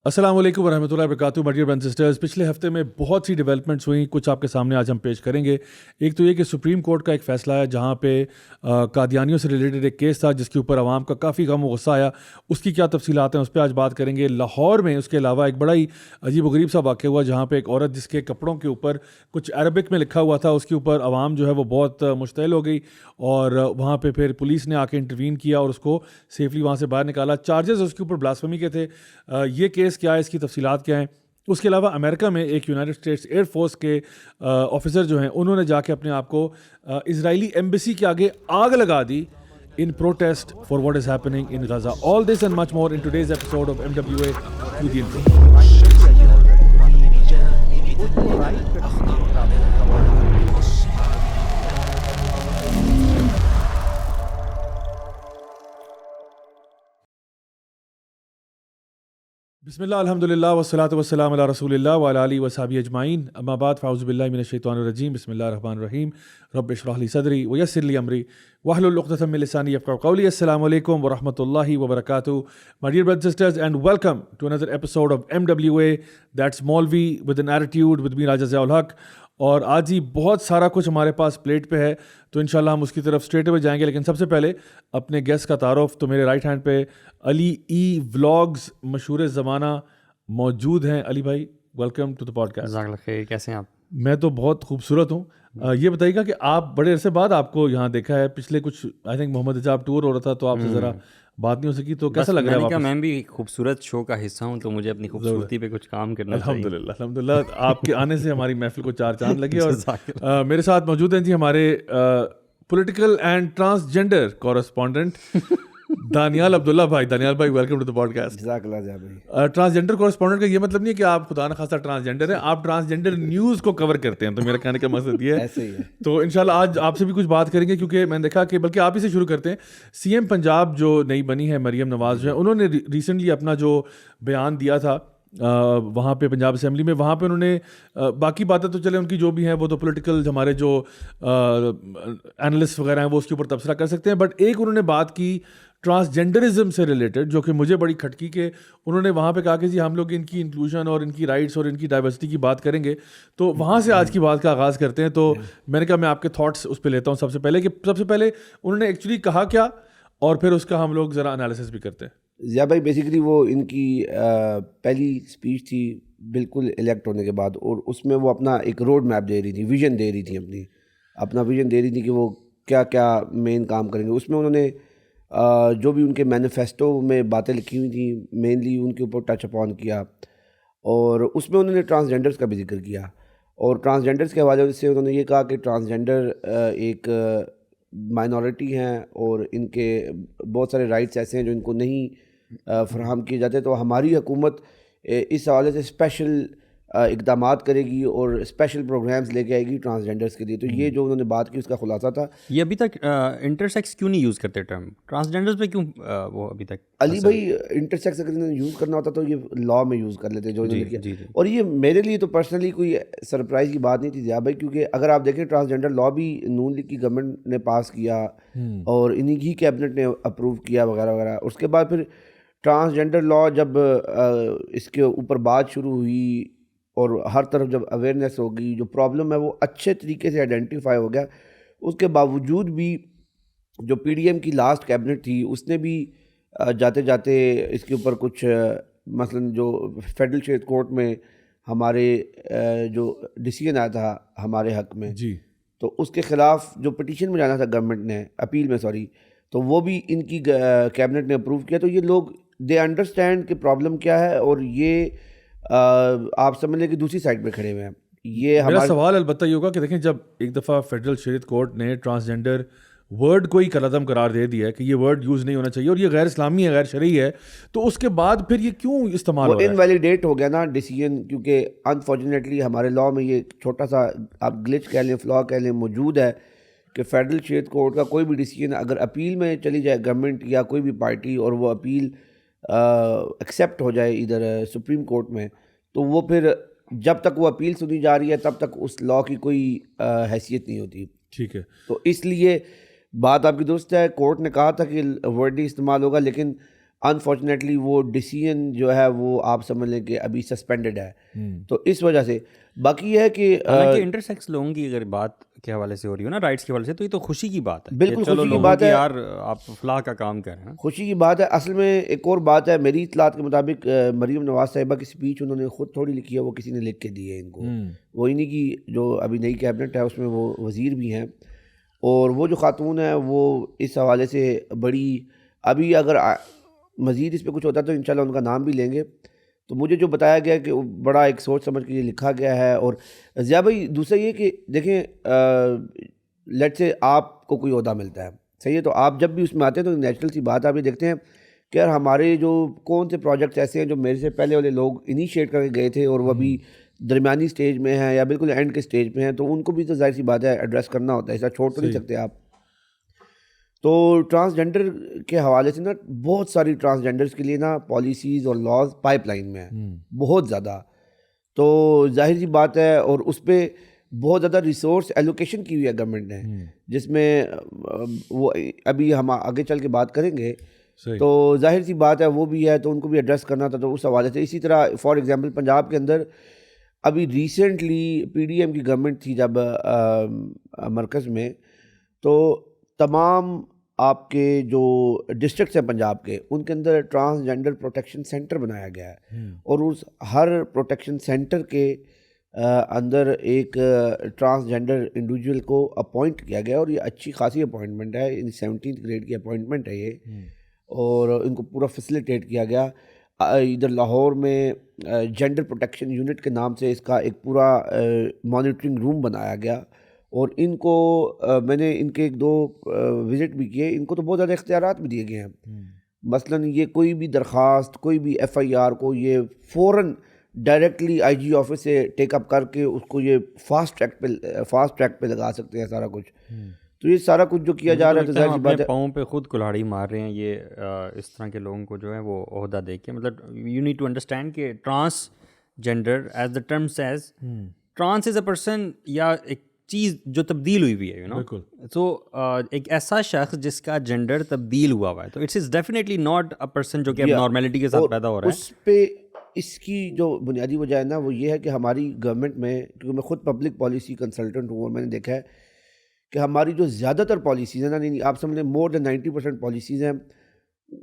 السلام علیکم ورحمۃ اللہ وبرکاتہ. My dear brothers and sisters, پچھلے ہفتے میں بہت سی ڈیولپمنٹس ہوئیں, کچھ آپ کے سامنے آج ہم پیش کریں گے. ایک تو یہ کہ سپریم کورٹ کا ایک فیصلہ ہے جہاں پہ قادیانیوں سے ریلیٹڈ ایک کیس تھا جس کے اوپر عوام کا کافی غم و غصہ آیا. اس کی کیا تفصیلات ہیں اس پہ آج بات کریں گے. لاہور میں اس کے علاوہ ایک بڑا ہی عجیب و غریب سا واقعہ ہوا جہاں پہ ایک عورت جس کے کپڑوں کے اوپر کچھ عربک میں لکھا ہوا تھا, اس کے اوپر عوام جو ہے وہ بہت مشتعل ہو گئی اور وہاں پہ پھر پولیس نے آ کے انٹروین کیا اور اس کو سیفلی وہاں سے باہر نکالا. چارجز اس کے اوپر بلاسفیمی کے تھے. یہ کیس کیا ہے, اس کی تفصیلات کیا ہیں. اس کے علاوہ امریکہ میں ایک یونائٹڈ اسٹیٹس ایئر فورس کے آفیسر جو ہیں انہوں نے جا کے اپنے آپ کو اسرائیلی ایمبیسی کے آگے آگ لگا دی in protest for what is happening in Gaza. All this and much more in today's episode of MWA to the Intro. بسم اللہ الحمدللہ والصلاۃ والسلام علی رسول اللہ وعلی آلہ وصحبہ اجمعین. اما بعد فاعوذ باللہ من الشیطان الرجیم. بسم اللہ الرحمن الرحیم. رب اشرح لی صدری ویسر لی امری واحلل عقدۃ من لسانی یفقهوا قولی. السلام علیکم ورحمۃ اللہ وبرکاتہ. My dear brothers and sisters, and welcome to another episode of MWA, that's Maulvi with an attitude with me Raja Ziaul Haq. اور آج ہی بہت سارا کچھ ہمارے پاس پلیٹ پہ ہے تو انشاءاللہ ہم اس کی طرف اسٹریٹ اوے جائیں گے, لیکن سب سے پہلے اپنے گیسٹ کا تعارف. تو میرے رائٹ ہینڈ پہ علی ای ولاگز مشہور زمانہ موجود ہیں. علی بھائی welcome to the podcast. جزاک اللہ خیر. کیسے ہیں آپ؟ میں تو بہت خوبصورت ہوں. یہ بتائیے گا کہ آپ بڑے عرصے بعد آپ کو یہاں دیکھا ہے, پچھلے کچھ آئی تھنک محمد اجاب ٹور ہو رہا تھا تو آپ سے ذرا بات نہیں ہو سکی, تو کیسا لگ رہا ہے واپس؟ میں بھی خوبصورت شو کا حصہ ہوں تو مجھے اپنی خوبصورتی پہ کچھ کام کرنا چاہیے. الحمدللہ آپ کے آنے سے ہماری محفل کو چار چاند لگے. اور میرے ساتھ موجود ہیں جی ہمارے political and transgender correspondent Daniyal Abdullah بھائی. دانیال بھائی welcome to the podcast. جزاک اللہ بھائی. ٹرانسجینڈر کورسپونڈنٹ کا یہ مطلب نہیں ہے کہ آپ خدا نخواستہ ٹرانسجینڈر ہیں, آپ ٹرانسجینڈر نیوز کو کور کرتے ہیں. تو میرا کہنے کا مقصد یہ ہے ایسے ہی ہے. تو انشاءاللہ آج آپ سے بھی کچھ بات کریں گے کیونکہ میں نے دیکھا کہ بلکہ آپ ہی سے شروع کرتے ہیں. سی ایم پنجاب جو نئی بنی ہے مریم نواز جو ہے, انہوں نے ریسنٹلی اپنا جو بیان دیا تھا وہاں پہ پنجاب اسمبلی میں, وہاں پہ انہوں نے باقی باتیں تو چلے ان کی جو بھی ہیں وہ تو پولیٹیکل ہمارے جو اینالسٹ وغیرہ ہیں وہ اس کے اوپر تبصرہ کر سکتے ہیں, بٹ ایک انہوں نے بات کی ٹرانسجینڈرزم سے ریلیٹڈ جو کہ مجھے بڑی کھٹکی کہ انہوں نے وہاں پہ کہا کہ جی ہم لوگ ان کی انکلوژن اور ان کی رائٹس اور ان کی ڈائیورسٹی کی بات کریں گے. تو وہاں سے آج کی بات کا آغاز کرتے ہیں. تو میں نے کہا میں آپ کے تھاٹس اس پہ لیتا ہوں سب سے پہلے کہ سب سے پہلے انہوں نے ایکچولی کہا کیا اور پھر اس کا ہم لوگ ذرا انالیسس بھی کرتے ہیں. ضیاء بھائی بیسیکلی وہ ان کی پہلی اسپیچ تھی بالکل الیکٹ ہونے کے بعد, اور اس میں وہ اپنا ایک روڈ میپ دے رہی تھی, ویژن دے رہی تھی, اپنا ویژن دے رہی تھی کہ وہ کیا کیا مین کام کریں گے. اس میں انہوں نے جو بھی ان کے مینیفیسٹو میں باتیں لکھی ہوئی تھیں مینلی ان کے اوپر ٹچ اپون کیا, اور اس میں انہوں نے ٹرانسجینڈرز کا بھی ذکر کیا. اور ٹرانسجینڈرز کے حوالے سے انہوں نے یہ کہا کہ ٹرانسجینڈر ایک مائنورٹی ہیں اور ان کے بہت سارے رائٹس ایسے ہیں جو ان کو نہیں فراہم کیے جاتے. تو ہماری حکومت اس حوالے سے اسپیشل اقدامات کرے گی اور اسپیشل پروگرامز لے کے آئے گی ٹرانسجینڈرز کے لیے. تو یہ جو انہوں نے بات کی اس کا خلاصہ تھا. یہ ابھی تک انٹرسیکس کیوں نہیں یوز کرتے ٹرم ٹرانسجینڈرز پہ, کیوں وہ ابھی تک؟ علی بھائی انٹرسیکس اگر انہوں نے یوز کرنا ہوتا تو یہ لاء میں یوز کر لیتے جو انہوں نے کیا. اور یہ میرے لیے تو پرسنلی کوئی سرپرائز کی بات نہیں تھی ضیاء بھائی, کیونکہ اگر آپ دیکھیں ٹرانسجینڈر لاء بھی نون لیگ کی گورنمنٹ نے پاس کیا اور انہی کی کیبنٹ نے اپروو کیا وغیرہ وغیرہ. اس کے بعد پھر ٹرانسجینڈر لاء جب اس کے اوپر بات شروع ہوئی اور ہر طرف جب اویئرنیس ہوگی, جو پرابلم ہے وہ اچھے طریقے سے آئیڈینٹیفائی ہو گیا. اس کے باوجود بھی جو پی ڈی ایم کی لاسٹ کیبنٹ تھی اس نے بھی جاتے جاتے اس کے اوپر کچھ مثلا جو فیڈرل اسٹیٹ کورٹ میں ہمارے جو ڈیسیژن آیا تھا ہمارے حق میں جی, تو اس کے خلاف جو پٹیشن میں جانا تھا گورنمنٹ نے اپیل میں تو وہ بھی ان کی کیبنٹ نے اپروو کیا. تو یہ لوگ دے انڈرسٹینڈ کہ پرابلم کیا ہے, اور یہ آپ سمجھ لیں کہ دوسری سائڈ پہ کھڑے ہوئے ہیں. یہ میرا سوال البتہ یہ ہوگا کہ دیکھیں جب ایک دفعہ فیڈرل شریعت کورٹ نے ٹرانسجینڈر ورڈ کو ہی کالعدم قرار دے دیا ہے کہ یہ ورڈ یوز نہیں ہونا چاہیے اور یہ غیر اسلامی ہے, غیر شرعی ہے, تو اس کے بعد پھر یہ کیوں استعمال ہو رہا ہے؟ انویلیڈیٹ ہو گیا نا ڈیسیژن, کیونکہ انفارچونیٹلی ہمارے لاء میں یہ چھوٹا سا آپ گلچ کہہ لیں, فلا کہہ لیں, موجود ہے کہ فیڈرل شریعت کورٹ کا کوئی بھی ڈیسیژن اگر اپیل میں چلی جائے گورنمنٹ یا کوئی بھی پارٹی اور وہ اپیل ایکسیپٹ ہو جائے ادھر سپریم کورٹ میں, تو وہ پھر جب تک وہ اپیل سنی جا رہی ہے تب تک اس لاء کی کوئی حیثیت نہیں ہوتی. ٹھیک ہے, تو اس لیے بات آپ کی درست ہے, کورٹ نے کہا تھا کہ ورڈ نہیں استعمال ہوگا, لیکن انفارچونیٹلی وہ ڈیسیژن جو ہے وہ آپ سمجھ لیں کہ ابھی سسپینڈڈ ہے. تو اس وجہ سے باقی یہ ہے کہ حالانکہ انٹرسیکس لوگوں کی اگر بات کے حوالے سے ہو رہی ہو نا، رائٹس کے حوالے سے، تو یہ تو خوشی کی بات ہے. بالکل چلو خوشی کی لوگوں بات ہے، یار آپ فلاح کا کام کر رہے ہیں. خوشی کی بات ہے. اصل میں ایک اور بات ہے، میری اطلاعات کے مطابق مریم نواز صاحبہ کی اسپیچ انہوں نے خود تھوڑی لکھی ہے، وہ کسی نے لکھ کے دی ہے ان کو. وہ انہی کی جو ابھی نئی کیبنٹ ہے اس میں وہ وزیر بھی ہیں، اور وہ جو خاتون ہے وہ اس حوالے سے بڑی، ابھی اگر مزید اس پہ کچھ ہوتا ہے تو انشاءاللہ ان کا نام بھی لیں گے. تو مجھے جو بتایا گیا کہ بڑا ایک سوچ سمجھ کے یہ لکھا گیا ہے. اور ضیاء بھائی دوسرا یہ کہ دیکھیں لیٹ سے آپ کو کوئی عہدہ ملتا ہے، صحیح ہے، تو آپ جب بھی اس میں آتے ہیں تو نیچرل سی بات آپ یہ دیکھتے ہیں کہ یار ہمارے جو کون سے پروجیکٹس ایسے ہیں جو میرے سے پہلے والے لوگ انیشیٹ کر کے گئے تھے اور وہ ابھی درمیانی سٹیج میں ہیں یا بالکل اینڈ کے سٹیج پہ ہیں، تو ان کو بھی تو ظاہر سی بات ہے ایڈریس کرنا ہوتا ہے، ایسا چھوڑ تو نہیں سکتے آپ. تو ٹرانسجنڈر کے حوالے سے نا بہت ساری ٹرانسجنڈرس کے لیے نا پالیسیز اور لاز پائپ لائن میں ہیں بہت زیادہ. تو ظاہر سی بات ہے، اور اس پہ بہت زیادہ ریسورس ایلوکیشن کی ہوئی ہے گورنمنٹ نے، جس میں وہ ابھی ہم آگے چل کے بات کریں گے. تو ظاہر سی بات ہے وہ بھی ہے، تو ان کو بھی ایڈریس کرنا تھا. تو اس حوالے سے اسی طرح فار ایگزامپل پنجاب کے اندر ابھی ریسنٹلی پی ڈی ایم کی گورنمنٹ تھی جب مرکز میں، تو تمام آپ کے جو ڈسٹرکٹس ہیں پنجاب کے ان کے اندر ٹرانسجنڈر پروٹیکشن سینٹر بنایا گیا ہے، اور اس ہر پروٹیکشن سینٹر کے اندر ایک ٹرانسجنڈر انڈیویجول کو اپوائنٹ کیا گیا، اور یہ اچھی خاصی اپوائنٹمنٹ ہے، 17th گریڈ کی اپوائنٹمنٹ ہے یہ، اور ان کو پورا فیسیلیٹیٹ کیا گیا. ادھر لاہور میں جینڈر پروٹیکشن یونٹ کے نام سے اس کا ایک پورا مانیٹرنگ روم بنایا گیا، اور ان کو میں نے ان کے ایک دو وزٹ بھی کیے. ان کو تو بہت زیادہ اختیارات بھی دیے گئے ہیں. مثلاً یہ کوئی بھی درخواست، کوئی بھی ایف آئی آر کو یہ فوراً ڈائریکٹلی آئی جی آفس سے ٹیک اپ کر کے اس کو یہ فاسٹ ٹریک پہ لگا سکتے ہیں سارا کچھ. تو یہ سارا کچھ جو کیا جا رہا ہے تو ظاہر سی بات ہے پاؤں پہ خود کلہاڑی مار رہے ہیں یہ اس طرح کے لوگوں کو جو ہے وہ عہدہ دے کے. مطلب یو نیڈ ٹو انڈرسٹینڈ کہ transgender as the term says, trans is a person یا ایک چیز جو تبدیل ہوئی ہوئی ہے، یو نو. تو ایک ایسا شخص جس کا جینڈر تبدیل ہوا ہوا ہے، تو it's is definitely not a person جو کہ اب نارمیلٹی کے ساتھ پیدا ہو رہا ہے. اس پہ اس کی جو بنیادی وجہ ہے نا وہ یہ ہے کہ ہماری گورنمنٹ میں، کیونکہ میں خود پبلک پالیسی کنسلٹنٹ ہوں، اور میں نے دیکھا ہے کہ ہماری جو زیادہ تر پالیسیز ہیں نا، آپ سمجھ لیں مور دین 90% پالیسیز ہیں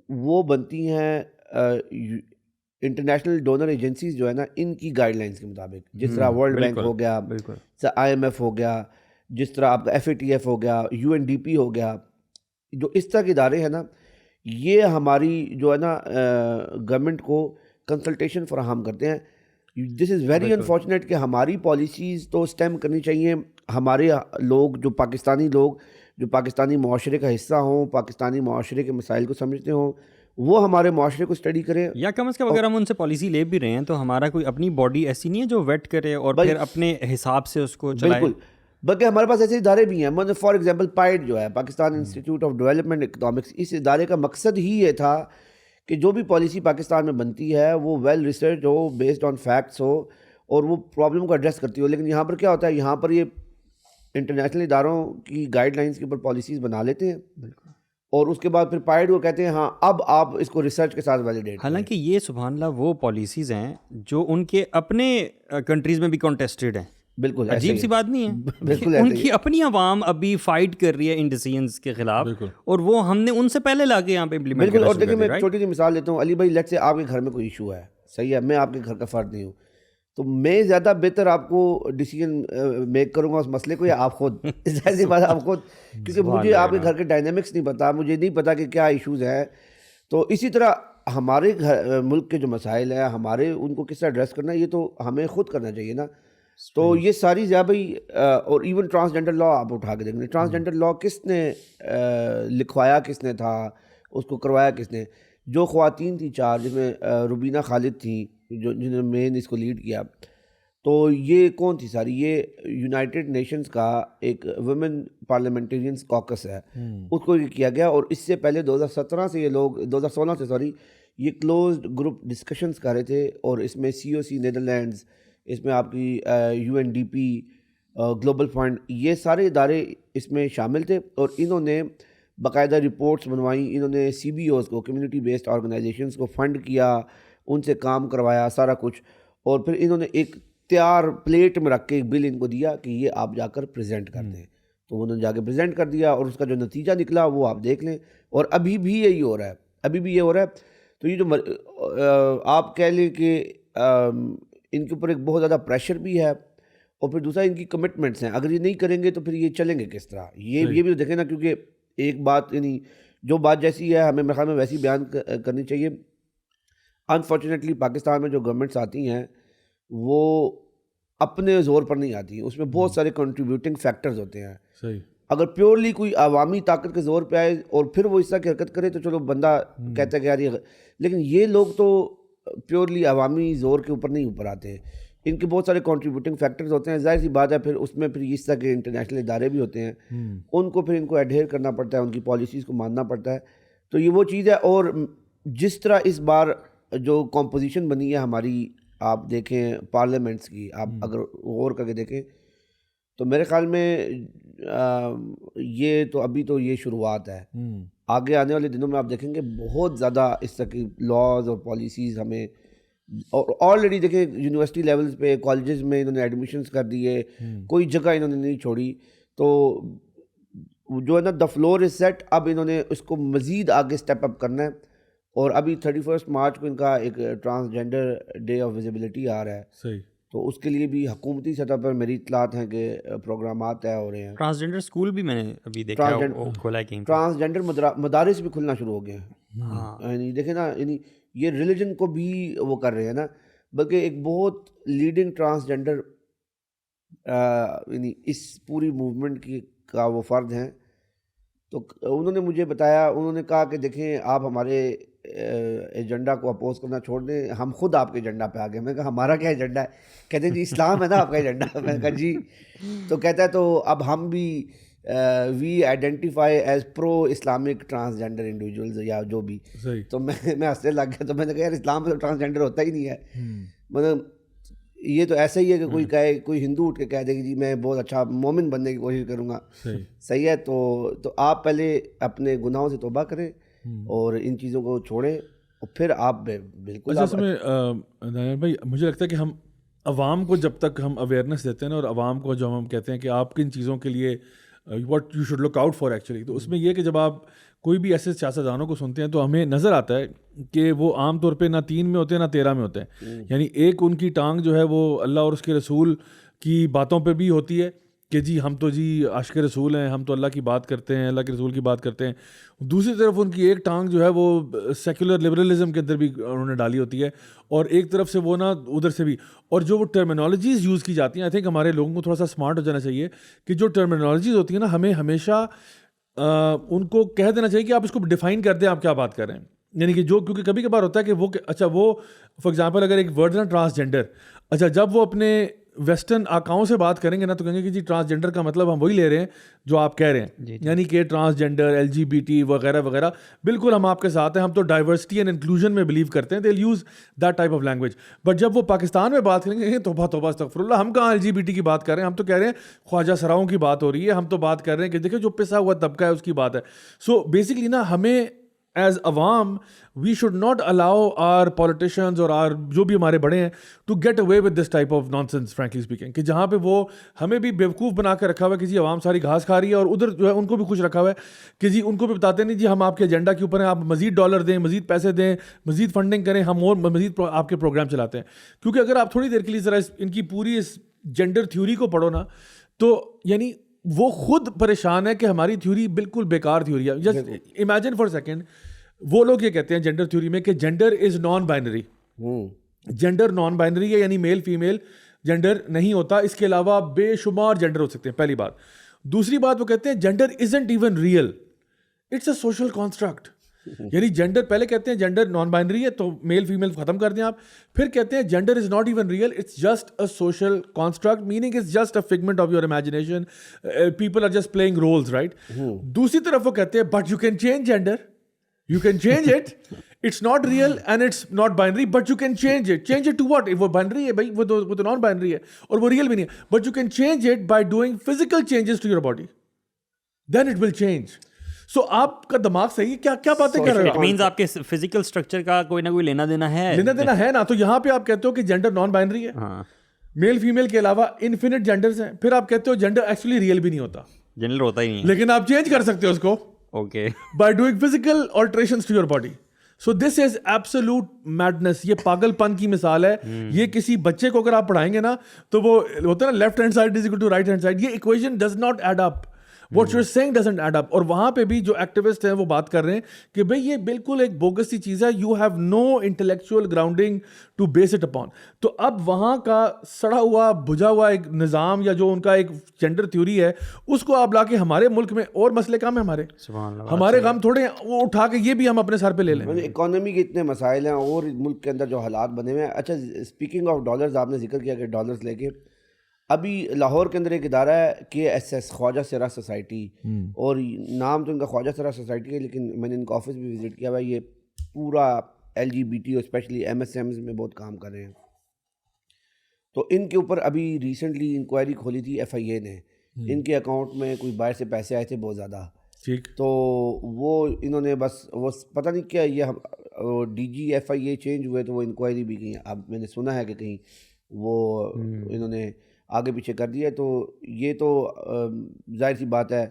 وہ بنتی ہیں انٹرنیشنل ڈونر ایجنسیز جو ہے نا ان کی گائیڈ لائنس کے مطابق. جس طرح ورلڈ بینک ہو گیا، جس طرح آئی ایم ایف ہو گیا، جس طرح آپ کا ایف اے ٹی ایف ہو گیا، یو این ڈی پی ہو گیا، جو اس طرح کے ادارے ہیں نا، یہ ہماری جو ہے نا گورنمنٹ کو کنسلٹیشن فراہم کرتے ہیں. دس از ویری انفارچونیٹ کہ ہماری پالیسیز تو اسٹیم کرنی چاہیے. ہمارے لوگ جو پاکستانی معاشرے کا حصہ ہوں، پاکستانی معاشرے کے مسائل کو سمجھتے ہوں، وہ ہمارے معاشرے کو اسٹڈی کریں. یا کم از کم اگر ہم ان سے پالیسی لے بھی رہے ہیں تو ہمارا کوئی اپنی باڈی ایسی نہیں ہے جو ویٹ کرے اور پھر اپنے حساب سے اس کو چلائے. بالکل، بلکہ ہمارے پاس ایسے ادارے بھی ہیں. فار ایگزامپل پائڈ جو ہے، Pakistan Institute of Development Economics, اس ادارے کا مقصد ہی یہ تھا کہ جو بھی پالیسی پاکستان میں بنتی ہے وہ ویل ریسرچ ہو، بیسڈ آن فیکٹس ہو، اور وہ پرابلم کو ایڈریس کرتی ہو. لیکن یہاں پر کیا ہوتا ہے، یہاں پر یہ انٹرنیشنل اداروں کی گائیڈ لائنس کے اوپر پالیسیز بنا لیتے ہیں، اور اس کے بعد پھر پائڈ کو کہتے ہیں ہاں اب آپ اس کو ریسرچ کے ساتھ ویلیڈیٹ. حالانکہ یہ سبحان اللہ وہ پالیسیز ہیں جو ان کے اپنے کنٹریز میں بھی کانٹیسٹڈ ہیں. بالکل عجیب سی بات نہیں ہے. بالکل ان کی اپنی عوام ابھی فائٹ کر رہی ہے ان ڈیسیژنس کے خلاف، اور وہ ہم نے ان سے پہلے لا کے یہاں پہ امپلیمنٹ. بالکل. اور دیکھیں میں ایک چھوٹی سی مثال دیتا ہوں. علی بھائی لیٹ سے آپ کے گھر میں کوئی ایشو ہے، صحیح ہے، میں آپ کے گھر کا فرد نہیں ہوں، تو میں زیادہ بہتر آپ کو ڈیسیجن میک کروں گا اس مسئلے کو، یا آپ خود؟ ظاہر سی بات آپ خود، کیونکہ مجھے آپ کے گھر کے ڈائنامکس نہیں پتا، مجھے نہیں پتا کہ کیا ایشوز ہیں. تو اسی طرح ہمارے ملک کے جو مسائل ہیں، ہمارے ان کو کس طرح ایڈریس کرنا ہے، یہ تو ہمیں خود کرنا چاہیے نا. تو یہ ساری ضیاء بھائی، اور ایون ٹرانسجنڈر لا آپ اٹھا کے دیکھ لیں. ٹرانسجنڈر لا کس نے لکھوایا، کس نے تھا، اس کو کروایا کس نے؟ جو خواتین تھی 4، جس میں روبینہ خالد تھیں جنہوں نے مین اس کو لیڈ کیا. تو یہ کون تھی ساری؟ یہ یونائٹڈ نیشنز کا ایک ویمن پارلیمنٹیرینز کاکس ہے، اس کو یہ کیا گیا. اور اس سے پہلے 2017 سے یہ لوگ 2016 سے یہ کلوزڈ گروپ ڈسکشنز کر رہے تھے، اور اس میں سی او سی نیدرلینڈز، اس میں آپ کی U N D P, global fund, یہ سارے ادارے اس میں شامل تھے. اور انہوں نے باقاعدہ رپورٹس بنوائیں، انہوں نے CBOs کو، کمیونٹی بیسڈ آرگنائزیشنس کو فنڈ کیا، ان سے کام کروایا سارا کچھ، اور پھر انہوں نے ایک تیار پلیٹ میں رکھ کے ایک بل ان کو دیا کہ یہ آپ جا کر پریزنٹ کر دیں. تو انہوں نے جا کے پریزنٹ کر دیا، اور اس کا جو نتیجہ نکلا وہ آپ دیکھ لیں. اور ابھی بھی یہی ہو رہا ہے، ابھی بھی یہ ہو رہا ہے. تو یہ جو آپ کہہ لیں کہ ان کے اوپر ایک بہت زیادہ پریشر بھی ہے، اور پھر دوسرا ان کی کمٹمنٹس ہیں. اگر یہ نہیں کریں گے تو پھر یہ چلیں گے کس طرح؟ یہ بھی تو دیکھیں نا، کیونکہ ایک بات یعنی جو بات جیسی ہے ہمیں میرے خیال میں ویسی بیان کرنی چاہیے. انفارچونیٹلی پاکستان میں جو گورنمنٹس آتی ہیں وہ اپنے زور پر نہیں آتی ہیں، اس میں بہت سارے کنٹریبیوٹنگ فیکٹرز ہوتے ہیں. صحیح. اگر پیورلی کوئی عوامی طاقت کے زور پہ آئے اور پھر وہ اس طرح کی حرکت کرے تو چلو بندہ کہتا ہے کہ یار یہ، لیکن یہ لوگ تو پیورلی عوامی زور کے اوپر نہیں اوپر آتے ہیں. ان کے بہت سارے کنٹریبیوٹنگ فیکٹرز ہوتے ہیں. ظاہر سی بات ہے پھر اس میں پھر اس طرح کے انٹرنیشنل ادارے بھی ہوتے ہیں، ان کو پھر ان کو ایڈہیئر کرنا پڑتا ہے، ان کی پالیسیز کو ماننا پڑتا ہے. تو یہ وہ چیز ہے. اور جس طرح اس بار جو کمپوزیشن بنی ہے ہماری، آپ دیکھیں پارلیمنٹس کی، آپ اگر غور کر کے دیکھیں تو میرے خیال میں یہ تو ابھی تو یہ شروعات ہے. آگے آنے والے دنوں میں آپ دیکھیں گے بہت زیادہ اس طرح کی لاز اور پالیسیز ہمیں، اور آلریڈی دیکھیں یونیورسٹی لیولز پہ، کالجز میں انہوں نے ایڈمیشنز کر دیے، کوئی جگہ انہوں نے نہیں چھوڑی. تو جو ہے نا دا فلور از سیٹ. اب انہوں نے اس کو مزید آگے اسٹیپ اپ کرنا ہے. اور ابھی 31 مارچ کو ان کا ایک ٹرانسجینڈر ڈے آف ویزیبلٹی آ رہا ہے. صحیح. تو اس کے لیے بھی حکومتی سطح پر میری اطلاعات ہیں کہ پروگرامات طے ہو رہے ہیں. ٹرانسجینڈر اسکول بھی میں نے ابھی دیکھا ہے وہ کھولا ہے کہیں پہ. ٹرانسجینڈر مدارس بھی کھلنا شروع ہو گئے ہیں. یعنی دیکھیں نا، یعنی یہ ریلیجن کو بھی وہ کر رہے ہیں نا، بلکہ ایک بہت لیڈنگ ٹرانسجینڈر یعنی اس پوری موومنٹ کی کا وہ فرد ہیں. تو انہوں نے مجھے بتایا، انہوں نے کہا کہ دیکھیں آپ ہمارے ایجنڈا کو اپوز کرنا چھوڑ دیں، ہم خود آپ کے ایجنڈا پہ آ گئے. میں نے کہا ہمارا کیا ایجنڈا ہے؟ کہتے ہیں جی اسلام ہے نا آپ کا ایجنڈا. میں نے کہا جی. تو کہتا ہے تو اب ہم بھی we identify as pro Islamic transgender individuals یا جو بھی. تو میں ہنسنے لگ گیا. تو میں نے کہا یار اسلام میں تو ٹرانسجینڈر ہوتا ہی نہیں ہے. مطلب یہ تو ایسا ہی ہے کہ کوئی کہے، کوئی ہندو اٹھ کے کہہ دے کہ جی میں بہت اچھا مومن بننے کی کوشش کروں گا. صحیح ہے. تو آپ پہلے اپنے گناہوں سے توبہ کریں اور ان چیزوں کو چھوڑیں، اور پھر آپ بالکل. اصل میں دانیال بھائی مجھے لگتا ہے کہ ہم عوام کو جب تک ہم اویئرنیس دیتے ہیں نا، اور عوام کو جو ہم کہتے ہیں کہ آپ کن چیزوں کے لیے what you should look out for actually, تو اس میں یہ کہ جب آپ کوئی بھی ایسے سیاستدانوں کو سنتے ہیں تو ہمیں نظر آتا ہے کہ وہ عام طور پہ نہ 3 میں ہوتے ہیں نہ 13 میں ہوتے ہیں. یعنی ایک ان کی ٹانگ جو ہے وہ اللہ اور اس کے رسول کی باتوں پہ بھی ہوتی ہے کہ جی ہم تو جی عاشق رسول ہیں، ہم تو اللہ کی بات کرتے ہیں، اللہ کے رسول کی بات کرتے ہیں. دوسری طرف ان کی ایک ٹانگ جو ہے وہ سیکولر لبرلزم کے اندر بھی انہوں نے ڈالی ہوتی ہے، اور ایک طرف سے وہ نا ادھر سے بھی. اور جو وہ ٹرمینالوجیز یوز کی جاتی ہیں، آئی تھنک ہمارے لوگوں کو تھوڑا سا اسمارٹ ہو جانا چاہیے کہ جو ٹرمینالوجیز ہوتی ہیں نا، ہمیں ہمیشہ ان کو کہہ دینا چاہیے کہ آپ اس کو ڈیفائن کر دیں آپ کیا بات کر رہے ہیں. یعنی کہ جو کیونکہ کبھی کبھار ہوتا ہے کہ وہ اچھا وہ فار ایگزامپل اگر ایک ورڈ ہے نا ٹرانسجینڈر، اچھا جب وہ اپنے ویسٹرن آقاؤں سے بات کریں گے نا تو کہیں گے کہ جی ٹرانسجینڈر کا مطلب ہم وہی لے رہے ہیں جو آپ کہہ رہے ہیں. یعنی کہ ٹرانسجینڈر، LGBT وغیرہ وغیرہ، بالکل ہم آپ کے ساتھ ہیں، ہم تو ڈائیورسٹی اینڈ انکلوژن میں بلیو کرتے ہیں. They will use that type of language. But جب وہ پاکستان میں بات کریں گے توبہ توبہ استغفر اللہ، ہم کہاں LGBT کی بات کر رہے ہیں، ہم تو کہہ رہے ہیں خواجہ سراؤں کی بات ہو رہی ہے، ہم تو بات کر رہے ہیں کہ دیکھیں جو پسا ہوا طبقہ ہے اس کی بات ہے. سو بیسکلی نا ہمیں ایز عوام we should not allow our politicians اور آر جو بھی ہمارے بڑے ہیں to get away with this type of nonsense frankly speaking, کہ جہاں پہ وہ ہمیں بھی بیوقوف بنا کے رکھا ہوا ہے کہ جی عوام ساری گھاس کھا رہی ہے، اور ادھر جو ہے ان کو بھی خوش رکھا ہوا ہے کہ جی ان کو بھی بتاتے نہیں جی ہم آپ کے ایجنڈا کے اوپر ہیں، آپ مزید ڈالر دیں، مزید پیسے دیں، مزید فنڈنگ کریں، ہم اور مزید آپ کے پروگرام چلاتے ہیں. کیونکہ اگر آپ تھوڑی دیر کے لیے ذرا ان کی پوری اس جینڈر تھیوری کو پڑھو نا تو یعنی وہ خود پریشان ہے کہ ہماری تھیوری بالکل بیکار تھیوری ہے. جسٹ امیجن فار سیکنڈ، وہ لوگ یہ کہتے ہیں جینڈر تھیوری میں کہ gender is naan binary. Gender naan binary ہے، یعنی میل فیمیل جینڈر نہیں ہوتا، اس کے علاوہ بے شمار جینڈر ہو سکتے ہیں. پہلی بات. دوسری بات وہ کہتے ہیں gender isn't even real, it's a social construct. یعنی جینڈر پہلے کہتے ہیں جینڈر نان بائنری ہے تو میل فیمیل ختم کر دیں آپ، پھر کہتے ہیں gender is not even real, it's just a social construct, meaning it's just a figment of your imagination, people are just playing roles, right. دوسری طرف وہ کہتے ہیں but you can change gender, you can change it, it's not real and it's not binary, but you can change it to what? وہ binary ہے بھائی، وہ تو non binary ہے اور وہ real بھی نہیں ہے, but you can change it by doing physical changes to your body, then it will change. سو آپ کا دماغ صحیح ہے, کیا باتیں کر رہے اٹ مینز آپ کے فزیکل اسٹرکچر کا کوئی نہ کوئی لینا دینا ہے, لینا دینا ہے نا. تو یہاں پہ آپ کہتے ہو کہ جینڈر نان بائنری ہے, ہاں میل فیمیل کے علاوہ انفینٹ جینڈرز ہیں, پھر آپ کہتے ہو جینڈر ایکچولی ریئل بھی نہیں ہوتا, جنرل ہوتا ہی نہیں ہے. لیکن آپ چینج کر سکتے ہو اس کو okay by doing physical alterations to your body. So this is absolute madness. یہ پاگل پن کی مثال ہے. یہ کسی بچے کو اگر آپ پڑھائیں گے نا تو وہ ہوتا ہے نا left hand side is equal to right hand side, یہ equation does not add up. What you are seeing doesn't add up. اور وہاں پہ بھی جو ایکٹیوسٹ ہیں وہ بات کر رہے ہیں کہ بھئی یہ بالکل ایک بوگس سی چیز ہے, you have no intellectual grounding to base it upon. تو اب وہاں کا سڑا ہوا بجھا ہوا ایک نظام یا جو ان کا ایک جینڈر تھیوری ہے اس کو آپ لا کے ہمارے ملک میں, اور مسئلے کام ہے ہمارے غم تھوڑے ہیں, وہ اٹھا کے یہ بھی ہم اپنے سر پہ لے لیں. اکانومی کے اتنے مسائل ہیں اور ملک کے اندر جو حالات بنے ہوئے ہیں. اچھا اسپیکنگ آف ڈالرز, آپ نے ذکر کیا کہ ڈالرز لے کے ابھی لاہور کے اندر ایک ادارہ ہے KSS خواجہ سرا سوسائٹی, اور نام تو ان کا خواجہ سرا سوسائٹی ہے, لیکن میں نے ان کا آفس بھی وزٹ کیا ہوا ہے. یہ پورا LGBT اور اسپیشلی MSMs میں بہت کام کر رہے ہیں. تو ان کے اوپر ابھی ریسنٹلی انکوائری کھولی تھی FIA نے. ان کے اکاؤنٹ میں کوئی باہر سے پیسے آئے تھے بہت زیادہ, ٹھیک, تو وہ انہوں نے بس وہ پتہ نہیں کیا یہ DG FIA چینج ہوئے تو وہ انکوائری بھی کہیں, اب میں نے سنا ہے کہ کہیں وہ انہوں نے آگے پیچھے کر دیا. تو یہ تو ظاہر سی بات ہے,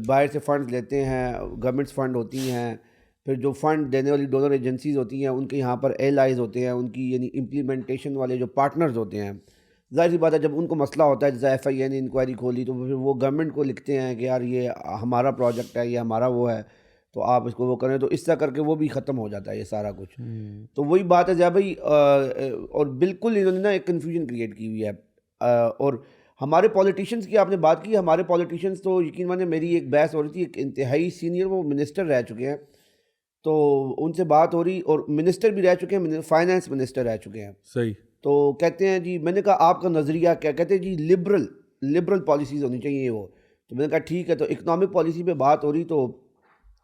باہر سے فنڈ لیتے ہیں, گورنمنٹس فنڈ ہوتی ہیں, پھر جو فنڈ دینے والی ڈونر ایجنسیز ہوتی ہیں ان کے یہاں پر ایلائز ہوتے ہیں, ان کی یعنی امپلیمنٹیشن والے جو پارٹنرز ہوتے ہیں. ظاہر سی بات ہے جب ان کو مسئلہ ہوتا ہے, جیسے FIA نے انکوائری کھولی تو پھر وہ گورنمنٹ کو لکھتے ہیں کہ یار یہ ہمارا پروجیکٹ ہے, یہ ہمارا وہ ہے, تو آپ اس کو وہ کریں, تو اس طرح کر کے وہ بھی ختم ہو جاتا ہے یہ سارا کچھ. تو وہی بات ہے جب بھائی, اور بالکل انہوں نے نا ایک کنفیوژن کریٹ کی ہوئی ہے. اور ہمارے پولیٹیشینس کی آپ نے بات کی, ہمارے پولیٹیشینس تو یقین مانے میری ایک بحث ہو رہی تھی, ایک انتہائی سینئر وہ منسٹر رہ چکے ہیں, تو ان سے بات ہو رہی, اور منسٹر بھی رہ چکے ہیں, فائنانس منسٹر رہ چکے ہیں. صحیح. تو کہتے ہیں جی, میں نے کہا آپ کا نظریہ کیا, کہتے ہیں جی لبرل پالیسیز ہونی چاہیے وہ. تو میں نے کہا ٹھیک ہے. تو اکنامک پالیسی پہ بات ہو رہی, تو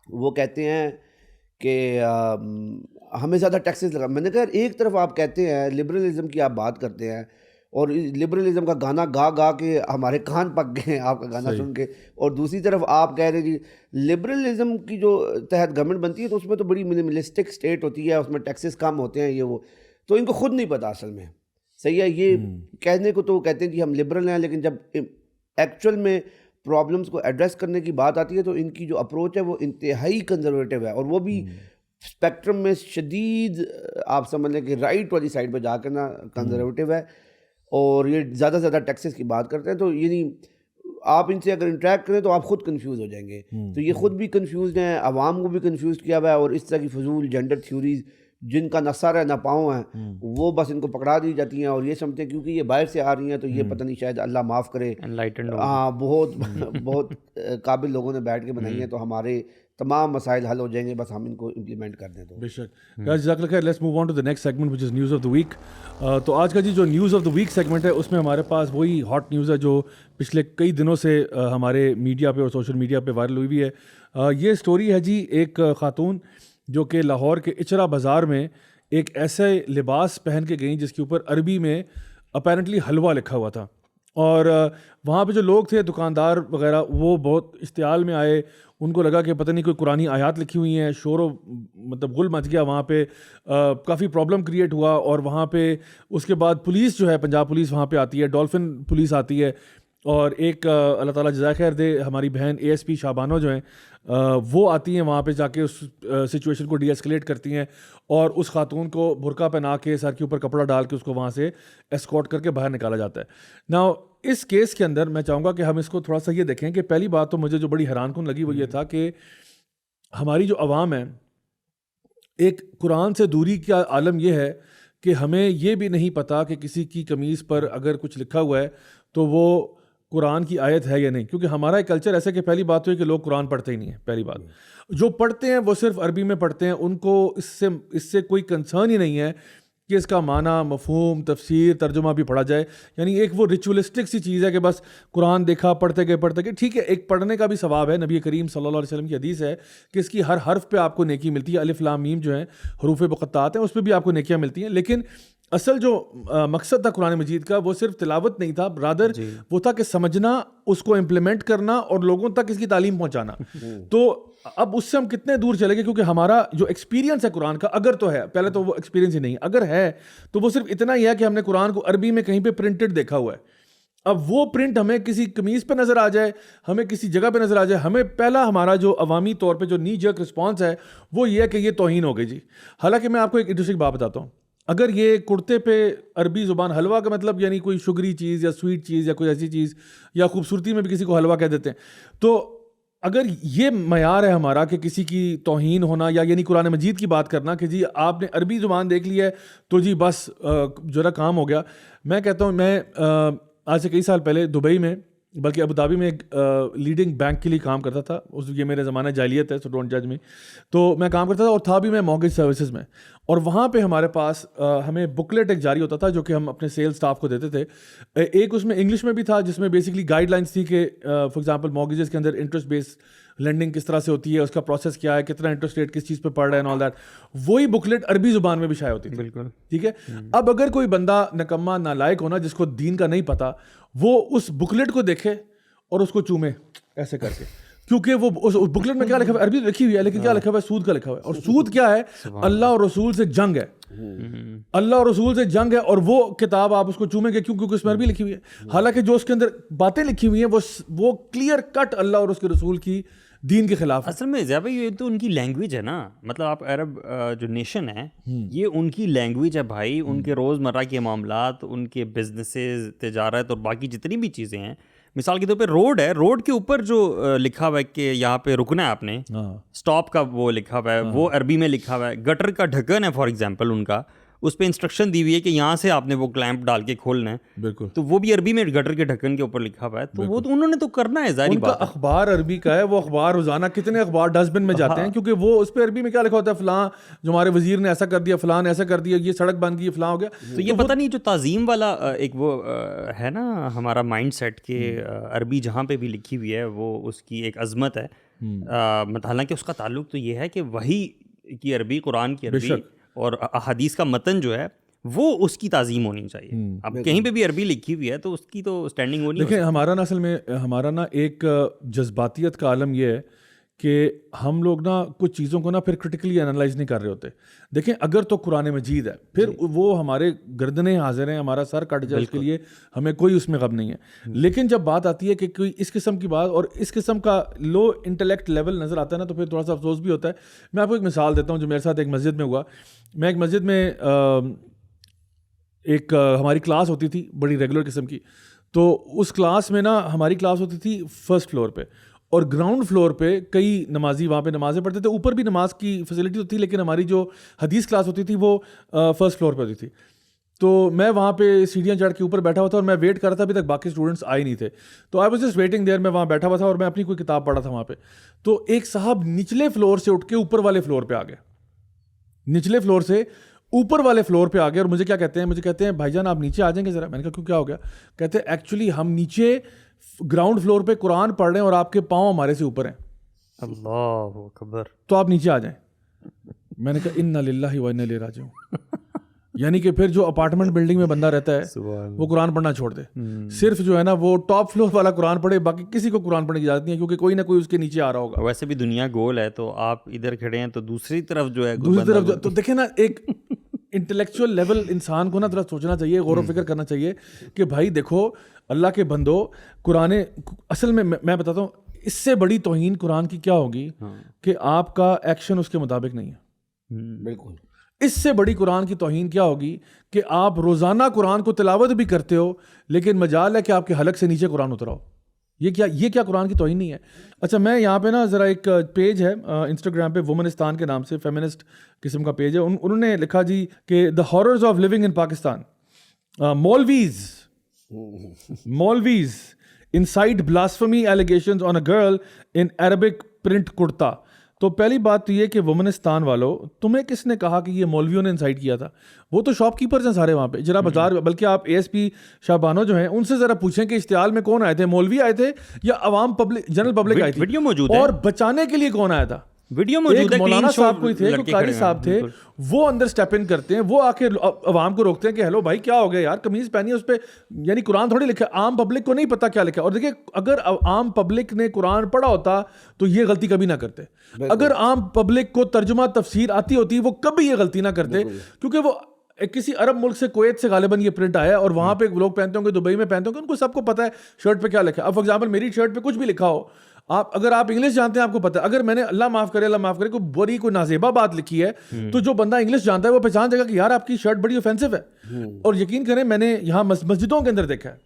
وہ کہتے ہیں کہ ہمیں زیادہ ٹیکسز لگا. میں نے کہا ایک طرف آپ کہتے ہیں لبرلزم کی آپ بات کرتے ہیں, اور لبرلزم کا گانا گا کے ہمارے کان پک گئے ہیں آپ کا گانا سن کے, اور دوسری طرف آپ کہہ رہے ہیں جی لبرلزم کی جو تحت گورنمنٹ بنتی ہے تو اس میں تو بڑی منیملسٹک اسٹیٹ ہوتی ہے, اس میں ٹیکسز کم ہوتے ہیں, یہ وہ. تو ان کو خود نہیں پتا اصل میں, صحیح ہے. یہ کہنے کو تو کہتے ہیں کہ ہم لبرل ہیں, لیکن جب ایکچوئل میں پرابلمس کو ایڈریس کرنے کی بات آتی ہے تو ان کی جو اپروچ ہے وہ انتہائی کنزرویٹو ہے, اور وہ بھی اسپیکٹرم میں شدید آپ سمجھ لیں کہ رائٹ والی سائڈ پہ جا کر نا کنزرویٹو ہے, اور یہ زیادہ سے زیادہ ٹیکسز کی بات کرتے ہیں. تو یعنی آپ ان سے اگر انٹریکٹ کریں تو آپ خود کنفیوز ہو جائیں گے. تو یہ خود بھی کنفیوزڈ ہیں, عوام کو بھی کنفیوز کیا ہوا ہے, اور اس طرح کی فضول جینڈر تھیوریز جن کا نہ سر ہے نہ پاؤں ہیں وہ بس ان کو پکڑا دی جاتی ہیں, اور یہ سمجھتے ہیں کیونکہ یہ باہر سے آ رہی ہیں تو یہ پتہ نہیں شاید اللہ معاف کرے, ہاں بہت قابل لوگوں نے بیٹھ کے بنائی ہیں, تو ہمارے تمام مسائل حل ہو جائیں گے بس ہم ان کو امپلیمنٹ کر دیں. تو بے شک. جزاک اللہ خیر. Let's move on to the next segment which is news of the week. تو آج کا جو news of the week segment ہے اس میں ہمارے پاس وہی ہاٹ نیوز ہے جو پچھلے کئی دنوں سے ہمارے میڈیا پہ اور سوشل میڈیا پہ وائرل ہوئی بھی ہے. یہ اسٹوری ہے جی ایک خاتون جو کہ لاہور کے اچرا بازار میں ایک ایسے لباس پہن کے گئیں جس کے اوپر عربی میں اپیرنٹلی حلوہ لکھا ہوا تھا, اور وہاں پہ جو لوگ تھے دکاندار وغیرہ وہ بہت اشتعال میں آئے, ان کو لگا کہ پتہ نہیں کوئی قرآنی آیات لکھی ہوئی ہیں, شور و مطلب غل مچ گیا وہاں پہ, کافی پرابلم کریٹ ہوا. اور وہاں پہ اس کے بعد پولیس جو ہے پنجاب پولیس وہاں پہ آتی ہے, ڈولفن پولیس آتی ہے, اور ایک اللہ تعالیٰ جزائے خیر دے ہماری بہن ASP شابانو جو ہیں وہ آتی ہیں وہاں پہ جا کے اس سچویشن کو ڈی ایسکلیٹ کرتی ہیں, اور اس خاتون کو برقع پہنا کے سر کے اوپر کپڑا ڈال کے اس کو وہاں سے اسکورٹ کر کے باہر نکالا جاتا ہے. نا اس کیس کے اندر میں چاہوں گا کہ ہم اس کو تھوڑا سا یہ دیکھیں کہ پہلی بات تو مجھے جو بڑی حیران کن لگی وہ یہ تھا کہ ہماری جو عوام ہے, ایک قرآن سے دوری کا عالم یہ ہے کہ ہمیں یہ بھی نہیں پتہ کہ کسی کی قمیض پر اگر کچھ لکھا ہوا ہے تو وہ قرآن کی آیت ہے یا نہیں, کیونکہ ہمارا ایک کلچر ایسا کہ پہلی بات تو ہے کہ لوگ قرآن پڑھتے ہی نہیں ہیں. پہلی بات جو پڑھتے ہیں وہ صرف عربی میں پڑھتے ہیں, ان کو اس سے کوئی کنسرن ہی نہیں ہے کہ اس کا معنی, مفہوم, تفسیر, ترجمہ بھی پڑھا جائے. یعنی ایک وہ ریچولسٹک سی چیز ہے کہ بس قرآن دیکھا پڑھتے گئے. ٹھیک ہے, ایک پڑھنے کا بھی ثواب ہے, نبی کریم صلی اللہ علیہ وسلم کی حدیث ہے کہ اس کی ہر حرف پہ آپ کو نیکی ملتی ہے. الف لام میم جو ہیں حروف مقطعات ہیں اس پہ بھی آپ کو نیکیاں ملتی ہیں. لیکن اصل جو مقصد تھا قرآن مجید کا وہ صرف تلاوت نہیں تھا، برادر وہ تھا کہ سمجھنا، اس کو امپلیمنٹ کرنا اور لوگوں تک اس کی تعلیم پہنچانا. تو اب اس سے ہم کتنے دور چلے گئے، کیونکہ ہمارا جو ایکسپیرینس ہے قرآن کا، اگر تو ہے، پہلے تو وہ ایکسپیرینس ہی نہیں، اگر ہے تو وہ صرف اتنا ہی ہے کہ ہم نے قرآن کو عربی میں کہیں پہ پرنٹڈ دیکھا ہوا ہے. اب وہ پرنٹ ہمیں کسی قمیص پہ نظر آ جائے، ہمیں کسی جگہ پہ نظر آ جائے، ہمیں پہلا ہمارا جو عوامی طور پہ جو نی جرک رسپانس ہے وہ یہ ہے کہ یہ توہین ہو گئی جی. حالانکہ میں آپ کو ایک انٹرسٹنگ بات بتاتا ہوں، اگر یہ کرتے پہ عربی زبان حلوہ کا مطلب یعنی کوئی شگری چیز یا سویٹ چیز یا کوئی ایسی چیز، یا خوبصورتی میں بھی کسی کو حلوہ کہہ دیتے ہیں، تو اگر یہ معیار ہے ہمارا کہ کسی کی توہین ہونا یا یعنی قرآن مجید کی بات کرنا کہ جی آپ نے عربی زبان دیکھ لی ہے تو جی بس جو کام ہو گیا. میں کہتا ہوں، میں آج سے کئی سال پہلے دبئی میں، بلکہ ابوظہبی میں ایک لیڈنگ بینک کے لیے کام کرتا تھا. یہ میرے زمانہ جاہلیت ہے، سو ڈونٹ جج می. تو میں کام کرتا تھا اور تھا بھی میں مارگیج سروسز میں، اور وہاں پہ ہمارے پاس ہمیں بکلیٹ ایک جاری ہوتا تھا جو کہ ہم اپنے سیل سٹاف کو دیتے تھے. ایک اس میں انگلش میں بھی تھا جس میں بیسکلی گائیڈ لائنس تھی کہ فار ایگزامپل مارگیجز کے اندر انٹرسٹ بیس لینڈنگ کس طرح سے ہوتی ہے، اس کا پروسیس کیا ہے، کتنا انٹرسٹ ریٹ کس چیز پہ پڑ رہا ہے، آل دیٹ. وہی بکلیٹ عربی زبان میں بھی شائع ہوتی تھی. بالکل ٹھیک ہے. اب اگر کوئی بندہ نکما نالائق ہونا جس کو دین کا نہیں پتا، وہ اس بکلیٹ کو دیکھے اور اس کو چومے ایسے کر کے، کیونکہ وہ اس بکلیٹ میں کیا لکھا ہوا ہے، عربی لکھی ہوئی ہے لیکن کیا لکھا ہوا ہے، سود کا لکھا ہوا ہے. اور سود کیا ہے؟ اللہ اور رسول سے جنگ ہے. اللہ اور رسول سے جنگ ہے، اور وہ کتاب آپ اس کو چومیں گے کیوں؟ کیونکہ اس میں عربی لکھی ہوئی ہے. حالانکہ جو اس کے اندر باتیں لکھی ہوئی ہیں وہ کلیئر کٹ اللہ اور اس کے رسول کی دین کے خلاف. اصل میں ضیاء بھائی یہ تو ان کی لینگویج ہے نا، مطلب آپ عرب جو نیشن ہے یہ ان کی لینگویج ہے بھائی. ان کے روزمرہ کے معاملات، ان کے بزنسز، تجارت اور باقی جتنی بھی چیزیں ہیں، مثال کے طور پہ روڈ ہے، روڈ کے اوپر جو لکھا ہوا ہے کہ یہاں پہ رکنا ہے آپ نے، اسٹاپ کا وہ لکھا ہوا ہے، وہ عربی میں لکھا ہوا ہے. گٹر کا ڈھکن ہے فار ایگزامپل ان کا، اس پہ انسٹرکشن دی ہوئی ہے کہ یہاں سے آپ نے وہ کلیمپ ڈال کے کھولنا ہے. بالکل. تو وہ بھی عربی میں گٹر کے ڈھکن کے اوپر لکھا ہوا ہے. تو وہ تو انہوں نے تو کرنا ہے، ظاہری بات ہے. اخبار عربی کا ہے، وہ اخبار روزانہ کتنے اخبار ڈسٹ بن میں جاتے ہیں، کیونکہ وہ اس پہ عربی میں کیا لکھا ہوتا ہے، فلاں جو ہمارے وزیر نے ایسا کر دیا، فلاں نے ایسا کر دیا، یہ سڑک بن گئی، فلاں ہو گیا. تو یہ پتہ نہیں جو تعظیم والا ایک وہ ہے نا ہمارا مائنڈ سیٹ کہ عربی جہاں پہ بھی لکھی ہوئی ہے وہ اس کی ایک عظمت ہے. حالانکہ اس کا تعلق تو یہ ہے کہ وحی کی عربی، قرآن کی عربی اور احادیث کا متن جو ہے وہ اس کی تعظیم ہونی چاہیے. اب کہیں پہ بھی عربی لکھی ہوئی ہے تو اس کی تو اسٹینڈنگ ہونی. دیکھیں ہمارا نا اصل میں ہمارا نا ایک جذباتیت کا عالم یہ ہے کہ ہم لوگ نا کچھ چیزوں کو نا پھر کرٹیکلی انالائز نہیں کر رہے ہوتے. دیکھیں اگر تو قرآن مجید ہے پھر وہ ہمارے گردنیں حاضر ہیں، ہمارا سر کٹ جائے اس کے لیے ہمیں کوئی اس میں غم نہیں ہے. لیکن جب بات آتی ہے کہ کوئی اس قسم کی بات اور اس قسم کا لو انٹلیکٹ لیول نظر آتا ہے نا تو پھر تھوڑا سا افسوس بھی ہوتا ہے. میں آپ کو ایک مثال دیتا ہوں جو میرے ساتھ ایک مسجد میں ہوا. میں ایک مسجد میں ایک ہماری کلاس ہوتی تھی بڑی ریگولر قسم کی. تو اس کلاس میں نا ہماری کلاس ہوتی تھی فرسٹ فلور پہ، اور گراؤنڈ فلور پہ کئی نمازی وہاں پہ نمازیں پڑھتے تھے. اوپر بھی نماز کی فیسلٹی ہوتی تھی لیکن ہماری جو حدیث کلاس ہوتی تھی وہ فرسٹ فلور پہ ہوتی تھی. تو میں وہاں پہ سیڑھیاں چڑھ کے اوپر بیٹھا ہوا تھا اور میں ویٹ کر رہا تھا، ابھی تک باقی اسٹوڈنٹس آئے نہیں تھے. تو I was just waiting there. میں وہاں بیٹھا ہوا تھا اور میں اپنی کوئی کتاب پڑھا تھا وہاں پہ. تو ایک صاحب نچلے فلور سے اٹھ کے اوپر والے فلور پہ آ گئے، نچلے فلور سے اوپر والے فلور پہ آ گئے. اور مجھے کیا کہتے ہیں، مجھے کہتے ہیں بھائی جان آپ نیچے آ جائیں گے ذرا. میں نے کہا کیوں، کیا ہو گیا؟ کہتے ہیں ایکچولی ہم نیچے گراؤنڈ فلور پہ قرآن پڑھ رہے ہیں اور آپ کے پاؤں ہمارے سے اوپر ہیں. اللہ اکبر. تو آپ نیچے آ جائیں. میں نے کہا انا للہ و انا الیہ راجعون. یعنی کہ پھر جو اپارٹمنٹ بلڈنگ میں بندہ رہتا ہے وہ قرآن پڑھنا چھوڑ دے، صرف جو ہے نا وہ ٹاپ فلور والا قرآن پڑھے، باقی کسی کو قرآن پڑھنے کی اجازت نہیں ہے کیونکہ کوئی نہ کوئی اس کے نیچے آ رہا ہوگا. ویسے بھی دنیا گول ہے تو آپ ادھر کھڑے ہیں تو دوسری طرف جو ہے دوسری طرف تو دیکھیں نا ایک انٹلیکچوئل لیول انسان کو نا ذرا سوچنا چاہیے، غور و فکر کرنا چاہیے کہ بھائی دیکھو اللہ کے بندو، قرآن اصل میں بتاتا ہوں اس سے بڑی توہین قرآن کی کیا ہوگی کہ آپ کا ایکشن اس کے مطابق نہیں ہے. بالکل. اس سے بڑی قرآن کی توہین کیا ہوگی کہ آپ روزانہ قرآن کو تلاوت بھی کرتے ہو لیکن مجال ہے کہ آپ کے حلق سے نیچے قرآن اتراؤ. یہ کیا قرآن کی توہین نہیں ہے؟ اچھا میں یہاں پہ نا ذرا ایک پیج ہے انسٹاگرام پہ وومنستان کے نام سے، فیمنسٹ قسم کا پیج ہے. انہوں نے لکھا جی کہ the horrors of living in Pakistan, maulvis incite blasphemy allegations on a girl in Arabic print کرتا. تو پہلی بات تو یہ کہ وومنستان والوں، تمہیں کس نے کہا کہ یہ مولویوں نے انسائٹ کیا تھا؟ وہ تو شاپ کیپرز ہیں سارے وہاں پہ جرا بازار. بلکہ آپ اے ایس پی شاہبانو جو ہیں ان سے ذرا پوچھیں کہ اشتعال میں کون آئے تھے، مولوی آئے تھے یا عوام پبلک، جنرل پبلک آئی تھی، ویڈیو موجود ہے، اور بچانے کے لیے کون آیا تھا؟ ویڈیو موجود ایک ہے, مولانا صاحب کوئی تھے, کوئی قاری صاحب تھے, بالکل. وہ اندر اسٹیپ ان کرتے ہیں, وہ آ کے عوام کو روکتے ہیں کہ ہیلو بھائی کیا ہو گیا یار, قمیض پہنی ہے اس پہ, یعنی قرآن تھوڑی لکھا ہے, عام پبلک کو نہیں پتا کیا لکھا ہے. اور دیکھیں اگر عام پبلک نے قرآن پڑھا ہوتا تو یہ غلطی کبھی نہ کرتے, اگر عام پبلک کو ترجمہ تفسیر آتی ہوتی وہ کبھی یہ غلطی نہ کرتے, کیونکہ وہ کسی عرب ملک سے, کویت سے غالباً یہ پرنٹ آیا ہے, اور وہاں پہ لوگ پہنتے ہوں گے, دبئی میں پہنتے ہوں گے, ان کو سب کو پتا ہے شرٹ پہ کیا لکھا ہے. اب فار ایگزامپل میری شرٹ پہ کچھ بھی لکھا ہو, اگر آپ انگلش جانتے ہیں آپ کو پتا ہے, اگر میں نے اللہ معاف کرے کوئی بری کوئی نازیبا بات لکھی ہے, تو جو بندہ انگلش جانتا ہے وہ پہچان جائے گا کہ یار آپ کی شرٹ بڑی اوفینسو ہے. اور یقین کریں میں نے یہاں مسجدوں کے اندر دیکھا ہے,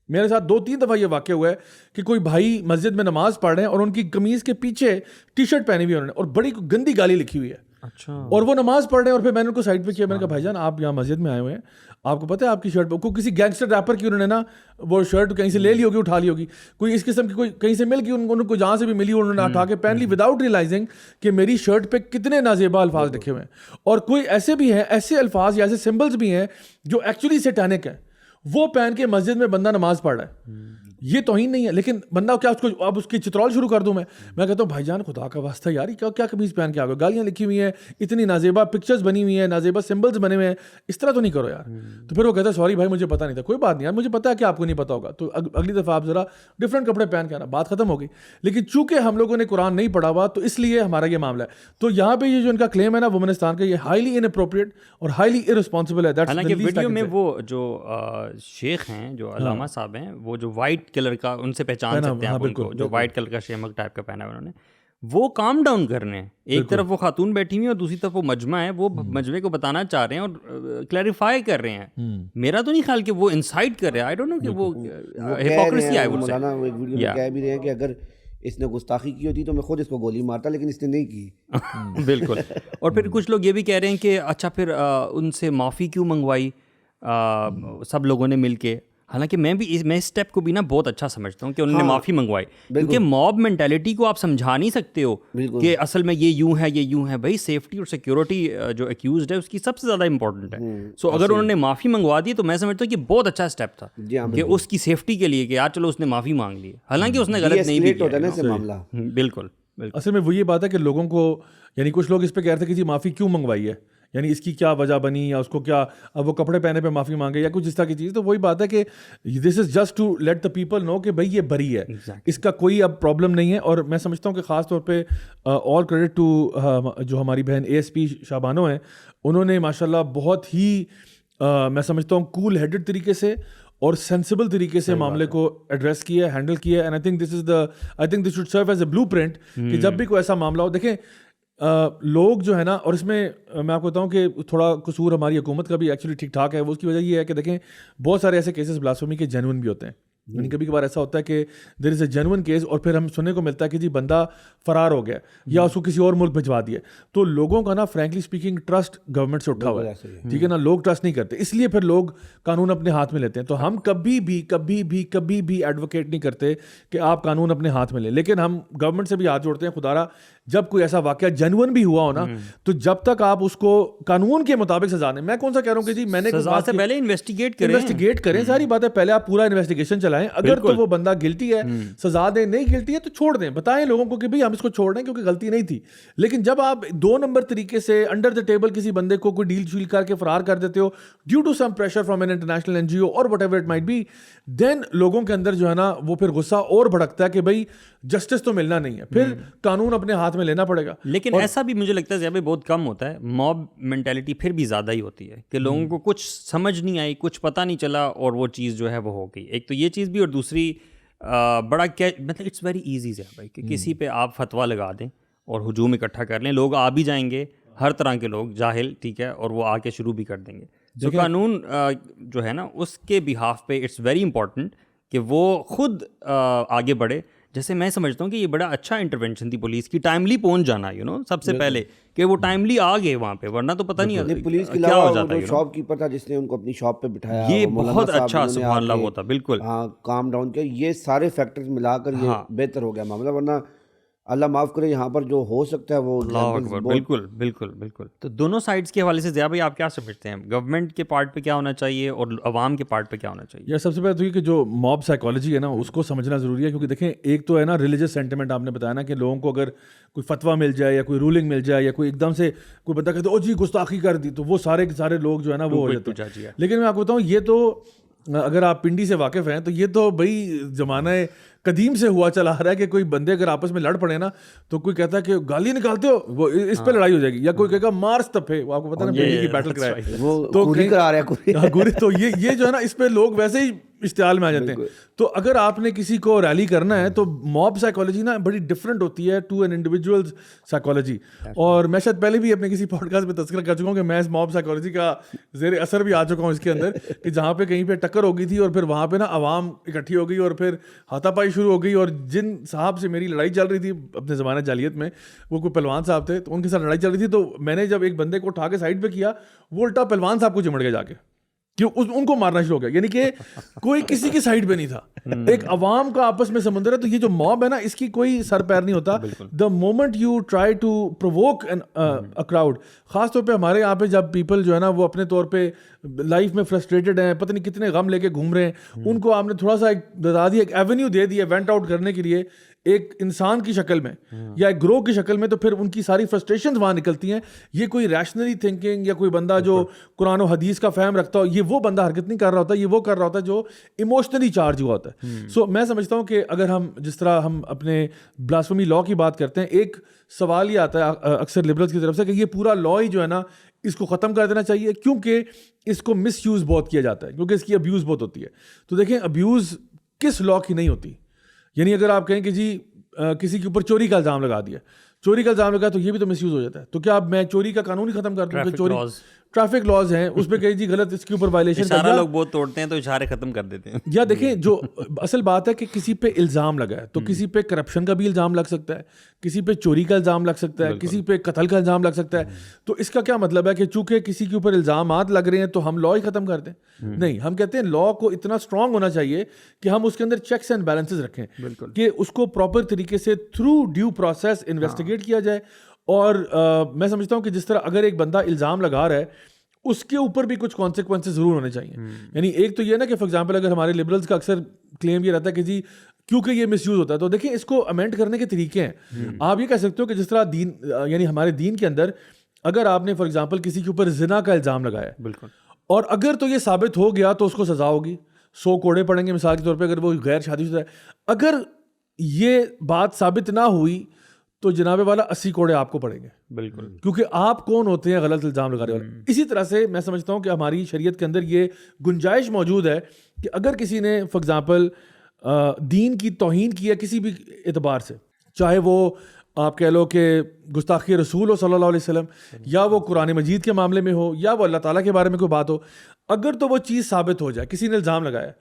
میرے ساتھ 2-3 دفعہ یہ واقع ہوا ہے کہ کوئی بھائی مسجد میں نماز پڑھ رہے ہیں اور ان کی قمیض کے پیچھے ٹی شرٹ پہنی ہوئی ہے انہوں نے, اور بڑی گندی گالی لکھی ہوئی ہے, اچھا, اور وہ نماز پڑھ رہے ہیں. اور پھر میں نے ان کو سائڈ پہ کیا, میں نے کہا بھائی جان آپ یہاں مسجد میں آئے ہوئے ہیں, آپ کو پتہ ہے آپ کی شرٹ پہ کو کسی گینگسٹر ریپر کی انہوں نے نا وہ شرٹ کہیں سے لے لی ہوگی, اٹھا لی ہوگی, کوئی اس قسم کی کوئی کہیں سے مل گئی ان کو, جہاں سے بھی ملی انہوں نے اٹھا کے پہن لی وداؤٹ ریلائزنگ کہ میری شرٹ پہ کتنے نازیبا الفاظ لکھے ہوئے ہیں. اور کوئی ایسے بھی ہیں, ایسے الفاظ یا ایسے سمبلز بھی ہیں جو ایکچولی سیٹینک ہیں, وہ پہن کے مسجد میں بندہ نماز پڑھ رہا ہے. یہ توہین نہیں ہے, لیکن بندہ کیا اس کو اب اس کی چترول شروع کر دوں میں کہتا ہوں بھائی جان خدا کا واسطہ یار کیا قمیض پہن کے آ گئے, گالیاں لکھی ہوئی ہیں, اتنی نازیبا پکچرز بنی ہوئی ہیں, نازیبا سمبلز بنے ہوئے ہیں, اس طرح تو نہیں کرو یار. تو پھر وہ کہتا ہے سوری بھائی مجھے پتا نہیں تھا. کوئی بات نہیں یار, مجھے پتا ہے کہ آپ کو نہیں پتا ہوگا, تو اگلی دفعہ آپ ذرا ڈفرینٹ کپڑے پہن کے آنا, بات ختم ہو گئی. لیکن چونکہ ہم لوگوں نے قرآن نہیں پڑھا ہوا تو اس لیے ہمارا یہ معاملہ ہے. تو یہاں پہ یہ جو ان کا کلیم ہے نا وومنستان کا, یہ ہائیلی ان اپروپریٹ اور ہائیلی ارسپانسبل ہے. حالانکہ ویڈیو میں وہ جو شیخ ہیں, جو علامہ صاحب ہیں, وہ جو وائٹ کلر کا, ان سے پہچان سکتے ہیں آپ ان کو, جو وائٹ کلر کا شیمک ٹائپ کا پہنا ہے انہوں نے, وہ کام ڈاؤن کر رہے ہیں. ایک طرف وہ خاتون بیٹھی ہوئی ہیں اور دوسری طرف وہ مجمع ہے, وہ مجمع کو بتانا چاہ رہے ہیں اور کلیریفائی کر رہے ہیں. میرا تو نہیں خیال کہ وہ انسائٹ کر رہے ہیں, آئی ڈونٹ نو کہ وہ ہپوکریسی ہے. مولانا وہ ایک ویڈیو میں کہہ بھی رہے ہیں کہ اگر اس نے گستاخی کی ہوتی تو میں خود اس کو گولی مارتا, لیکن اس نے نہیں کی. بالکل. اور پھر کچھ لوگ یہ بھی کہہ رہے ہیں کہ اچھا پھر ان سے معافی کیوں منگوائی سب لوگوں نے مل کے. حالانکہ میں اس اسٹیپ کو بھی نا بہت اچھا سمجھتا ہوں کہ انہوں نے معافی منگوائی, کیونکہ موب مینٹیلٹی کو آپ سمجھا نہیں سکتے ہو کہ اصل میں یہ یوں ہے, یہ یوں ہے. بھائی سیفٹی اور سیکیورٹی جو ایکیوزڈ ہے اس کی سب سے زیادہ امپورٹنٹ ہے. سو اگر انہوں نے معافی منگوا دی تو میں سمجھتا ہوں کہ بہت اچھا اسٹیپ تھا کہ اس کی سیفٹی کے لیے کہ یار چلو اس نے معافی مانگ لی, حالانکہ اس نے غلط نہیں بھی کیا. بالکل. اصل میں وہ یہ بات ہے کہ لوگوں کو, یعنی کچھ لوگ اس پہ کہہ رہے تھے کہ جی معافی کیوں منگوائی ہے, یعنی اس کی کیا وجہ بنی, یا اس کو کیا اب وہ کپڑے پہنے پہ معافی مانگے یا کچھ اس طرح کی چیز. تو وہی بات ہے کہ this is just to let the people know کہ بھائی یہ بری ہے, اس کا کوئی اب پرابلم نہیں ہے. اور میں سمجھتا ہوں کہ خاص طور پہ آل کریڈٹ ٹو جو ہماری بہن ASP شابانو ہیں, انہوں نے ماشاء اللہ بہت ہی میں سمجھتا ہوں کول ہیڈڈ طریقے سے اور سینسیبل طریقے سے معاملے کو ایڈریس کیا ہے, ہینڈل کیا ہے. And I think this should serve as a blueprint کہ جب بھی کوئی ایسا معاملہ ہو. دیکھیں لوگ جو ہے نا, اور اس میں میں آپ کو بتاؤں کہ تھوڑا قصور ہماری حکومت کا بھی ایکچولی ٹھیک ٹھاک ہے. وہ اس کی وجہ یہ ہے کہ دیکھیں بہت سارے ایسے کیسز بلاسفیمی کے جینون بھی ہوتے ہیں. یعنی کبھی کبھار ایسا ہوتا ہے کہ دیر از اے جینون کیس اور پھر ہم سننے کو ملتا ہے کہ جی بندہ فرار ہو گیا یا اس کو کسی اور ملک بھجوا دیا. تو لوگوں کا نا فرینکلی اسپیکنگ ٹرسٹ گورنمنٹ سے اٹھا ہوا ہے, ٹھیک ہے نا, لوگ ٹرسٹ نہیں کرتے, اس لیے پھر لوگ قانون اپنے ہاتھ میں لیتے ہیں. تو ہم کبھی بھی ایڈوکیٹ نہیں کرتے کہ آپ قانون اپنے ہاتھ میں لیں, لیکن ہم گورنمنٹ سے بھی ہاتھ جوڑتے ہیں خدا را جب کوئی ایسا واقعہ جینون بھی ہوا ہو نا, تو جب تک آپ اس کو قانون کے مطابق سزا دیں. میں کون سا کہہ رہا ہوں کہ جی میں نے سزا سے پہلے انویسٹیگیٹ کریں, ساری بات ہے, پہلے آپ پورا انویسٹیگیشن چلائیں. اگر تو وہ بندہ گلٹی ہے سزا دیں, نہیں گلٹی ہے تو چھوڑ دیں, بتائیں لوگوں کو کہ بھائی ہم اس کو چھوڑ دیں کیونکہ غلطی نہیں تھی. لیکن جب آپ 2 نمبر طریقے سے انڈر دا ٹیبل کسی بندے کو کوئی ڈیل شیل کر کے فرار کر دیتے ہو due to some pressure from an international NGO اور whatever it might be, then لوگوں کے اندر جو ہے نا وہ پھر غصہ اور بھڑکتا ہے کہ بھائی جسٹس تو ملنا نہیں ہے, پھر قانون اپنے ہاتھ میں لینا پڑے گا. لیکن ایسا بھی مجھے لگتا ہے زیادہ بہت کم ہوتا ہے. موب مینٹیلٹی پھر بھی زیادہ ہی ہوتی ہے کہ لوگوں کو کچھ سمجھ نہیں آئی, کچھ پتہ نہیں چلا اور وہ چیز جو ہے وہ ہو گئی. ایک تو یہ چیز بھی, اور دوسری بڑا مطلب اٹس ویری ایزی ہے بھائی کہ کسی پہ آپ فتویٰ لگا دیں اور ہجوم اکٹھا کر لیں, لوگ آ بھی جائیں گے, ہر طرح کے لوگ جاہل, ٹھیک ہے, اور وہ آ کے شروع بھی کر دیں گے. جو قانون جو ہے نا اس کے بہاف پہ اٹس ویری امپورٹنٹ کہ وہ خود آگے بڑھے. جیسے میں سمجھتا ہوں کہ یہ بڑا اچھا انٹرونشن تھی پولیس کی, ٹائملی پہنچ جانا, سب سے پہلے کہ وہ ٹائملی آ گئے وہاں پہ, ورنہ تو پتہ نہیں پولیس کے علاوہ شاپ کیپر تھا جس نے ان کو اپنی شاپ پہ بٹھایا, یہ بہت اچھا سبحان اللہ وہ تھا. بالکل ہاں, کام ڈاؤن کیا, یہ سارے فیکٹرز ملا کر یہ بہتر ہو گیا معاملہ. ورنہ اللہ معاف کرے یہاں پر جو ہو سکتا ہے وہ اللہ اکبر. بالکل بالکل بالکل. تو دونوں سائڈس کے حوالے سے ضیاء بھائی آپ کیا سمجھتے ہیں, گورنمنٹ کے پارٹ پہ کیا ہونا چاہیے اور عوام کے پارٹ پہ کیا ہونا چاہیے؟ یا سب سے پہلے تو یہ کہ جو موب سائیکالوجی ہے نا اس کو سمجھنا ضروری ہے, کیونکہ دیکھیں ایک تو ہے نا ریلیجس سینٹیمنٹ, آپ نے بتایا نا کہ لوگوں کو اگر کوئی فتویٰ مل جائے یا کوئی رولنگ مل جائے یا کوئی ایک دم سے کوئی بندہ کہتے او جی گستاخی کر دی, تو وہ سارے کے سارے لوگ جو ہے نا وہ ہو جاتے ہیں. لیکن میں آپ کو بتاؤں یہ تو اگر آپ پنڈی سے واقف ہیں تو یہ تو بھائی زمانہ قدیم سے ہوا چلا آ رہا ہے کہ کوئی بندے اگر آپس میں لڑ پڑے نا تو کوئی کہتا ہے کہ گالی نکالتے ہو, وہ اس پہ لڑائی ہو جائے گی, یا کوئی کہے گا مارس تپے, وہ آپ کو پتہ ہے نا پنڈی کی بیٹل کرائے تو گوری, تو یہ جو ہے نا اس پہ لوگ ویسے ہی اشتعال میں آ جاتے ہیں. تو اگر آپ نے کسی کو ریلی کرنا ہے تو موب سائیکالوجی نا بڑی ڈفرینٹ ہوتی ہے ٹو این انڈیویجول سائیکالوجی, اور میں شاید پہلے بھی اپنے کسی پوڈ کاسٹ میں تذکرہ کر چکا ہوں کہ میں اس موب سائیکالوجی کا زیر اثر بھی آ چکا ہوں اس کے اندر, کہ جہاں پہ کہیں پہ ٹکر ہو گئی تھی اور پھر وہاں پہ نا عوام اکٹھی ہو گئی اور پھر ہاتھا پائی شروع ہو گئی, اور جن صاحب سے میری لڑائی چل رہی تھی اپنے زمانے جالیت میں, وہ کوئی پہلوان صاحب تھے, تو ان کے ساتھ لڑائی چل رہی تھی, تو میں نے جب ایک بندے کو اٹھا کے سائڈ پہ کیا, وہ الٹا پہلوان صاحب کو چمڑ کے جا کے ان کو مارنا شروع ہو گیا, یعنی کہ کوئی کسی کی سائڈ پہ نہیں تھا, ایک عوام کا آپس میں سمندر ہے. تو یہ جو موب ہے نا اس کی کوئی سر پیر نہیں ہوتا. The moment you try to provoke a crowd, خاص طور پہ ہمارے یہاں پہ جب پیپل جو ہے نا وہ اپنے طور پہ لائف میں فرسٹریٹڈ ہیں, پتہ نہیں کتنے غم لے کے گھوم رہے ہیں, ان کو آپ نے تھوڑا سا ایک بتا دیا, ایک ایونیو دے دیا وینٹ آؤٹ کرنے کے لیے ایک انسان کی شکل میں یا ایک گروہ کی شکل میں, تو پھر ان کی ساری فرسٹریشنز وہاں نکلتی ہیں. یہ کوئی ریشنلی تھنکنگ یا کوئی بندہ جو قرآن و حدیث کا فہم رکھتا ہو, یہ وہ بندہ حرکت نہیں کر رہا ہوتا, یہ وہ کر رہا ہوتا ہے جو ایموشنلی چارج ہوا ہوتا ہے. سو میں سمجھتا ہوں کہ اگر ہم جس طرح ہم اپنے بلاسفیمی لاء کی بات کرتے ہیں, ایک سوال یہ آتا ہے اکثر لبرلز کی طرف سے کہ یہ پورا لاء ہی جو ہے نا اس کو ختم کر دینا چاہیے, کیونکہ اس کو مس یوز بہت کیا جاتا ہے, کیونکہ اس کی ابیوز بہت ہوتی ہے. تو دیکھیں ابیوز کس لاء کی نہیں ہوتی, یعنی اگر آپ کہیں کہ جی کسی کے اوپر چوری کا الزام لگا دیا, چوری کا الزام لگا تو یہ بھی تو مس یوز ہو جاتا ہے. تو کیا اب میں چوری کا قانون ہی ختم کر دوں کہ چوری ٹریفک لاز ہیں اس پہ کہیں جی غلط اس کے اوپر وائلیشن, اشارہ لوگ بہت توڑتے ہیں تو اشارے ختم کر دیتے ہیں. یا دیکھیں جو اصل بات ہے کہ کسی پہ الزام لگا ہے تو کسی پہ کرپشن کا بھی الزام لگ سکتا ہے, کسی پہ چوری کا الزام لگ سکتا ہے, کسی پہ قتل کا الزام لگ سکتا ہے. تو اس کا کیا مطلب ہے کہ چونکہ کسی کے اوپر الزامات لگ رہے ہیں تو ہم لاء ہی ختم کر دیں؟ نہیں, ہم کہتے ہیں لاء کو اتنا اسٹرانگ ہونا چاہیے کہ ہم اس کے اندر چیکس اینڈ بیلنسز رکھیں, کہ اس کو پراپر طریقے سے تھرو ڈیو پروسیس انویسٹیگیٹ کیا جائے. اور میں سمجھتا ہوں کہ جس طرح اگر ایک بندہ الزام لگا رہا ہے اس کے اوپر بھی کچھ کانسیکوینسز ضرور ہونے چاہیے. یعنی ایک تو یہ نا کہ فار ایگزامپل اگر ہمارے لبرلز کا اکثر کلیم یہ رہتا ہے کہ جی کیونکہ یہ مس یوز ہوتا ہے, تو دیکھیں اس کو امینڈ کرنے کے طریقے ہیں. آپ یہ کہہ سکتے ہو کہ جس طرح دین یعنی ہمارے دین کے اندر اگر آپ نے فار ایگزامپل کسی کے اوپر زنا کا الزام لگایا بالکل, اور اگر تو یہ ثابت ہو گیا تو اس کو سزا ہوگی, 100 کوڑے پڑیں گے مثال کے طور پہ, اگر وہ غیر شادی شدہ ہے. اگر یہ بات ثابت نہ ہوئی تو جناب والا 80 کوڑے آپ کو پڑیں گے. بالکل, کیونکہ آپ کون ہوتے ہیں غلط الزام لگانے والے. اسی طرح سے میں سمجھتا ہوں کہ ہماری شریعت کے اندر یہ گنجائش موجود ہے کہ اگر کسی نے فار ایگزامپل دین کی توہین کی ہے کسی بھی اعتبار سے, چاہے وہ آپ کہہ لو کہ گستاخی رسول ہو صلی اللہ علیہ وسلم, یا وہ قرآن مجید کے معاملے میں ہو, یا وہ اللہ تعالیٰ کے بارے میں کوئی بات ہو, اگر تو وہ چیز ثابت ہو جائے, کسی نے الزام لگایا,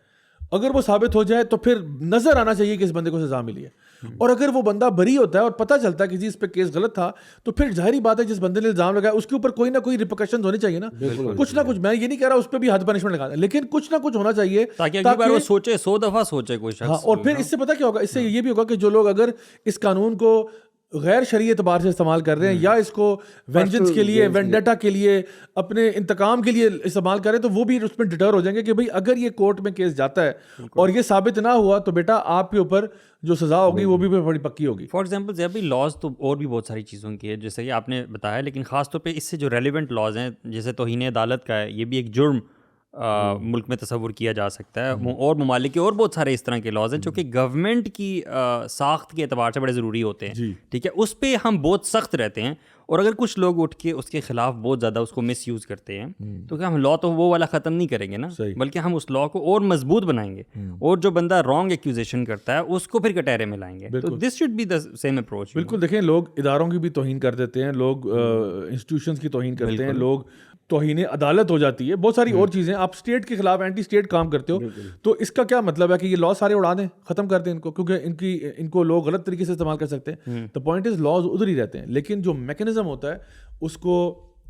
اگر وہ ثابت ہو جائے تو پھر نظر آنا چاہیے کہ اس بندے کو سزا ملی ہے. اور اگر وہ بندہ بری ہوتا ہے اور پتہ چلتا ہے کہ جی اس پہ کیس غلط تھا, تو پھر ظاہری بات ہے جس بندے نے الزام لگایا اس کے اوپر کوئی نہ کوئی ریپرکشنز ہونے چاہیے نا, کچھ نہ کچھ. میں یہ نہیں کہہ رہا اس پہ بھی حد پنشمنٹ لگانا, لیکن کچھ نہ کچھ ہونا چاہیے تاکہ اگلی بار وہ سوچے, 100 دفعہ سوچے کوئی شخص. اور پھر اس سے پتہ کیا ہوگا, اس سے یہ بھی ہوگا کہ جو لوگ اگر اس قانون کو غیر شرعی اعتبار سے استعمال کر رہے ہیں یا اس کو وینجنس کے لیے, وینڈیٹا کے لیے, اپنے انتقام کے لیے استعمال کر رہے ہیں, تو وہ بھی اس میں ڈٹر ہو جائیں گے کہ بھئی اگر یہ کورٹ میں کیس جاتا ہے اور یہ ثابت نہ ہوا تو بیٹا آپ کے اوپر جو سزا ہوگی وہ بھی بڑی پکی ہوگی. فار ایگزامپل ضیاء بھائی لاز تو اور بھی بہت ساری چیزوں کی ہے جیسے کہ آپ نے بتایا, لیکن خاص طور پہ اس سے جو ریلیونٹ لاز ہیں جیسے توہین عدالت کا ہے, یہ بھی ایک جرم ملک میں تصور کیا جا سکتا ہے, اور ممالک کے اور بہت سارے اس طرح کے لاز ہیں جو کہ گورنمنٹ کی ساخت کے اعتبار سے بڑے ضروری ہوتے ہیں. ٹھیک ہے, اس پہ ہم بہت سخت رہتے ہیں, اور اگر کچھ لوگ اٹھ کے اس کے خلاف بہت زیادہ اس کو مس یوز کرتے ہیں تو کیا ہم لاء تو وہ والا ختم نہیں کریں گے نا, بلکہ ہم اس لاء کو اور مضبوط بنائیں گے, اور جو بندہ رانگ ایکیوزیشن کرتا ہے اس کو پھر کٹہرے میں لائیں گے. تو this should be the same approach. بالکل, دیکھیں لوگ اداروں کی بھی توہین کر دیتے ہیں, لوگ انسٹیٹیوشنز کی توہین کرتے ہیں, لوگ توہین عدالت ہو جاتی ہے, بہت ساری اور چیزیں. آپ اسٹیٹ کے خلاف اینٹی اسٹیٹ کام کرتے ہو, تو اس کا کیا مطلب ہے کہ یہ لاء سارے اڑا دیں, ختم کر دیں ان کو, کیونکہ ان کو لوگ غلط طریقے سے استعمال کر سکتے ہیں. تو پوائنٹ از لاز ادھر ہی رہتے ہیں, لیکن جو میکینزم ہوتا ہے اس کو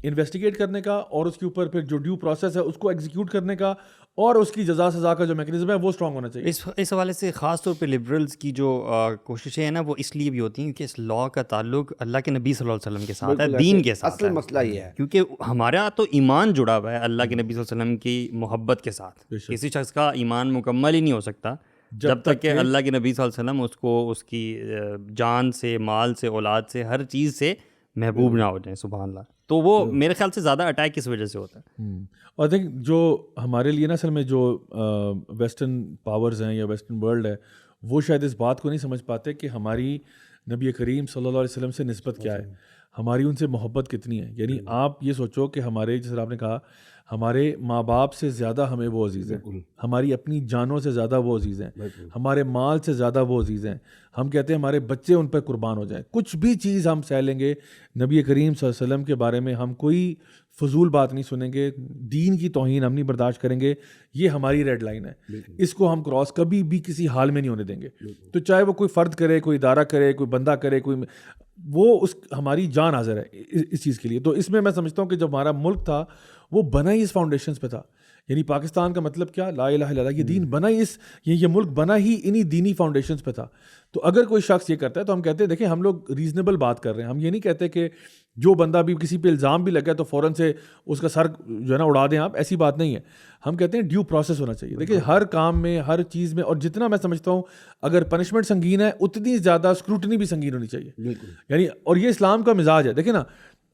انویسٹیگیٹ کرنے کا اور اس کے اوپر پھر جو ڈیو پروسیس ہے اس کو ایگزیکیوٹ کرنے کا اور اس کی جزا سزا کا جو میکنزم ہے وہ اسٹرانگ ہونا چاہیے. اس حوالے سے خاص طور پہ لبرلز کی جو کوششیں ہیں نا وہ اس لیے بھی ہوتی ہیں کیونکہ اس لا کا تعلق اللہ کے نبی صلی اللہ علیہ وسلم کے ساتھ ہے, دین کے ساتھ. اصل مسئلہ یہ ہے کیونکہ ہمارا تو ایمان جڑا ہوا ہے اللہ کے نبی صلی اللہ علیہ وسلم کی محبت کے ساتھ. کسی شخص کا ایمان مکمل ہی نہیں ہو سکتا جب تک کہ اللہ کے نبی صلی اللہ علیہ وسلم اس کو اس کی جان سے, مال سے, اولاد سے, ہر چیز سے محبوب نہ ہو جائیں. سبحان اللہ. تو وہ میرے خیال سے زیادہ اٹیک کس وجہ سے ہوتا ہے. اور دیکھ جو ہمارے لیے نا اصل میں جو ویسٹرن پاورز ہیں یا ویسٹرن ورلڈ ہے وہ شاید اس بات کو نہیں سمجھ پاتے کہ ہماری نبی کریم صلی اللہ علیہ وسلم سے نسبت کیا ہے, ہماری ان سے محبت کتنی ہے. یعنی آپ یہ سوچو کہ ہمارے جیسے آپ نے کہا ہمارے ماں باپ سے زیادہ ہمیں وہ عزیز ہیں, ہماری اپنی جانوں سے زیادہ وہ عزیز ہیں, ہمارے مال سے زیادہ وہ عزیز ہیں. ہم کہتے ہیں ہمارے بچے ان پر قربان ہو جائیں, کچھ بھی چیز ہم سہ لیں گے. نبی کریم صلی اللہ علیہ وسلم کے بارے میں ہم کوئی فضول بات نہیں سنیں گے, دین کی توہین ہم نہیں برداشت کریں گے. یہ ہماری ریڈ لائن ہے, اس کو ہم کراس کبھی بھی کسی حال میں نہیں ہونے دیں گے. تو چاہے وہ کوئی فرد کرے, کوئی ادارہ کرے, کوئی بندہ کرے, کوئی وہ اس ہماری جان حاضر ہے اس چیز کے لیے. تو اس میں سمجھتا ہوں کہ جب ہمارا ملک تھا وہ بنا ہی اس فاؤنڈیشنز پہ تھا. یعنی پاکستان کا مطلب کیا, لا الہ الا اللہ, یہ دین بنا ہی یہ ملک بنا ہی انہی دینی فاؤنڈیشنز پہ تھا. تو اگر کوئی شخص یہ کرتا ہے تو ہم کہتے ہیں دیکھیں ہم لوگ ریزنیبل بات کر رہے ہیں. ہم یہ نہیں کہتے کہ جو بندہ بھی کسی پہ الزام بھی لگا تو فوراً سے اس کا سر جو ہے نا اڑا دیں آپ, ایسی بات نہیں ہے. ہم کہتے ہیں ڈیو پروسیس ہونا چاہیے. دیکھیں ہر کام میں, ہر چیز میں, اور جتنا میں سمجھتا ہوں اگر پنشمنٹ سنگین ہے اتنی زیادہ اسکروٹنی بھی سنگین ہونی چاہیے. یعنی اور یہ اسلام کا مزاج ہے. دیکھیں نا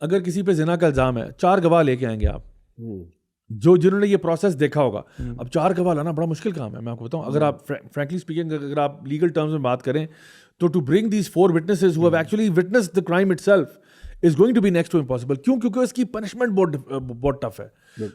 اگر کسی پہ زنا کا الزام ہے 4 گواہ لے کے آئیں گے آپ جنہوں نے یہ پروسیس دیکھا ہوگا. اب 4 گواہ لانا بڑا مشکل کام ہے. میں آپ کو بتاؤں, اگر آپ فرینکلی اسپیکنگ اگر آپ لیگل ٹرمز میں بات کریں تو to bring these 4 witnesses who have actually witnessed the crime itself is going to be next to impossible. کیوں؟ کیونکہ اس کی پنشمنٹ بہت ٹف ہے.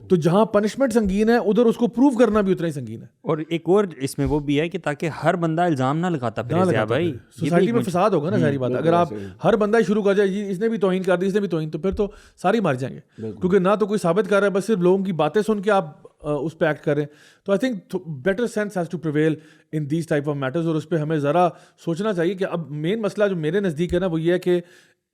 تو جہاں پنشمنٹ سنگین ہے ادھر اس کو پروو کرنا بھی اتنا ہی سنگین ہے. اور ایک اور اس میں وہ بھی ہے کہ تاکہ ہر بندہ الزام نہ لگاتا پھر بھائی سوسائٹی میں فساد ہوگا نا. ساری بات اگر آپ ہر بندہ ہی شروع کر جائے اس نے بھی توہین کر دی, اس نے بھی توہین, تو پھر تو سارے مار جائیں گے. کیونکہ نہ تو کوئی ثابت کر رہا ہے, بس صرف لوگوں کی باتیں سن کے آپ اس پہ ایکٹ کر رہے ہیں. تو I think better sense has to prevail in these type of matters. اور اس پہ ہمیں ذرا سوچنا چاہیے کہ اب مین مسئلہ جو میرے نزدیک ہے نا وہ یہ ہے کہ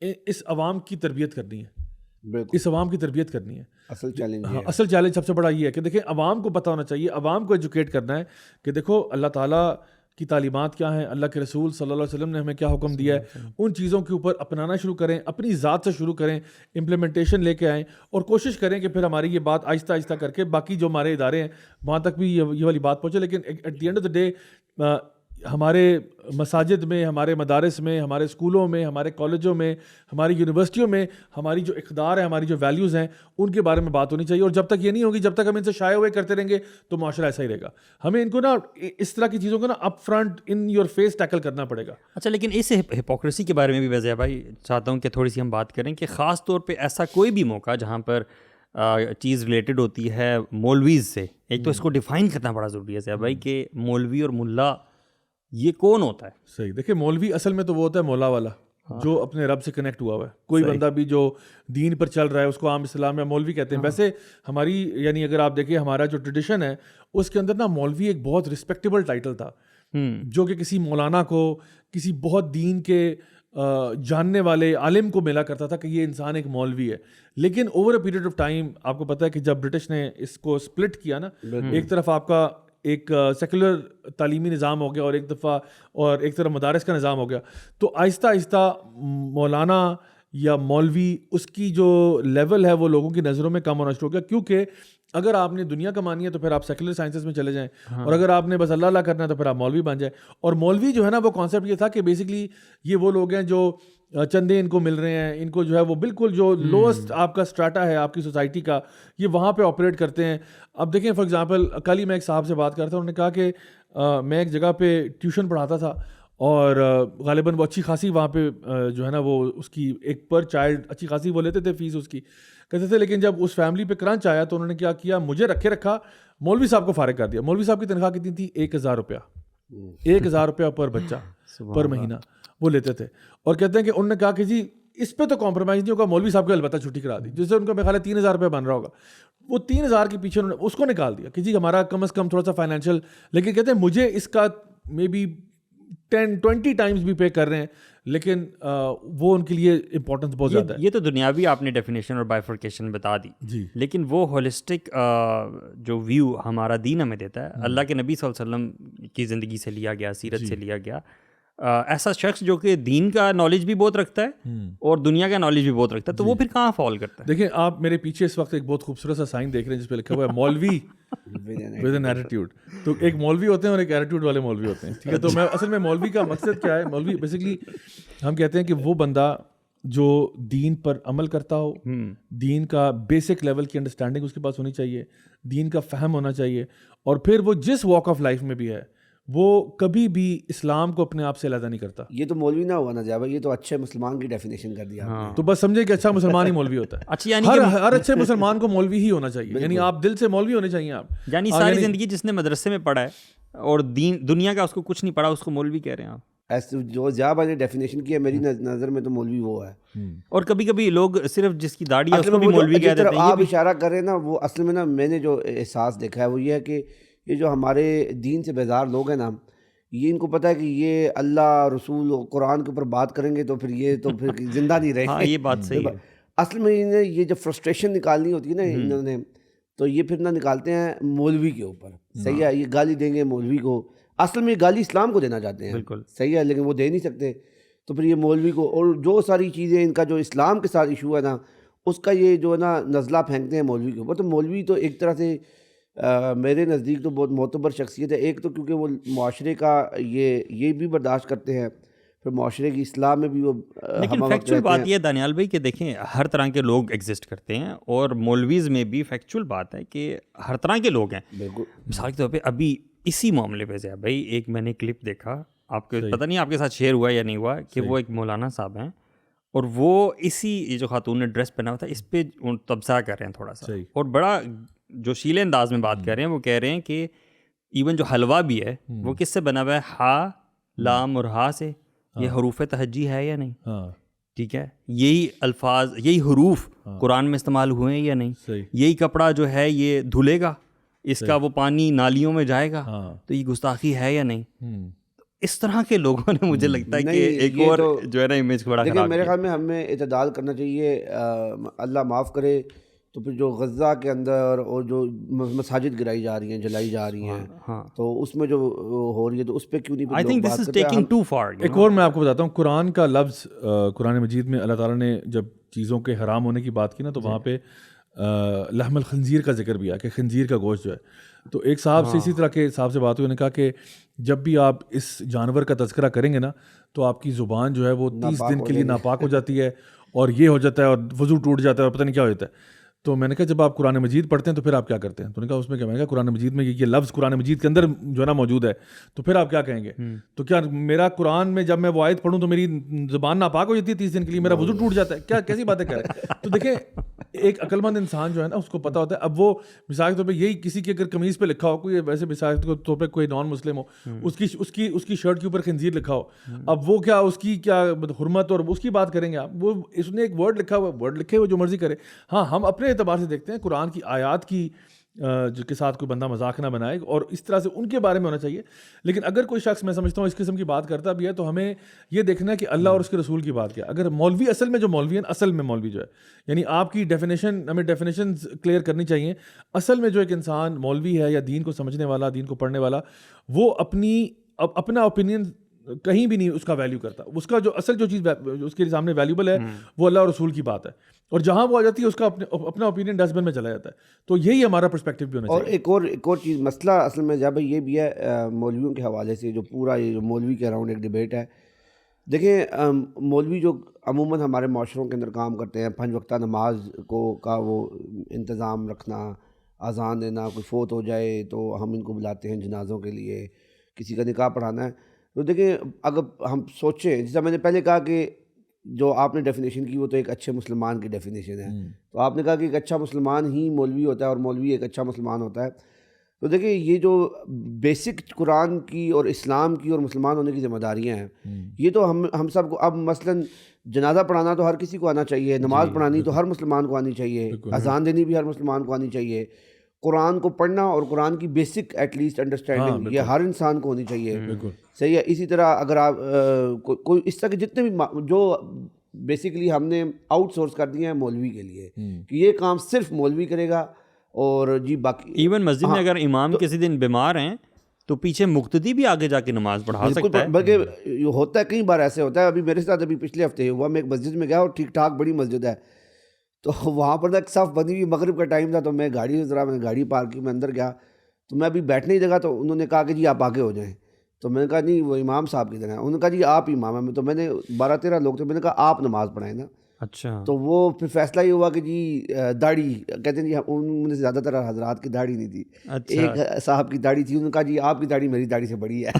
اس عوام کی تربیت کرنی ہے. اس عوام کی تربیت کرنی ہے. اصل چیلنج سب سے بڑا یہ ہے کہ دیکھیں عوام کو پتہ ہونا چاہیے, عوام کو ایجوکیٹ کرنا ہے کہ دیکھو اللہ تعالیٰ کی تعلیمات کیا ہیں, اللہ کے رسول صلی اللہ علیہ وسلم نے ہمیں کیا حکم دیا ہے, ان چیزوں کے اوپر اپنانا شروع کریں, اپنی ذات سے شروع کریں, امپلیمنٹیشن لے کے آئیں اور کوشش کریں کہ پھر ہماری یہ بات آہستہ آہستہ کر کے باقی جو ہمارے ادارے ہیں وہاں تک بھی یہ والی بات پہنچے. لیکن at the end of the day ہمارے مساجد میں, ہمارے مدارس میں, ہمارے اسکولوں میں, ہمارے کالجوں میں, ہماری یونیورسٹیوں میں ہماری جو اقدار ہے, ہماری جو ویلیوز ہیں ان کے بارے میں بات ہونی چاہیے. اور جب تک یہ نہیں ہوگی, جب تک ہم ان سے شائع ہوئے کرتے رہیں گے تو معاشرہ ایسا ہی رہے گا. ہمیں ان کو نا اس طرح کی چیزوں کو نا up front in your face tackle کرنا پڑے گا. اچھا, لیکن اس ہپوکریسی کے بارے میں بھی ویسے بھائی چاہتا ہوں کہ تھوڑی سی ہم بات کریں کہ خاص طور پہ ایسا کوئی بھی موقع جہاں پر چیز ریلیٹڈ ہوتی ہے مولویز سے. ایک تو اس کو ڈیفائن کرنا بڑا ضروری ہے بھائی کہ مولوی اور ملا یہ کون ہوتا ہے. صحیح. دیکھیں مولوی اصل میں تو وہ ہوتا ہے مولا والا جو اپنے رب سے کنیکٹ ہوا ہوا ہے. کوئی بندہ بھی جو دین پر چل رہا ہے اس کو عام اسلام میں مولوی کہتے ہیں. ویسے ہماری یعنی اگر آپ دیکھیں ہمارا جو ٹریڈیشن ہے اس کے اندر نا مولوی ایک بہت رسپیکٹیبل ٹائٹل تھا جو کہ کسی مولانا کو, کسی بہت دین کے جاننے والے عالم کو ملا کرتا تھا کہ یہ انسان ایک مولوی ہے. لیکن over a period of time آپ کو پتہ ہے کہ جب برٹش نے اس کو سپلٹ کیا نا, ایک طرف آپ کا ایک سیکولر تعلیمی نظام ہو گیا اور ایک طرف مدارس کا نظام ہو گیا, تو آہستہ آہستہ مولانا یا مولوی اس کی جو لیول ہے وہ لوگوں کی نظروں میں کم ہونا شروع ہو گیا. کیونکہ اگر آپ نے دنیا کمانی ہے تو پھر آپ سیکولر سائنسز میں چلے جائیں, اور اگر آپ نے بس اللہ اللہ کرنا ہے تو پھر آپ مولوی بن جائیں. اور مولوی جو ہے نا وہ کانسیپٹ یہ تھا کہ بیسکلی یہ وہ لوگ ہیں جو چندے ان کو مل رہے ہیں, ان کو جو ہے وہ بالکل جو لوسٹ آپ کا اسٹریٹا ہے آپ کی سوسائٹی کا, یہ وہاں پہ آپریٹ کرتے ہیں. اب دیکھیں فار ایگزامپل کل ہی میں ایک صاحب سے بات کر رہا تھا, انہوں نے کہا کہ میں ایک جگہ پہ ٹیوشن پڑھاتا تھا اور غالباً وہ اچھی خاصی وہاں پہ جو ہے نا وہ اس کی ایک پر چائلڈ اچھی خاصی وہ لیتے تھے فیس اس کی, کہتے تھے. لیکن جب اس فیملی پہ کرنچ آیا تو انہوں نے کیا کیا, مجھے رکھا, مولوی صاحب کو فارغ کر دیا. مولوی صاحب کی تنخواہ کتنی تھی؟ 1000 روپیہ. 1000 روپیہ پر بچہ پر مہینہ وہ لیتے تھے. اور کہتے ہیں کہ انہوں نے کہا کہ جی اس پہ تو کمپرومائز نہیں ہوگا. مولوی صاحب کو البتہ چھٹی کرا دی, جس سے ان کا میرا خیال ہے 3000 روپیہ بن رہا ہوگا. وہ 3000 کے پیچھے انہوں نے اس کو نکال دیا کہ جی ہمارا کم از کم تھوڑا سا فائنینشیل, لیکن کہتے ہیں مجھے اس کا مے بی 10-20 ٹائمز بھی پے کر رہے ہیں, لیکن وہ ان کے لیے امپورٹنس بہت زیادہ ہے. یہ تو دنیاوی آپ نے ڈیفینیشن اور بائیفرکیشن بتا دی جی, لیکن وہ ہولسٹک جو ویو ہمارا دین ہمیں دیتا ہے, اللہ کے نبی صلی اللہ علیہ وسلم کی زندگی سے لیا گیا, سیرت سے لیا گیا, ایسا شخص جو کہ دین کا نالج بھی بہت رکھتا ہے اور دنیا کا نالج بھی بہت رکھتا ہے, تو وہ پھر کہاں فال کرتا ہے؟ دیکھیں آپ میرے پیچھے اس وقت ایک بہت خوبصورت سا سائن دیکھ رہے ہیں جس پہ لکھا ہوا ہے مولوی ود این ایٹیٹیوڈ. تو ایک مولوی ہوتے ہیں اور ایک ایٹیٹیوڈ والے مولوی ہوتے ہیں, ٹھیک ہے. تو میں اصل میں مولوی کا مقصد کیا ہے, مولوی بیسیکلی ہم کہتے ہیں کہ وہ بندہ جو دین پر عمل کرتا ہو, دین کا بیسک لیول کی انڈرسٹینڈنگ اس کے پاس ہونی چاہیے, دین کا فہم ہونا چاہیے, اور پھر وہ جس واک آف لائف میں بھی ہے وہ کبھی بھی اسلام کو اپنے آپ سے علیحدہ نہیں کرتا. یہ تو مولوی نہ ہوا نا جا بھائی, یہ تو اچھے مسلمان کی ڈیفینیشن کر دیا. تو بس سمجھے کہ اچھا مسلمان ہی مولوی ہوتا ہے. اچھا, یعنی ہر اچھے مسلمان کو مولوی ہی ہونا چاہیے, یعنی آپ دل سے مولوی ہونے چاہیے آپ. یعنی ساری زندگی جس نے مدرسے میں پڑھا ہے اور دنیا کا اس کو کچھ نہیں پڑھا, اس کو مولوی کہہ رہے ہیں آپ. ایسے جو جا بھائی نے ڈیفینیشن کی ہے, میری نظر میں تو مولوی وہ ہے. اور کبھی کبھی لوگ صرف جس کی داڑھی ہے اس کو بھی مولوی کہہ دیتے ہیں. آپ اشارہ کر رہے ہیں نا, وہ اصل میں نا میں نے جو احساس دیکھا ہے وہ یہ ہے کہ یہ جو ہمارے دین سے بیزار لوگ ہیں نا, یہ ان کو پتہ ہے کہ یہ اللہ رسول قرآن کے اوپر بات کریں گے تو پھر یہ تو پھر زندہ نہیں رہیں گے. ہاں یہ بات صحیح ہے. اصل میں انہیں یہ جب فرسٹریشن نکالنی ہوتی ہے نا انہوں نے, تو یہ پھر نہ نکالتے ہیں مولوی کے اوپر. صحیح ہے, یہ گالی دیں گے مولوی کو, اصل میں یہ گالی اسلام کو دینا چاہتے ہیں. بالکل صحیح ہے, لیکن وہ دے نہیں سکتے, تو پھر یہ مولوی کو, اور جو ساری چیزیں ان کا جو اسلام کے ساتھ ایشو ہے نا, اس کا یہ جو ہے نا نزلہ پھینکتے ہیں مولوی کے اوپر. تو مولوی تو ایک طرح سے میرے نزدیک تو بہت معتبر شخصیت ہے. ایک تو کیونکہ وہ معاشرے کا یہ بھی برداشت کرتے ہیں, پھر معاشرے کی اصلاح میں بھی وہ. لیکن فیکچول بات یہ ہے دانیال بھائی کہ دیکھیں ہر طرح کے لوگ ایگزسٹ کرتے ہیں, اور مولویز میں بھی فیکچول بات ہے کہ ہر طرح کے لوگ ہیں. بالکل. مثال کے طور پہ ابھی اسی معاملے پہ سے بھائی ایک میں نے کلپ دیکھا, آپ کو پتہ نہیں آپ کے ساتھ شیئر ہوا یا نہیں ہوا, کہ وہ ایک مولانا صاحب ہیں اور وہ اسی یہ جو خاتون نے ڈریس پہنا ہوا تھا اس پہ تبصرہ کر رہے ہیں تھوڑا سا, اور بڑا جو شیلے انداز میں بات کر رہے ہیں. وہ کہہ رہے ہیں کہ ایون جو حلوہ بھی ہے وہ کس سے بنا ہوا ہے, ہا لام اور ہا سے. یہ حروف تہجی ہے یا نہیں, ٹھیک ہے, یہی الفاظ یہی حروف قرآن میں استعمال ہوئے ہیں یا نہیں, یہی کپڑا جو ہے یہ دھلے گا, اس کا وہ پانی نالیوں میں جائے گا, تو یہ گستاخی ہے یا نہیں. اس طرح کے لوگوں نے مجھے لگتا ہے کہ ایک اور جو ہے نا امیج بڑا خراب ہے. میرے خیال میں ہمیں اعتدال کرنا چاہیے. اللہ معاف کرے, تو پھر جو غزہ کے اندر اور جو مساجد گرائی جا رہی ہیں, جلائی جا رہی ہیں, تو اس میں جو ہو رہی ہے تو اس پہ کیوں نہیں I think this is taking too far. ایک اور میں آپ کو بتاتا ہوں, قرآن کا لفظ قرآن مجید میں اللہ تعالیٰ نے جب چیزوں کے حرام ہونے کی بات کی نا, تو وہاں پہ لحم الخنزیر کا ذکر بھی آیا کہ خنزیر کا گوشت جو ہے. تو ایک صاحب سے اسی طرح کے صاحب سے بات ہوئی, انہوں نے کہا کہ جب بھی آپ اس جانور کا تذکرہ کریں گے نا تو آپ کی زبان جو ہے وہ 30 دن کے لیے ناپاک ہو جاتی ہے, اور یہ ہو جاتا ہے, اور وضو ٹوٹ جاتا ہے, اور پتہ نہیں کیا ہو جاتا ہے. تو میں نے کہا جب آپ قرآن مجید پڑھتے ہیں تو پھر آپ کیا کرتے ہیں؟ تو نے کہا اس میں کیا, میں نے کہا قرآن مجید میں یہ لفظ قرآن مجید کے اندر جو ہے نا موجود ہے, تو پھر آپ کیا کہیں گے؟ تو کیا میرا قرآن میں جب میں وہ آیت پڑھوں تو میری زبان ناپاک ہو جاتی ہے 30 دن کے لیے, میرا وضو ٹوٹ جاتا ہے؟ کیا کیسی باتیں کر رہے ہیں؟ تو دیکھیں ایک عقل مند انسان جو ہے نا اس کو پتہ ہوتا ہے. اب وہ مثال کے طور پہ یہی کسی کی اگر قمیض پہ لکھا ہو, کوئی ویسے مثال کے طور پہ کوئی نان مسلم ہو, اس کی شرٹ کے اوپر خنزیر لکھا ہو, اب وہ کیا اس کی کیا حرمت اور اس کی بات کریں گے آپ؟ وہ اس نے ایک ورڈ لکھا ہوا ہے, ورڈ لکھے ہوئے جو مرضی کرے. ہاں ہم اپنے اعتبار سے دیکھتے ہیں قرآن کی آیات کی جو کے ساتھ کوئی بندہ مذاق نہ بنائے, اور اس طرح سے ان کے بارے میں ہونا چاہیے. لیکن اگر کوئی شخص میں سمجھتا ہوں اس قسم کی بات کرتا بھی ہے تو ہمیں یہ دیکھنا ہے کہ اللہ اور اس کے رسول کی بات کیا. اگر مولوی اصل میں جو مولوی ہیں, اصل میں مولوی جو ہے, یعنی آپ کی ڈیفینیشن, ہمیں ڈیفینیشنز کلیئر کرنی چاہیے. اصل میں جو ایک انسان مولوی ہے یا دین کو سمجھنے والا, دین کو پڑھنے والا, وہ اپنا اوپینین کہیں بھی نہیں اس کا ویلیو کرتا. اس کا جو اصل جو چیز اس کے سامنے ویلیوبل ہے وہ اللہ اور رسول کی بات ہے, اور جہاں وہ آ جاتی ہے اس کا اپنا اوپینین ڈسٹ بن میں چلا جاتا ہے. تو یہی ہمارا پرسپیکٹیو بھی ہونا چاہیے. اور ایک اور چیز مسئلہ اصل میں جب یہ بھی ہے مولویوں کے حوالے سے, جو پورا یہ جو مولوی کے اراؤنڈ ایک ڈبیٹ ہے. دیکھیں مولوی جو عموماً ہمارے معاشروں کے اندر کام کرتے ہیں, 5 وقتہ نماز کا وہ انتظام رکھنا, اذان دینا, کوئی فوت ہو جائے تو ہم ان کو بلاتے ہیں جنازوں کے لیے, کسی کا نکاح پڑھانا ہے. تو دیکھیں اگر ہم سوچیں, جیسا میں نے پہلے کہا کہ جو آپ نے ڈیفینیشن کی وہ تو ایک اچھے مسلمان کی ڈیفینیشن ہے, تو آپ نے کہا کہ ایک اچھا مسلمان ہی مولوی ہوتا ہے اور مولوی ایک اچھا مسلمان ہوتا ہے. تو دیکھیں یہ جو بیسک قرآن کی اور اسلام کی اور مسلمان ہونے کی ذمہ داریاں ہیں, یہ تو ہم سب کو, اب مثلاً جنازہ پڑھانا تو ہر کسی کو آنا چاہیے, نماز پڑھانی تو ہر مسلمان کو آنی چاہیے, اذان دینی بھی ہر مسلمان کو آنی چاہیے, قرآن کو پڑھنا اور قرآن کی بیسک ایٹ لیسٹ انڈرسٹینڈنگ یہ ہر انسان کو ہونی چاہیے. صحیح ہے. اسی طرح اگر آپ کوئی اس طرح کے جتنے بھی جو بیسیکلی ہم نے آؤٹ سورس کر دیا ہے مولوی کے لیے کہ یہ کام صرف مولوی کرے گا, اور جی باقی ایون مسجد میں اگر امام کسی دن بیمار ہیں تو پیچھے مقتدی بھی آگے جا کے نماز پڑھا سکتا ہے. بلکہ ہوتا ہے کئی بار ایسے ہوتا ہے. ابھی میرے ساتھ ابھی پچھلے ہفتے ہوا, میں ایک مسجد میں گیا اور ٹھیک ٹھاک بڑی مسجد ہے, تو وہاں پر ایک صف بنی ہوئی, مغرب کا ٹائم تھا, تو میں میں گاڑی پارک کی, میں اندر گیا تو میں ابھی بیٹھنے کی جگہ, تو انہوں نے کہا کہ جی آپ آگے ہو جائیں. تو میں نے کہا نہیں وہ امام صاحب کی طرح ہے. انہوں نے کہا جی آپ امام ہیں. تو میں نے 12-13 لوگ تھے, میں نے کہا آپ نماز پڑھائیں نا. اچھا. تو وہ پھر فیصلہ یہ ہوا کہ جی داڑھی, کہتے ہیں جی ان میں سے زیادہ تر حضرات کی داڑھی نہیں تھی, ایک صاحب کی داڑھی تھی. انہوں نے کہا جی آپ کی داڑھی میری داڑھی سے بڑی ہے,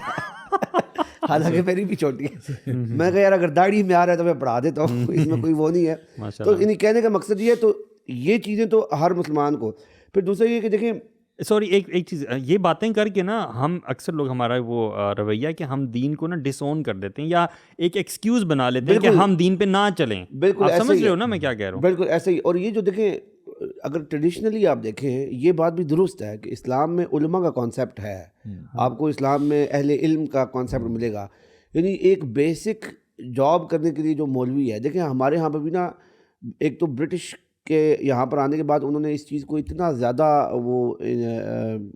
حالانکہ میری بھی چھوٹی ہے. میں کہا یار اگر داڑھی میں آ رہا ہے تو میں پڑھا دیتا ہوں, اس میں کوئی وہ نہیں ہے. تو انہیں کہنے کا مقصد یہ ہے, تو یہ چیزیں تو ہر مسلمان کو. پھر دوسرا یہ کہ دیکھیں سوری ایک چیز, یہ باتیں کر کے نا ہم اکثر لوگ ہمارا وہ رویہ کہ ہم دین کو نا ڈس اون کر دیتے ہیں یا ایک ایکسکیوز بنا لیتے ہیں کہ ہم دین پہ نہ چلیں. بالکل آپ سمجھ رہے ہو نا میں کیا کہہ رہا ہوں. بالکل ایسے ہی. اور یہ جو دیکھیں اگر ٹریڈیشنلی آپ دیکھیں یہ بات بھی درست ہے کہ اسلام میں علماء کا کانسیپٹ ہے. آپ کو اسلام میں اہل علم کا کانسیپٹ ملے گا. یعنی ایک بیسک جاب کرنے کے لیے جو مولوی ہے, دیکھیں ہمارے یہاں پہ بھی نا ایک تو برٹش کہ یہاں پر آنے کے بعد انہوں نے اس چیز کو اتنا زیادہ وہ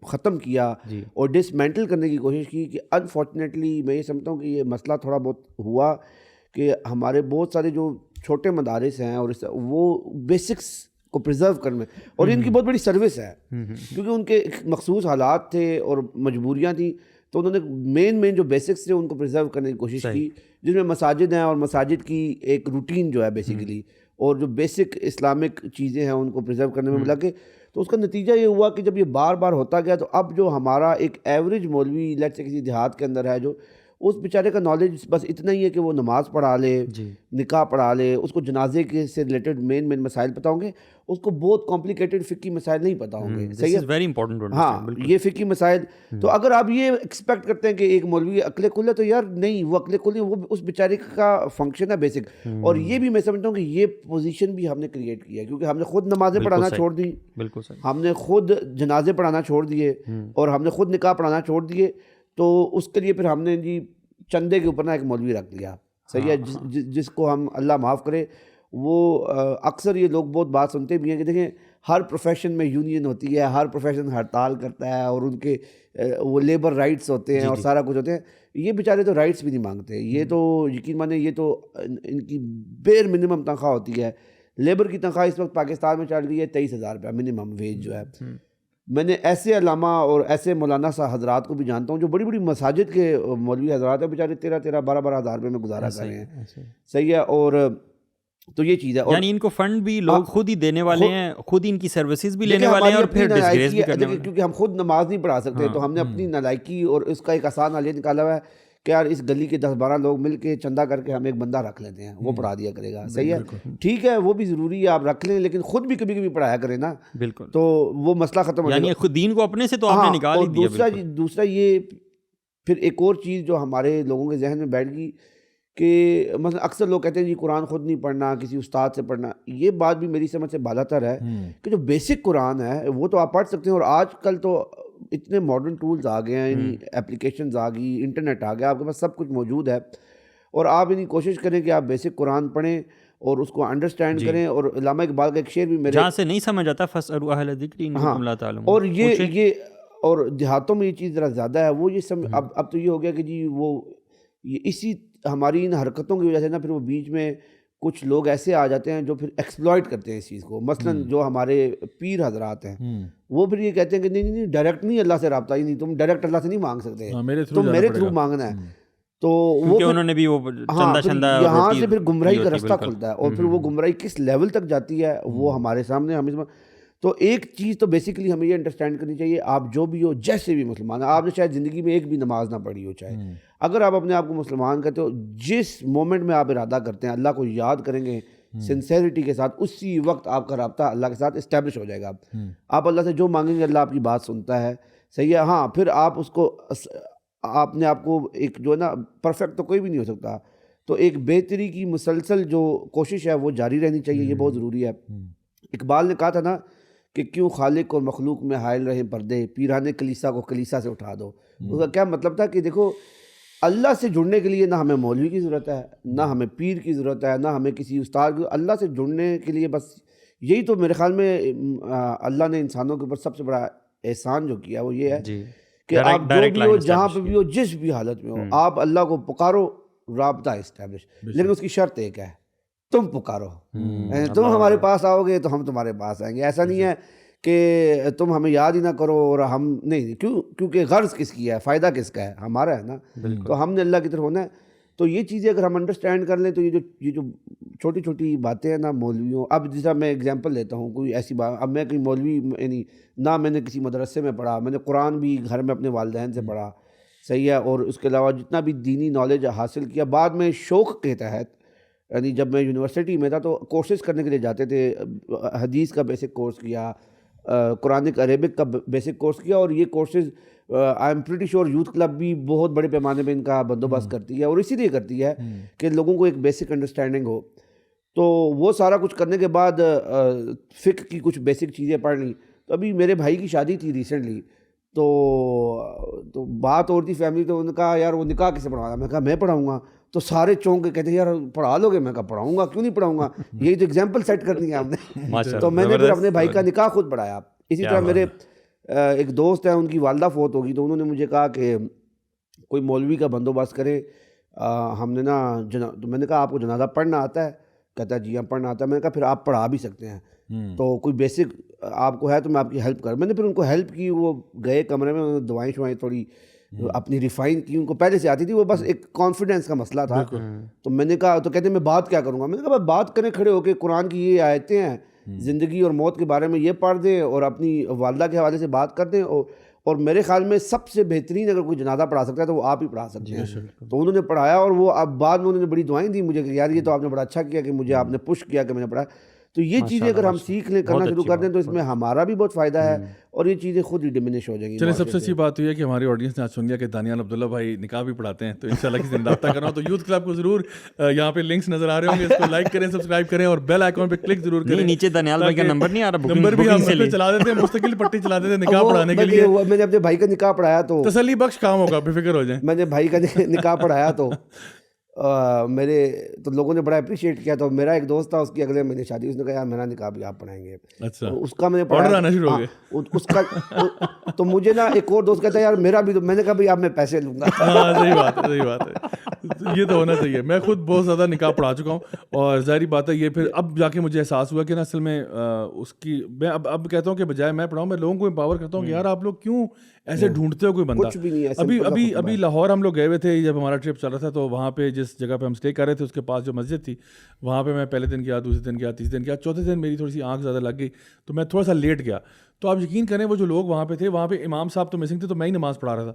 ختم کیا اور ڈسمینٹل کرنے کی کوشش کی کہ انفارچونیٹلی میں یہ سمجھتا ہوں کہ یہ مسئلہ تھوڑا بہت ہوا کہ ہمارے بہت سارے جو چھوٹے مدارس ہیں اور وہ بیسکس کو پرزرو کرنے, اور ان کی بہت بڑی سروس ہے کیونکہ ان کے مخصوص حالات تھے اور مجبوریاں تھیں, تو انہوں نے مین جو بیسکس تھے ان کو پرزرو کرنے کی کوشش کی, جس میں مساجد ہیں اور مساجد کی ایک روٹین جو ہے بیسیکلی, اور جو بیسک اسلامک چیزیں ہیں ان کو پرزرو کرنے میں ملا کے. تو اس کا نتیجہ یہ ہوا کہ جب یہ بار بار ہوتا گیا تو اب جو ہمارا ایک ایوریج مولوی لیٹ سے کسی دیہات کے اندر ہے, جو اس بیچارے کا نالج بس اتنا ہی ہے کہ وہ نماز پڑھا لے, نکاح پڑھا لے, اس کو جنازے کے سے ریلیٹڈ مین مسائل پتہ ہوں گے, اس کو بہت کمپلیکیٹڈ فقہی مسائل نہیں پتہ ہوں گے. صحیح ہے, ویری امپورٹنٹ. ہاں یہ فقہی مسائل. تو اگر آپ یہ ایکسپیکٹ کرتے ہیں کہ ایک مولوی عقل کل ہے, تو یار نہیں, وہ عقل کل نہیں, وہ اس بیچارے کا فنکشن ہے بیسک. اور یہ بھی میں سمجھتا ہوں کہ یہ پوزیشن بھی ہم نے کریٹ کیا ہے, کیونکہ ہم نے خود نمازیں پڑھانا چھوڑ دی, ہم نے خود جنازے پڑھانا چھوڑ دیے, اور ہم نے خود نکاح پڑھانا چھوڑ دیے. تو اس کے لیے پھر ہم نے جی چندے کے اوپر نا ایک مولوی رکھ دیا. صحیح ہے, جس کو ہم اللہ معاف کرے, وہ اکثر یہ لوگ بہت بات سنتے بھی ہیں کہ دیکھیں ہر پروفیشن میں یونین ہوتی ہے, ہر پروفیشن ہڑتال کرتا ہے, اور ان کے وہ لیبر رائٹس ہوتے ہیں اور سارا کچھ ہوتے ہیں. یہ بیچارے تو رائٹس بھی نہیں مانگتے. یہ تو یقین مانیں یہ تو ان کی بیر منیمم تنخواہ ہوتی ہے. لیبر کی تنخواہ اس وقت پاکستان میں چل رہی ہے 23,000 روپیہ منیمم ویج جو ہے. میں نے ایسے علامہ اور ایسے مولانا سا حضرات کو بھی جانتا ہوں جو بڑی بڑی مساجد کے مولوی حضرات ہیں, بیچارے 13-12 ہزار روپے میں گزارا کر رہے ہیں. صحیح ہے. اور تو یہ چیز ہے, یعنی ان کو فنڈ بھی لوگ خود ہی دینے والے ہیں, خود ہی ان کی سروسز بھی لینے والے ہیں, اور پھر ڈسگریس بھی کرنے والے. کیونکہ ہم خود نماز نہیں پڑھا سکتے, تو ہم نے اپنی نالائکی اور اس کا ایک آسان حل نکالا ہوا ہے کہ یار اس گلی کے 10-12 لوگ مل کے چندہ کر کے ہم ایک بندہ رکھ لیتے ہیں, وہ پڑھا دیا کرے گا. صحیح ہے, ٹھیک ہے, وہ بھی ضروری ہے, آپ رکھ لیں, لیکن خود بھی کبھی کبھی پڑھایا کریں نا. بالکل, تو وہ مسئلہ ختم ہو جائے گا. یعنی خود دین کو اپنے سے تو آپ نے نکال ہی دیا. دوسرا یہ پھر ایک اور چیز جو ہمارے لوگوں کے ذہن میں بیٹھ گئی کہ مثلا اکثر لوگ کہتے ہیں جی قرآن خود نہیں پڑھنا, کسی استاد سے پڑھنا. یہ بات بھی میری سمجھ سے بالا تر ہے کہ جو بیسک قرآن ہے وہ تو آپ پڑھ سکتے ہیں, اور آج کل تو اتنے ماڈرن ٹولز آ گئے ہیں, اپلیکیشنز آ گئی, انٹرنیٹ آ گیا, آپ کے پاس سب کچھ موجود ہے, اور آپ انہیں کوشش کریں کہ آپ بیسک قرآن پڑھیں اور اس کو انڈرسٹینڈ کریں. اور علامہ اقبال کا ایک شعر بھی میرے جہاں سے نہیں سمجھ آتا فاسألوا اہل الذکر ان کنتم لا تعلمون. اور یہ اور دیہاتوں میں یہ چیز ذرا زیادہ ہے, وہ یہ اب تو یہ ہو گیا کہ جی وہ اسی ہماری ان حرکتوں کی وجہ سے نا پھر وہ بیچ میں کچھ لوگ ایسے آ جاتے ہیں جو پھر ایکسپلائٹ کرتے ہیں اس چیز کو. مثلاً جو ہمارے پیر حضرات ہیں وہ پھر یہ کہتے ہیں کہ نہیں ڈائریکٹ نہیں اللہ سے رابطہ ہی نہیں, تم ڈائریکٹ اللہ سے نہیں مانگ سکتے, تم میرے تھرو مانگنا ہے. تو وہ انہوں نے بھی وہ چندہ چندہ یہاں سے پھر گمراہی کا رستہ کھلتا ہے, اور پھر وہ گمراہی کس لیول تک جاتی ہے وہ ہمارے سامنے ہمیں. تو ایک چیز تو بیسیکلی ہمیں یہ انڈرسٹینڈ کرنی چاہیے, آپ جو بھی ہو, جیسے بھی مسلمان ہیں, آپ نے شاید زندگی میں ایک بھی نماز نہ پڑھی ہو, چاہے اگر آپ اپنے آپ کو مسلمان کہتے ہو, جس مومنٹ میں آپ ارادہ کرتے ہیں اللہ کو یاد کریں گے سنسیریٹی کے ساتھ, اسی وقت آپ کا رابطہ اللہ کے ساتھ اسٹیبلش ہو جائے گا. آپ اللہ سے جو مانگیں گے اللہ آپ کی بات سنتا ہے. صحیح ہے. ہاں پھر آپ اس کو آپ نے آپ کو ایک جو ہے نا پرفیکٹ تو کوئی بھی نہیں ہو سکتا, تو ایک بہتری کی مسلسل جو کوشش ہے وہ جاری رہنی چاہیے, یہ بہت ضروری ہے. اقبال نے کہا تھا نا کہ کیوں خالق اور مخلوق میں حائل رہے پردے، پیران کلیسا کو کلیسا سے اٹھا دو. اس کا کیا مطلب تھا کہ دیکھو اللہ سے جڑنے کے لیے نہ ہمیں مولوی کی ضرورت ہے، نہ ہمیں پیر کی ضرورت ہے، نہ ہمیں کسی استاد کی. اللہ سے جڑنے کے لیے بس یہی تو میرے خیال میں اللہ نے انسانوں کے اوپر سب سے بڑا احسان جو کیا وہ یہ ہے کہ آپ جو بھی ہو، جہاں پہ بھی ہو، جس بھی حالت میں ہو، آپ اللہ کو پکارو، رابطہ اسٹیبلش. لیکن اس کی شرط ایک ہے، تم پکارو. تم ہمارے پاس آؤ گے تو ہم تمہارے پاس آئیں گے. ایسا نہیں ہے کہ تم ہمیں یاد ہی نہ کرو اور ہم نہیں. کیونکہ غرض کس کی ہے، فائدہ کس کا ہے؟ ہمارا ہے نا. تو ہم نے اللہ کی طرف ہونا ہے. تو یہ چیزیں اگر ہم انڈرسٹینڈ کر لیں تو یہ جو چھوٹی چھوٹی باتیں ہیں نا مولویوں، اب جیسا میں اگزامپل لیتا ہوں کوئی ایسی بات، اب میں کوئی مولوی یعنی نہ میں نے کسی مدرسے میں پڑھا، میں نے قرآن بھی گھر میں اپنے والدین سے پڑھا، صحیح ہے، اور اس کے علاوہ جتنا بھی دینی نالج حاصل کیا بعد میں شوق کے تحت. یعنی جب میں یونیورسٹی میں تھا تو کورسز کرنے کے لیے جاتے تھے، حدیث کا بیسک کورس کیا، قرآنک عربک کا بیسک کورس کیا، اور یہ courses I am pretty sure youth club بھی بہت بڑے پیمانے پہ ان کا بندوبست کرتی ہے، اور اسی لیے کرتی ہے کہ لوگوں کو ایک بیسک انڈرسٹینڈنگ ہو. تو وہ سارا کچھ کرنے کے بعد فقہ کی کچھ بیسک چیزیں پڑھ لیں. تو ابھی میرے بھائی کی شادی تھی ریسنٹلی، تو بات اور تھی فیملی، تو انہوں نے کہا یار وہ نکاح کسے پڑھوانا؟ میں کہا میں پڑھاؤں گا. تو سارے چونک کے کہتے ہیں یار پڑھا لو گے؟ میں کہا پڑھاؤں گا، کیوں نہیں پڑھاؤں گا، یہی تو ایگزامپل سیٹ کرنی ہے ہم نے. تو میں نے پھر اپنے بھائی کا نکاح خود پڑھایا. اسی طرح میرے ایک دوست ہیں، ان کی والدہ فوت ہوگی، تو انہوں نے مجھے کہا کہ کوئی مولوی کا بندوبست کرے. ہم نے نا تو میں نے کہا آپ کو جنازہ پڑھنا آتا ہے؟ کہتا ہے جی ہاں پڑھنا آتا ہے. میں نے کہا پھر آپ پڑھا بھی سکتے ہیں، تو کوئی بیسک آپ کو ہے تو میں آپ کی ہیلپ کر. میں نے پھر ان کو ہیلپ کی، وہ گئے کمرے میں، انہوں نے دوائیں شوائیں تھوڑی اپنی ریفائن کی، ان کو پہلے سے آتی تھی، وہ بس ایک کانفیڈنس کا مسئلہ تھا. تو میں نے کہا، تو کہتے ہیں میں بات کیا کروں گا؟ میں نے کہا بات کریں کھڑے ہو کے، قرآن کی یہ آیتیں ہیں، زندگی اور موت کے بارے میں یہ پڑھ دیں اور اپنی والدہ کے حوالے سے بات کر دیں. اور میرے خیال میں سب سے بہترین اگر کوئی جنازہ پڑھا سکتا ہے تو وہ آپ ہی پڑھا سکتے ہیں. تو انہوں نے پڑھایا، اور وہ اب بعد میں انہوں نے بڑی دعائیں دی مجھے کہ یار یہ تو آپ نے بڑا اچھا کیا کہ مجھے آپ نے پش کیا کہ میں نے پڑھا. تو یہ چیزیں اگر ہم سیکھ لیں، کرنا شروع کر دیں، تو اس میں ہمارا بھی بہت فائدہ ہے، اور یہ چیزیں خود ہی ڈیمینش ہو جائیں گی. چلیں، سب سے اچھی بات یہ ہے کہ ہماری آڈینس نے آج سن لیا کہ دانیال عبداللہ بھائی نکاح بھی پڑھاتے ہیں، تو انشاءاللہ کسی دن رابطہ کرنا ہو تو یوتھ کلب کو ضرور، یہاں پہ لنکس نظر آ رہے ہوں گے، اس کو لائک کریں، سبسکرائب کریں، اور بیل آئیکن پہ کلک ضرور کریں. نیچے دانیال بھائی کا نمبر نہیں آ رہا، نمبر بھی ہم چلا دیتے ہیں، مستقل پٹی چلا دیتے ہیں نکاح پڑھانے کے لیے. میں نے اپنے بھائی کا نکاح پڑھایا تو تسلی بخش کام ہوگا، بے فکر ہو جائیں. میں نے بھائی کا نکاح پڑھایا تو میرے تو لوگوں نے بڑا اپریشیٹ کیا. تو میرا ایک دوست تھا، اس کی اگلے مہینے شادی، اس نے کہا یار میرا نکاح بھی آپ پڑھائیں گے. اچھا، اس کا میں نے پڑھانا شروع ہو گیا اس کا. تو مجھے نا ایک اور دوست کہتا ہے یار میرا بھی. تو میں نے کہا بھائی اب میں پیسے لوں گا. ہاں صحیح بات ہے، صحیح بات ہے، یہ تو ہونا چاہیے. میں خود بہت زیادہ نکاح پڑھا چکا ہوں، اور ظاہری بات ہے یہ پھر اب جا کے مجھے احساس ہوا کہ نا اصل میں اس کی میں اب کہتا ہوں کہ بجائے میں پڑھاؤں، میں لوگوں کو امپاور کرتا ہوں کہ یار آپ لوگ کیوں ایسے ڈھونڈتے ہو کوئی بندہ. ابھی لاہور ہم لوگ گئے ہوئے تھے، جب ہمارا ٹرپ چل رہا تھا، تو وہاں پہ جس جگہ پہ ہم اسٹے کر رہے تھے اس کے پاس جو مسجد تھی، وہاں پہ میں پہلے دن گیا، دوسرے دن گیا، تیسرے دن گیا، چوتھے دن میری تھوڑی سی آنکھ زیادہ لگ گئی تو میں تھوڑا سا لیٹ گیا. تو آپ یقین کریں وہ جو لوگ وہاں پہ تھے، وہاں پہ امام صاحب تو مسنگ تھے، تو میں ہی نماز پڑھا رہا تھا.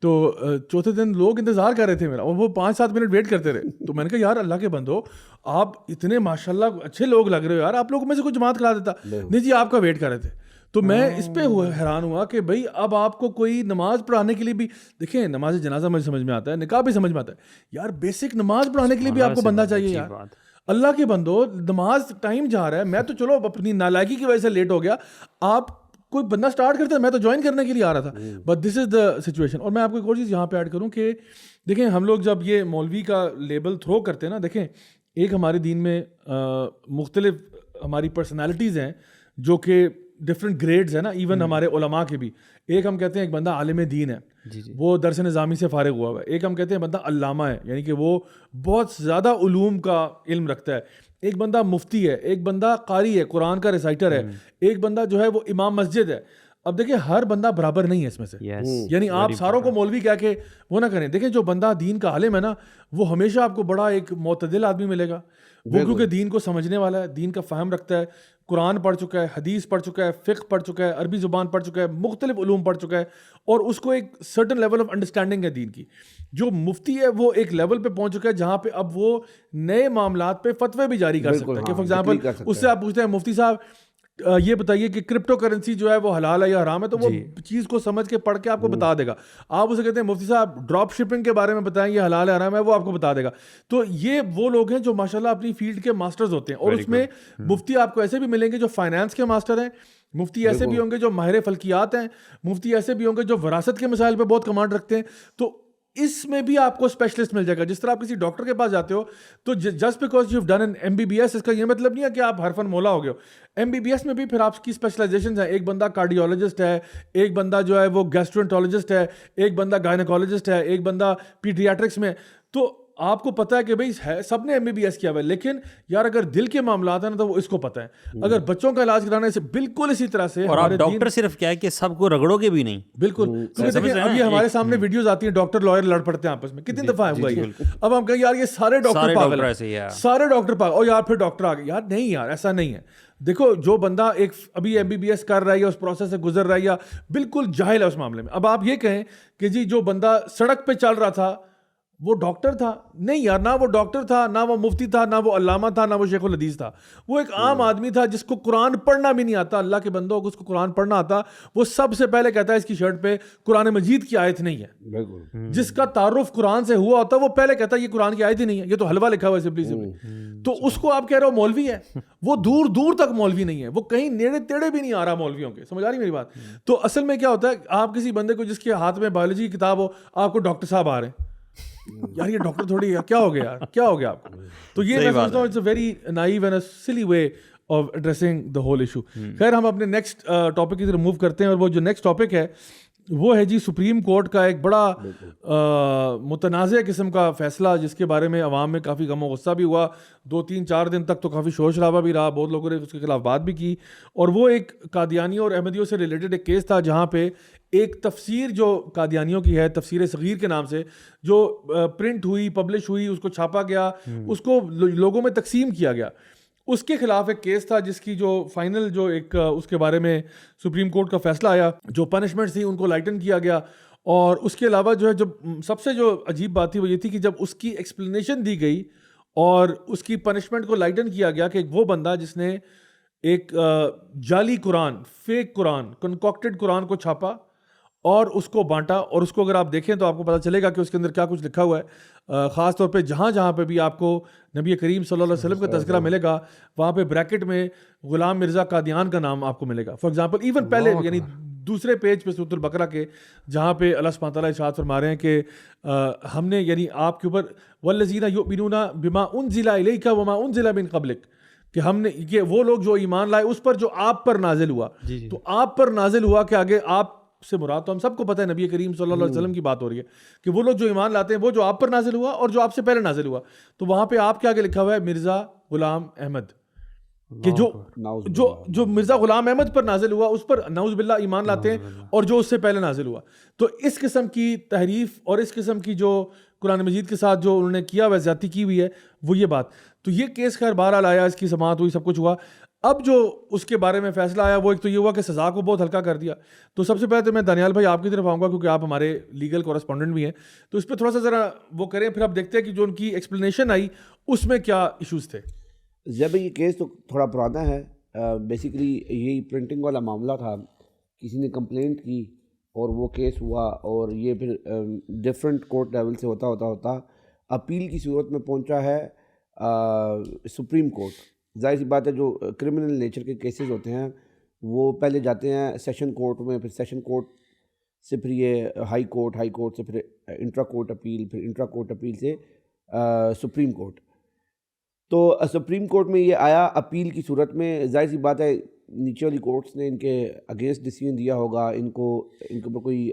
تو چوتھے دن لوگ انتظار کر رہے تھے میرا، اور وہ 5-7 منٹ ویٹ کرتے رہے. تو میں نے کہا یار اللہ کے بندو، آپ اتنے ماشاءاللہ اچھے لوگ لگ رہے ہو یار، آپ لوگوں میں سے کوئی جماعت کرا دیتا. نہیں جی آپ کا ویٹ کر رہے تھے. تو میں اس پہ حیران ہوا کہ بھائی اب آپ کو کوئی نماز پڑھانے کے لیے بھی، دیکھیں نماز جنازہ مجھے سمجھ میں آتا ہے، نکاح بھی سمجھ میں آتا ہے، یار بیسک نماز پڑھانے کے لیے بھی آپ کو بندہ چاہیے یار. اللہ کے بندو، نماز ٹائم جا رہا ہے، میں تو چلو اپنی نالائکی کی وجہ سے لیٹ ہو گیا، آپ کوئی بندہ اسٹارٹ کرتا ہے، میں تو جوائن کرنے کے لیے آ رہا تھا. But this is the situation. اور میں آپ کو ایک اور چیز یہاں پہ ایڈ کروں کہ دیکھیں ہم لوگ جب یہ مولوی کا لیبل تھرو کرتے ہیں نا، دیکھیں ایک ہمارے دین میں مختلف ہماری پرسنالٹیز ہیں جو کہ ڈفرینٹ گریڈز ہیں نا، ایون ہمارے علماء کے بھی. ایک ہم کہتے ہیں ایک بندہ عالم دین ہے، وہ درس نظامی سے فارغ ہوا ہوا ہے. ایک ہم کہتے ہیں بندہ علامہ ہے، یعنی کہ وہ بہت زیادہ علوم کا علم رکھتا ہے. ایک بندہ مفتی ہے، ایک بندہ قاری ہے، قرآن کا ریسائٹر ہے، ایک بندہ جو ہے وہ امام مسجد ہے. اب دیکھیں ہر بندہ برابر نہیں ہے اس میں سے، یعنی آپ ساروں کو مولوی کہہ کے وہ نہ کریں. دیکھیں جو بندہ دین کا عالم ہے نا، وہ ہمیشہ آپ کو بڑا ایک معتدل آدمی ملے گا. وہ کیونکہ دین کو سمجھنے والا ہے، دین کا فہم رکھتا ہے، قرآن پڑھ چکا ہے، حدیث پڑھ چکا ہے، فقہ پڑھ چکا ہے، عربی زبان پڑھ چکا ہے، مختلف علوم پڑھ چکا ہے، اور اس کو ایک سرٹن لیول آف انڈرسٹینڈنگ ہے دین کی. جو مفتی ہے وہ ایک لیول پہ پہنچ چکا ہے جہاں پہ اب وہ نئے معاملات پہ فتوے بھی جاری کر سکتا ہے. کہ فار ایگزامپل اس سے آپ پوچھتے ہیں مفتی صاحب یہ بتائیے کہ کرپٹو کرنسی جو ہے وہ حلال ہے یا حرام ہے، تو وہ چیز کو سمجھ کے پڑھ کے آپ کو بتا دے گا. آپ اسے کہتے ہیں مفتی صاحب ڈراپ شپنگ کے بارے میں بتائیں یہ حلال ہے حرام ہے، وہ آپ کو بتا دے گا. تو یہ وہ لوگ ہیں جو ماشاءاللہ اپنی فیلڈ کے ماسٹرز ہوتے ہیں. اور اس میں مفتی آپ کو ایسے بھی ملیں گے جو فائنانس کے ماسٹر ہیں، مفتی ایسے بھی ہوں گے جو ماہر فلکیات ہیں, مفتی ایسے بھی ہوں گے جو وراثت کے مسائل پہ بہت کمانڈ رکھتے ہیں. تو اس میں بھی آپ کو اسپیشلسٹ مل جائے گا. جس طرح آپ کسی ڈاکٹر کے پاس جاتے ہو تو just because you have done an MBBS اس کا یہ مطلب نہیں ہے کہ آپ ہر فن مولا ہو گئے ہو. MBBS میں بھی پھر آپ کی اسپیشلائزیشنز ہیں. ایک بندہ کارڈیولوجسٹ ہے, ایک بندہ جو ہے وہ گیسٹرونٹولوجسٹ ہے, ایک بندہ گائنیکولوجسٹ ہے, ایک بندہ پیڈیاٹرکس میں. تو آپ کو پتہ ہے کہ بھائی سب نے MBBS کیا ہوا ہے, لیکن یار اگر دل کے معاملات ہیں نا تو وہ اس کو پتہ ہے. اگر بچوں کا علاج کرانے سے بالکل اسی طرح سے, اور آپ ڈاکٹر صرف کیا ہے کہ سب کو رگڑو گے بھی نہیں. بالکل, کیونکہ دیکھیں اب یہ ہمارے سامنے ویڈیوز آتی ہیں ڈاکٹر لائر لڑ پڑتے ہیں آپس میں, کتنی دفعہ ہوا یہ. اب ہم کہیں یار یہ سارے ڈاکٹر پاگل ہیں, سارے ڈاکٹر پاگل, اور یار پھر ڈاکٹر آ گئے. یار نہیں یار, ایسا نہیں ہے. دیکھو جو بندہ ایک ابھی MBBS کر رہا ہے یا اس پروسیس سے گزر رہا ہے یا بالکل جاہل ہے اس معاملے میں. اب آپ یہ کہیں کہ جی جو بندہ سڑک پہ چل رہا تھا وہ ڈاکٹر تھا, نہیں یار, نہ وہ ڈاکٹر تھا, نہ وہ مفتی تھا, نہ وہ علامہ تھا, نہ وہ شیخ الحدیث تھا. وہ ایک عام آدمی تھا جس کو قرآن پڑھنا بھی نہیں آتا. اللہ کے بندوں کو اس کو قرآن پڑھنا آتا, وہ سب سے پہلے کہتا ہے اس کی شرٹ پہ قرآن مجید کی آیت نہیں ہے. جس کا تعارف قرآن سے ہوا ہوتا ہے وہ پہلے کہتا ہے یہ قرآن کی آیت ہی نہیں ہے, یہ تو حلوہ لکھا ہوا ہے سمپلی. تو اس کو آپ کہہ رہے ہو مولوی ہے, وہ دور دور تک مولوی نہیں ہے, وہ کہیں نیڑے تیڑے بھی نہیں آ رہا مولویوں کے. سمجھ آ رہی میری بات؟ تو اصل میں کیا ہوتا ہے, آپ کسی بندے کو جس کے ہاتھ میں بایولوجی کی کتاب ہو, آپ کو ڈاکٹر صاحب آ رہے ہیں, یار یہ ڈاکٹر تھوڑی ہے, کیا ہو گیا یار, کیا ہو گیا آپ کو. تو یہ میں سمجھتا ہوں it's a very naive and a silly way of addressing the whole issue. خیر ہم اپنے نیکسٹ ٹاپک کی طرف موو کرتے ہیں, اور وہ جو نیکسٹ ٹاپک ہے وہ ہے جی سپریم کورٹ کا ایک بڑا متنازع قسم کا فیصلہ, جس کے بارے میں عوام میں کافی غم و غصہ بھی ہوا. 2-3-4 دن تک تو کافی شور شرابہ بھی رہا, بہت لوگوں نے اس کے خلاف بات بھی کی. اور وہ ایک قادیانیوں اور احمدیوں سے ریلیٹڈ ایک کیس تھا, جہاں پہ ایک تفسیر جو قادیانیوں کی ہے, تفسیر صغیر کے نام سے, جو پرنٹ ہوئی, پبلش ہوئی, اس کو چھاپا گیا, اس کو لوگوں میں تقسیم کیا گیا, اس کے خلاف ایک کیس تھا جس کی جو فائنل جو ایک اس کے بارے میں سپریم کورٹ کا فیصلہ آیا. جو پنشمنٹس تھیں ان کو لائٹن کیا گیا. اور اس کے علاوہ جو ہے جب سب سے جو عجیب بات تھی وہ یہ تھی کہ جب اس کی ایکسپلینیشن دی گئی اور اس کی پنشمنٹ کو لائٹن کیا گیا کہ وہ بندہ جس نے ایک جعلی قرآن, فیک قرآن, کنکاکٹڈ قرآن کو چھاپا اور اس کو بانٹا, اور اس کو اگر آپ دیکھیں تو آپ کو پتہ چلے گا کہ اس کے اندر کیا کچھ لکھا ہوا ہے. خاص طور پہ جہاں جہاں پہ بھی آپ کو نبی کریم صلی اللہ علیہ وسلم کا تذکرہ ملے گا, وہاں پہ بریکٹ میں غلام مرزا قادیان کا نام آپ کو ملے گا. فار ایگزامپل ایون پہلے یعنی دوسرے پیج پہ سورۃ البقرہ کے, جہاں پہ اللہ سبحانہ تعالیٰ ارشاد فرما رہے ہیں کہ ہم نے یعنی آپ کے اوپر والذین یؤمنون بما انزل الیک وما انزل من قبلک, کہ ہم نے یہ وہ لوگ جو ایمان لائے اس پر جو آپ پر نازل ہوا. تو آپ پر نازل ہوا کہ آگے آپ سے مراد تو ہم سب کو پتہ ہے نبی کریم صلی اللہ علیہ وسلم کی بات ہو رہی ہے, کہ وہ لوگ جو ایمان لاتے ہیں وہ جو آپ پر نازل ہوا اور جو آپ سے پہلے نازل ہوا. تو وہاں پہ آپ کے آگے لکھا ہوا ہے مرزا غلام احمد, کہ جو مرزا غلام احمد پر نازل ہوا اس پر نعوذ باللہ ایمان لاتے ہیں, اور جو اس سے پہلے نازل ہوا. تو اس قسم کی تحریف اور اس قسم کی جو قرآن مجید کے ساتھ جو انہوں نے کیا ہوا زیادتی کی ہوئی ہے وہ یہ بات. تو یہ کیس خیر بہرحال آیا, اس کی سماعت ہوئی, سب کچھ ہوا. اب جو اس کے بارے میں فیصلہ آیا وہ ایک تو یہ ہوا کہ سزا کو بہت ہلکا کر دیا. تو سب سے پہلے تو میں دانیال بھائی آپ کی طرف آؤں گا, کیونکہ آپ ہمارے لیگل کورسپونڈنٹ بھی ہیں, تو اس پہ تھوڑا سا ذرا وہ کریں, پھر آپ دیکھتے ہیں کہ جو ان کی ایکسپلینیشن آئی اس میں کیا ایشوز تھے. جب یہ کیس تو تھوڑا پرانا ہے, بیسیکلی یہی پرنٹنگ والا معاملہ تھا. کسی نے کمپلینٹ کی اور وہ کیس ہوا, اور یہ پھر ڈفرینٹ کورٹ لیول سے ہوتا اپیل کی صورت میں پہنچا ہے سپریم کورٹ. ظاہر سی بات ہے جو کرمنل نیچر کے کیسز ہوتے ہیں وہ پہلے جاتے ہیں سیشن کورٹ میں, پھر سیشن کورٹ سے پھر یہ ہائی کورٹ سے پھر انٹرا کورٹ اپیل, پھر انٹرا کورٹ اپیل سے سپریم کورٹ. تو سپریم کورٹ میں یہ آیا اپیل کی صورت میں. ظاہر سی بات ہے نیچے والی کورٹس نے ان کے اگینسٹ ڈیسیژن دیا ہوگا, ان کے اوپر کوئی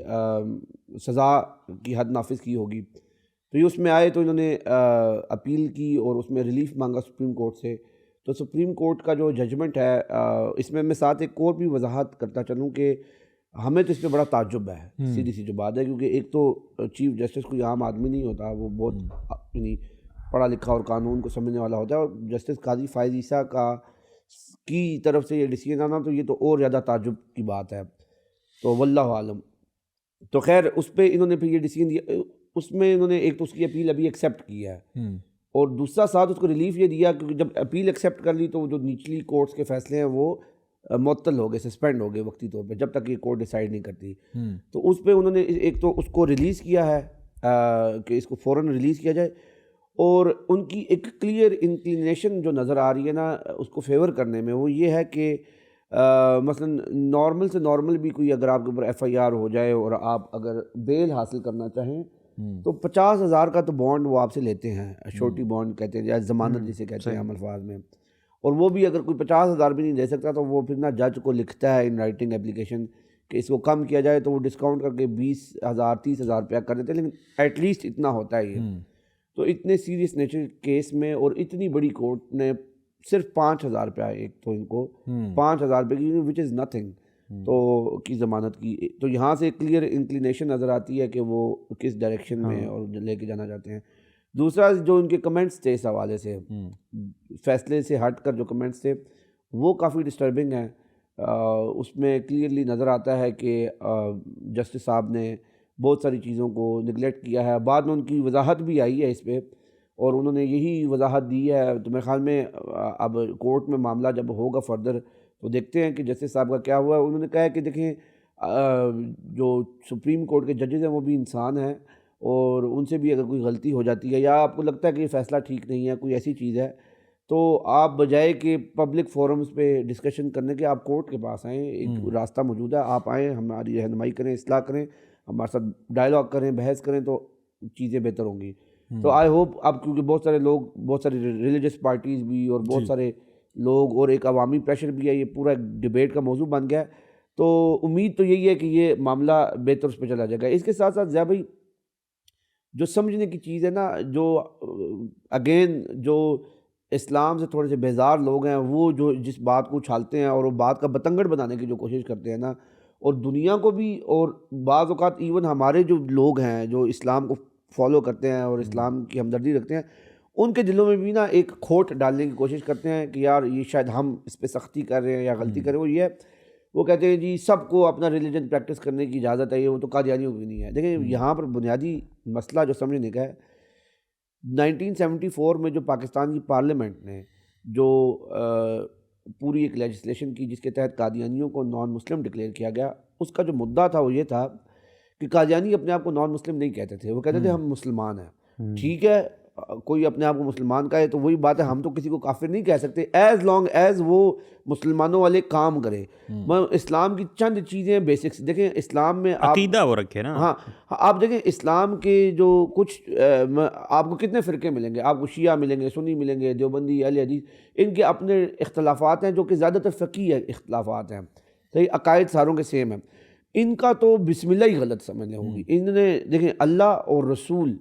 سزا کی حد نافذ کی ہوگی. تو یہ اس میں آئے تو انہوں نے اپیل کی اور اس میں ریلیف مانگا سپریم کورٹ سے. تو سپریم کورٹ کا جو ججمنٹ ہے اس میں ساتھ ایک اور بھی وضاحت کرتا چلوں کہ ہمیں تو اس پہ بڑا تعجب ہے, سیدھی سی جو بات ہے, کیونکہ ایک تو چیف جسٹس کوئی عام آدمی نہیں ہوتا, وہ بہت یعنی پڑھا لکھا اور قانون کو سمجھنے والا ہوتا ہے, اور جسٹس قاضی فائز عیسیٰ کی طرف سے یہ ڈیسیژن آنا تو یہ تو اور زیادہ تعجب کی بات ہے. تو واللہ عالم. تو خیر اس پہ انہوں نے پھر یہ ڈیسیژن دیا, اس میں انہوں نے ایک تو اس کی اپیل ابھی ایکسیپٹ کی ہے, اور دوسرا ساتھ اس کو ریلیف یہ دیا کیونکہ جب اپیل ایکسیپٹ کر لی تو جو نچلی کورٹس کے فیصلے ہیں وہ معطل ہو گئے, سسپینڈ ہو گئے وقتی طور پہ, جب تک یہ کورٹ ڈیسائیڈ نہیں کرتی. تو اس پہ انہوں نے ایک تو اس کو ریلیز کیا ہے کہ اس کو فوراً ریلیز کیا جائے, اور ان کی ایک کلیئر انکلینیشن جو نظر آ رہی ہے نا اس کو فیور کرنے میں, وہ یہ ہے کہ مثلاً نارمل سے نارمل بھی کوئی اگر آپ کے اوپر FIR ہو جائے اور آپ اگر بیل حاصل کرنا چاہیں تو 50,000 کا تو بانڈ وہ آپ سے لیتے ہیں, شورٹی بانڈ کہتے ہیں یا ضمانت جسے کہتے ہیں عام الفاظ میں. اور وہ بھی اگر کوئی 50,000 بھی نہیں دے سکتا تو وہ پھر نا جج کو لکھتا ہے ان رائٹنگ اپلیکیشن کہ اس کو کم کیا جائے, تو وہ ڈسکاؤنٹ کر کے 20,000 30,000 روپیہ کر دیتے ہیں, لیکن ایٹ لیسٹ اتنا ہوتا ہے یہ. تو اتنے سیریس نیچر کیس میں اور اتنی بڑی کورٹ نے صرف 5,000 روپیہ ایک تو ان کو 5,000 روپے کی وچ از نتھنگ تو کی ضمانت کی. تو یہاں سے کلیئر انکلینیشن نظر آتی ہے کہ وہ کس ڈائریکشن میں اور لے کے جانا چاہتے ہیں. دوسرا جو ان کے کمنٹس تھے اس حوالے سے, فیصلے سے ہٹ کر جو کمنٹس تھے وہ کافی ڈسٹربنگ ہیں. اس میں کلیئرلی نظر آتا ہے کہ جسٹس صاحب نے بہت ساری چیزوں کو نگلیکٹ کیا ہے. بعد میں ان کی وضاحت بھی آئی ہے اس پہ, اور انہوں نے یہی وضاحت دی ہے. تو میرے خیال میں اب کورٹ میں معاملہ جب ہوگا فردر تو دیکھتے ہیں کہ جسٹس صاحب کا کیا ہوا ہے. انہوں نے کہا ہے کہ دیکھیں جو سپریم کورٹ کے ججز ہیں وہ بھی انسان ہیں, اور ان سے بھی اگر کوئی غلطی ہو جاتی ہے یا آپ کو لگتا ہے کہ یہ فیصلہ ٹھیک نہیں ہے, کوئی ایسی چیز ہے, تو آپ بجائے کہ پبلک فورمز پہ ڈسکشن کرنے کے آپ کورٹ کے پاس آئیں. ایک راستہ موجود ہے, آپ آئیں, ہماری رہنمائی کریں, اصلاح کریں, ہمارے ساتھ ڈائلاگ کریں, بحث کریں, تو چیزیں بہتر ہوں گی. تو آئی ہوپ اب کیونکہ بہت سارے لوگ, بہت ساری ریلیجس پارٹیز بھی اور بہت سارے لوگ اور ایک عوامی پریشر بھی ہے, یہ پورا ڈیبیٹ کا موضوع بن گیا ہے. تو امید تو یہی ہے کہ یہ معاملہ بہتر اس پہ چلا جائے گا. اس کے ساتھ ساتھ ضیاء بھائی جو سمجھنے کی چیز ہے نا, جو اگین جو اسلام سے تھوڑے سے بیزار لوگ ہیں وہ جو جس بات کو اچھالتے ہیں اور وہ بات کا بتنگڑ بنانے کی جو کوشش کرتے ہیں نا, اور دنیا کو بھی, اور بعض اوقات ایون ہمارے جو لوگ ہیں جو اسلام کو فالو کرتے ہیں اور اسلام کی ہمدردی رکھتے ہیں, ان کے دلوں میں بھی نا ایک کھوٹ ڈالنے کی کوشش کرتے ہیں کہ یار یہ شاید ہم اس پہ سختی کر رہے ہیں یا غلطی کر رہے ہیں. وہ یہ ہے, وہ کہتے ہیں جی سب کو اپنا ریلیجن پریکٹس کرنے کی اجازت ہے, یہ وہ تو قادیانیوں کی نہیں ہے. دیکھیں یہاں پر بنیادی مسئلہ جو سمجھنے کا ہے, 1974 میں جو پاکستان کی پارلیمنٹ نے جو پوری ایک لیجسلیشن کی جس کے تحت قادیانیوں کو نان مسلم ڈکلیئر کیا گیا, اس کا جو مدعا تھا وہ یہ تھا کہ قادیانی اپنے آپ کو نان مسلم نہیں کہتے تھے, وہ کہتے تھے ہم مسلمان ہیں. ٹھیک ہے, کوئی اپنے آپ کو مسلمان کہے تو وہی بات ہے, ہم تو کسی کو کافر نہیں کہہ سکتے ایز لانگ ایز وہ مسلمانوں والے کام کرے. اسلام کی چند چیزیں بیسکس دیکھیں, اسلام میں عقیدہ وہ رکھے نا. ہاں آپ دیکھیں اسلام کے جو کچھ آپ کو کتنے فرقے ملیں گے, آپ کو شیعہ ملیں گے, سنی ملیں گے, دیوبندی, اہل حدیث, ان کے اپنے اختلافات ہیں جو کہ زیادہ تر فقہی اختلافات ہیں. صحیح, عقائد ساروں کے سیم ہیں. ان کا تو بسم اللہ ہی غلط سمجھنے ہوگی. انہوں نے دیکھیں اللہ اور رسول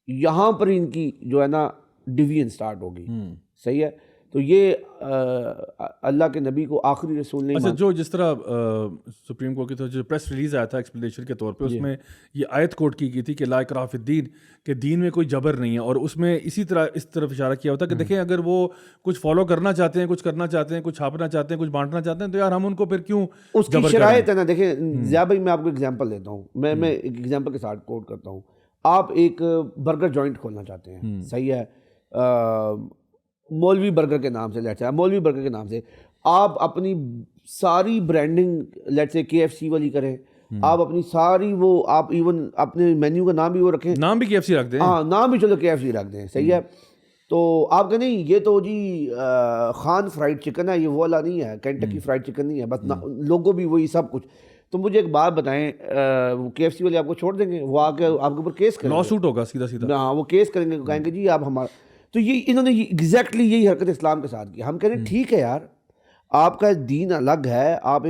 یہاں پر ان کی جو ہے نا ڈویژن سٹارٹ ہوگی. صحیح ہے, تو یہ اللہ کے نبی کو آخری رسول نہیں. اچھا, جو جس طرح سپریم کورٹ کی طرف جو پریس ریلیز آیا تھا ایکسپلینیشن کے طور پہ, اس میں یہ آیت کوٹ کی گئی تھی کہ لا اکراہ فی الدین, کہ دین میں کوئی جبر نہیں ہے, اور اس میں اسی طرح اس طرف اشارہ کیا ہوتا ہے کہ دیکھیں اگر وہ کچھ فالو کرنا چاہتے ہیں, کچھ کرنا چاہتے ہیں, کچھ چھاپنا چاہتے ہیں, کچھ بانٹنا چاہتے ہیں, تو یار ہم ان کو پھر کیوں اس کی شرائط ہے نا. دیکھیں ضیاء بھائی میں آپ کو ایگزامپل دیتا ہوں, میں ایک ایگزامپل کے ساتھ کوٹ کرتا ہوں. آپ ایک برگر جوائنٹ کھولنا چاہتے ہیں, صحیح ہے, مولوی برگر کے نام سے, لیٹ سے مولوی برگر کے نام سے آپ اپنی ساری برانڈنگ لیٹ سے KFC والی کریں, آپ اپنی ساری وہ آپ ایون اپنے مینیو کا نام بھی وہ رکھیں, نام بھی KFC رکھ دیں, ہاں نام بھی چلو KFC رکھ دیں, صحیح ہے. تو آپ کہ نہیں یہ تو جی خان فرائیڈ چکن ہے, یہ وہ والا نہیں ہے, کینٹکی فرائیڈ چکن نہیں ہے, بس لوگوں بھی وہی سب کچھ. تو مجھے ایک بات بتائیں, وہ KFC والے آپ کو چھوڑ دیں گے, وہ آ کے آپ کے اوپر کیس کریں گے, لا سوٹ ہوگا سیدھا سیدھا. ہاں وہ کیس کریں گے, کہیں گے جی آپ ہمارا. تو یہ انہوں نے ایگزیکٹلی یہی حرکت اسلام کے ساتھ کی. ہم کہہ رہے ہیں ٹھیک ہے یار, آپ کا دین الگ ہے, آپ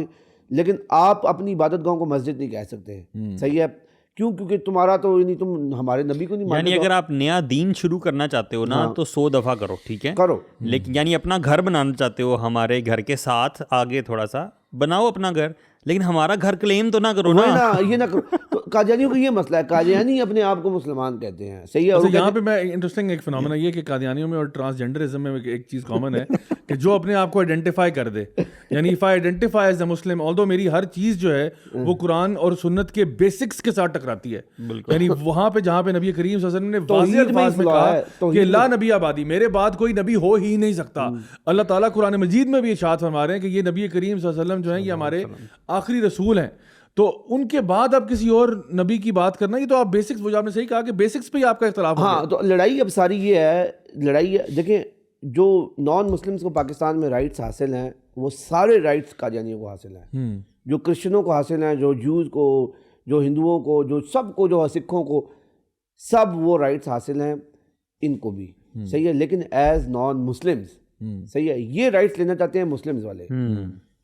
لیکن آپ اپنی عبادت گاہوں کو مسجد نہیں کہہ سکتے. صحیح ہے, کیوں؟ کیونکہ تمہارا تو یعنی تم ہمارے نبی کو نہیں مانتے. یعنی اگر آپ نیا دین شروع کرنا چاہتے ہو نا تو 100 دفعہ کرو, ٹھیک ہے, کرو. لیکن یعنی اپنا گھر بنانا چاہتے ہو ہمارے گھر کے ساتھ آگے تھوڑا سا بناؤ اپنا گھر, لیکن ہمارا گھر کلیم تو نہ کرو نا. یہ نہ کرو. تو قادیانیوں کا یہ مسئلہ ہے, قادیانی اپنے آپ کو مسلمان کہتے ہیں. صحیح ہے. یہاں پہ میں انٹرسٹنگ ایک فنامنا یہ کہ قادیانیوں میں اور ٹرانسجینڈرزم میں ایک چیز کامن ہے کہ جو اپنے آپ کو آئیڈینٹیفائی کر دے, یعنی if I identify as a مسلم, آلدو میری ہر چیز جو ہے وہ قرآن اور سنت کے بیسکس کے ساتھ ٹکراتی ہے. یعنی وہاں پہ جہاں پہ نبی کریم صلی اللہ علیہ وسلم نے واضح الفاظ میں کہا کہ لا نبی آبادی, میرے بعد کوئی نبی ہو ہی نہیں سکتا. اللہ تعالیٰ قرآن مجید میں بھی ارشاد فرما رہے ہیں کہ یہ نبی کریم صلی اللہ علیہ وسلم جو ہیں یہ ہمارے آخری رسول ہیں. تو ان کے بعد اب کسی اور نبی کی بات کرنا, یہ تو آپ بیسکس, وہ آپ نے صحیح کہا کہ بیسکس پہ ہی آپ کا اختلاف. ہاں, تو لڑائی اب ساری یہ ہے, لڑائی دیکھیں جو نان مسلمس کو پاکستان میں رائٹس حاصل ہیں وہ سارے رائٹس قادیانیوں کو حاصل ہیں، جو کرسچنوں کو حاصل ہیں، جو جوز کو، جو ہندوؤں کو، جو سب کو، جو سکھوں کو، سب وہ رائٹس حاصل ہیں ان کو بھی، صحیح ہے. لیکن ایز نان مسلمس، صحیح ہے، یہ رائٹس لینا چاہتے ہیں مسلمز والے.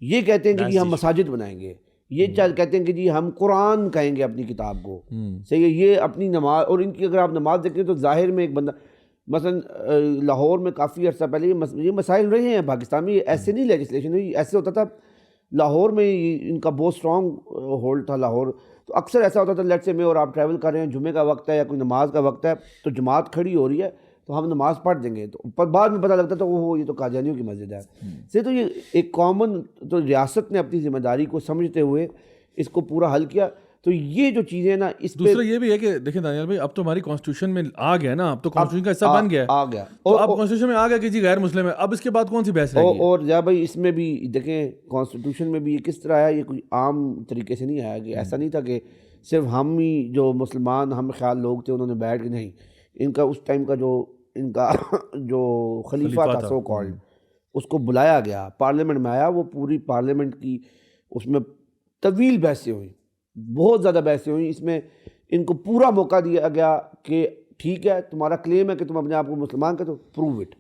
یہ کہتے ہیں کہ جی ہم مساجد بنائیں گے، یہ کہتے ہیں کہ جی ہم قرآن کہیں گے اپنی کتاب کو، صحیح ہے. یہ اپنی نماز، اور ان کی اگر آپ نماز دیکھیں تو ظاہر میں ایک بندہ مثلا لاہور میں کافی عرصہ پہلے یہ مسائل رہے ہیں پاکستان میں، ایسے نہیں لیجسلیشن ہوئی، ایسے ہوتا تھا لاہور میں، ان کا بہت اسٹرانگ ہولڈ تھا لاہور. تو اکثر ایسا ہوتا تھا لیٹ سے میں اور آپ ٹریول کر رہے ہیں، جمعے کا وقت ہے یا کوئی نماز کا وقت ہے تو جماعت کھڑی ہو رہی ہے تو ہم نماز پڑھ دیں گے، تو پر بعد میں پتہ لگتا تھا وہ یہ تو قادیانیوں کی مسجد ہے. سے تو یہ ایک کامن، تو ریاست نے اپنی ذمہ داری کو سمجھتے ہوئے اس کو پورا حل کیا. تو یہ جو چیزیں نا، اس دوسرا یہ بھی ہے کہ دیکھیں دانیال بھائی، اب تو ہماری کانسٹیٹیوشن میں آ گیا نا، اب تو کانسٹیٹیوشن کا حصہ بن گیا ہے، آ گیا، تو اب کانسٹیٹیوشن میں آ گیا کہ جی غیر مسلم ہے، اب اس کے بعد کون سی بحث رہے گی؟ اور یا بھائی اس میں بھی دیکھیں کانسٹیٹیوشن میں بھی یہ کس طرح آیا، یہ کوئی عام طریقے سے نہیں آیا، کہ ایسا نہیں تھا کہ صرف ہم ہی جو مسلمان ہم خیال لوگ تھے انہوں نے بیٹھ کے، نہیں، ان کا اس ٹائم کا ان کا جو خلیفہ تھا سو کالڈ، اس کو بلایا گیا، پارلیمنٹ میں آیا، وہ پوری پارلیمنٹ کی اس میں طویل بحثیں ہوئیں، بہت زیادہ بحثیں ہوئیں. اس میں ان کو پورا موقع دیا گیا کہ ٹھیک ہے تمہارا کلیم ہے کہ تم اپنے آپ کو مسلمان کہتے ہو، پروو اٹ.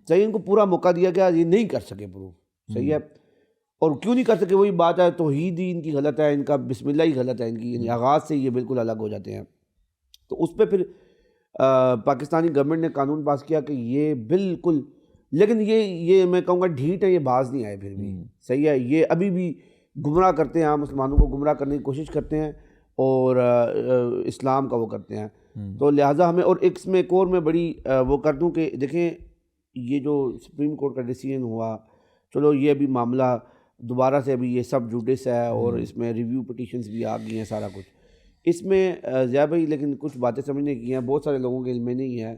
صحیح، ان کو پورا موقع دیا گیا، یہ نہیں کر سکے پروو، صحیح ہے. اور کیوں نہیں کر سکے؟ وہی بات ہے، توحید ہی ان کی غلط ہے، ان کا بسم اللہ ہی غلط ہے ان کی، یعنی آغاز سے یہ بالکل الگ ہو جاتے ہیں. تو اس پہ پھر پاکستانی گورنمنٹ نے قانون پاس کیا کہ یہ بالکل، لیکن یہ میں کہوں گا ڈھیٹ ہے، یہ باز نہیں آئے پھر بھی، صحیح ہے. یہ ابھی بھی گمراہ کرتے ہیں، مسلمانوں کو گمراہ کرنے کی کوشش کرتے ہیں اور اسلام کا وہ کرتے ہیں. تو لہٰذا ہمیں، اور ایک میں ایک اور میں بڑی وہ کر دوں کہ دیکھیں یہ جو سپریم کورٹ کا ڈیسیژن ہوا، چلو یہ ابھی معاملہ دوبارہ سے ابھی یہ سب جوڈس ہے اور اس میں ریویو پٹیشنز بھی آ گئی ہیں، سارا کچھ اس میں ضیاء بھائی، لیکن کچھ باتیں سمجھنے کی ہیں، بہت سارے لوگوں کے علم میں نہیں ہے.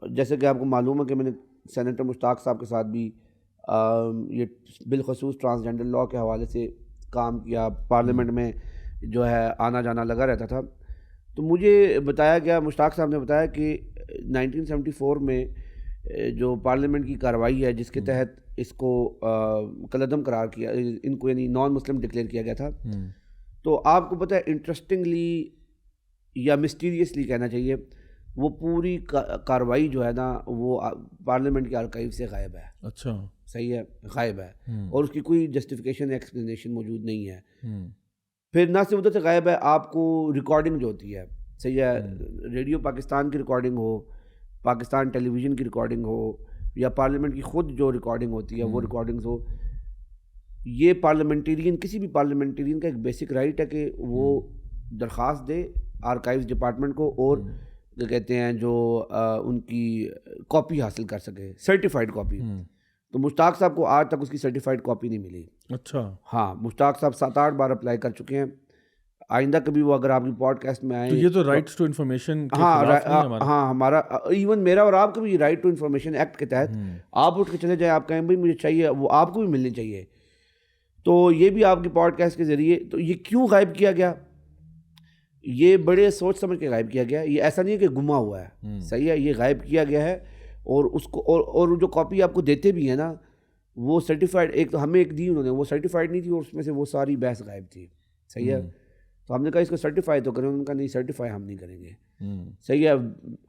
جیسے کہ آپ کو معلوم ہے کہ میں نے سینیٹر مشتاق صاحب کے ساتھ بھی یہ بالخصوص ٹرانسجنڈر لاء کے حوالے سے کام کیا، پارلیمنٹ میں جو ہے آنا جانا لگا رہتا تھا. تو مجھے بتایا گیا، مشتاق صاحب نے بتایا کہ 1974 میں جو پارلیمنٹ کی کارروائی ہے جس کے تحت اس کو کالعدم قرار کیا، ان کو یعنی نان مسلم ڈکلیئر کیا گیا تھا. تو آپ کو پتہ ہے انٹرسٹنگلی یا مسٹیریسلی کہنا چاہیے، وہ پوری کارروائی جو ہے نا وہ پارلیمنٹ کے آرکائیو سے غائب ہے. اچھا، صحیح ہے، غائب ہے، اور اس کی کوئی جسٹیفیکیشن ایکسپلینیشن موجود نہیں ہے. پھر نہ صرف ادھر سے غائب ہے، آپ کو ریکارڈنگ جو ہوتی ہے، صحیح ہے، ریڈیو پاکستان کی ریکارڈنگ ہو، پاکستان ٹیلی ویژن کی ریکارڈنگ ہو، یا پارلیمنٹ کی خود جو ریکارڈنگ ہوتی ہے وہ ریکارڈنگز ہو، یہ پارلیمنٹیرین، کسی بھی پارلیمنٹیرین کا ایک بیسک رائٹ ہے کہ وہ درخواست دے آرکائیوز ڈپارٹمنٹ کو، اور کیا کہتے ہیں جو ان کی کاپی حاصل کر سکے، سرٹیفائڈ کاپی. تو مشتاق صاحب کو آج تک اس کی سرٹیفائڈ کاپی نہیں ملی. اچھا، ہاں، مشتاق صاحب 7-8 بار اپلائی کر چکے ہیں. آئندہ کبھی وہ اگر آپ کی پوڈ کاسٹ میں آئیں، تو یہ تو رائٹس ٹو انفارمیشن کے ہاں خلاف نہیں ہمارا. ہاں، ہمارا ایون میرا اور آپ کا بھی رائٹ ٹو انفارمیشن ایکٹ کے تحت آپ اٹھ کے چلے جائیں، آپ کہیں بھائی مجھے چاہیے، وہ آپ کو بھی ملنی چاہیے. تو یہ بھی آپ کی پوڈ کاسٹ کے ذریعے. تو یہ کیوں غائب کیا گیا؟ یہ بڑے سوچ سمجھ کے غائب کیا گیا. یہ ایسا نہیں ہے کہ گما ہوا ہے، صحیح ہے، یہ غائب کیا گیا ہے. اور اس کو اور جو کاپی آپ کو دیتے بھی ہیں نا وہ سرٹیفائڈ، ایک تو ہمیں ایک دی انہوں نے، وہ سرٹیفائڈ نہیں تھی اور اس میں سے وہ ساری بحث غائب تھی، صحیح ہے. تو ہم نے کہا اس کو سرٹیفائی تو کریں، انہوں نے کہا نہیں سرٹیفائی ہم نہیں کریں گے. صحیح ہے،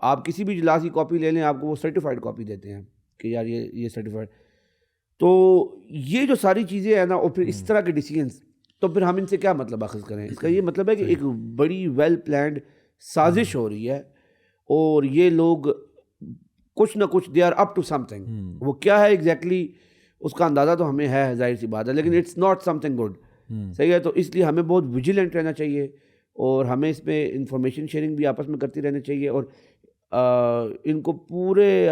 آپ کسی بھی اجلاس کی کاپی لے لیں، آپ کو وہ سرٹیفائڈ کاپی دیتے ہیں کہ یار یہ سرٹیفائڈ. تو یہ جو ساری چیزیں ہیں نا، اور پھر اس طرح کے ڈیسیژنس، تو پھر ہم ان سے کیا مطلب اخذ کریں؟ اس کا یہ مطلب ہے کہ ایک بڑی ویل پلانڈ سازش ہو رہی ہے، اور یہ لوگ کچھ نہ کچھ they are up to something. وہ کیا ہے ایگزیکٹلی اس کا اندازہ تو ہمیں ہے، ظاہر سی بات ہے، لیکن it's not something good, صحیح ہے. تو اس لیے ہمیں بہت ویجیلنٹ رہنا چاہیے، اور ہمیں اس میں انفارمیشن شیئرنگ بھی آپس میں کرتی رہنی چاہیے، اور ان کو پورے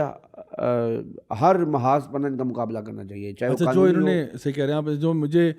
ہر محاذ پر ان کا مقابلہ کرنا چاہیے، چاہے وہ جو انہوں نے صحیح کہہ رہے ہیں آپ. جو مجھے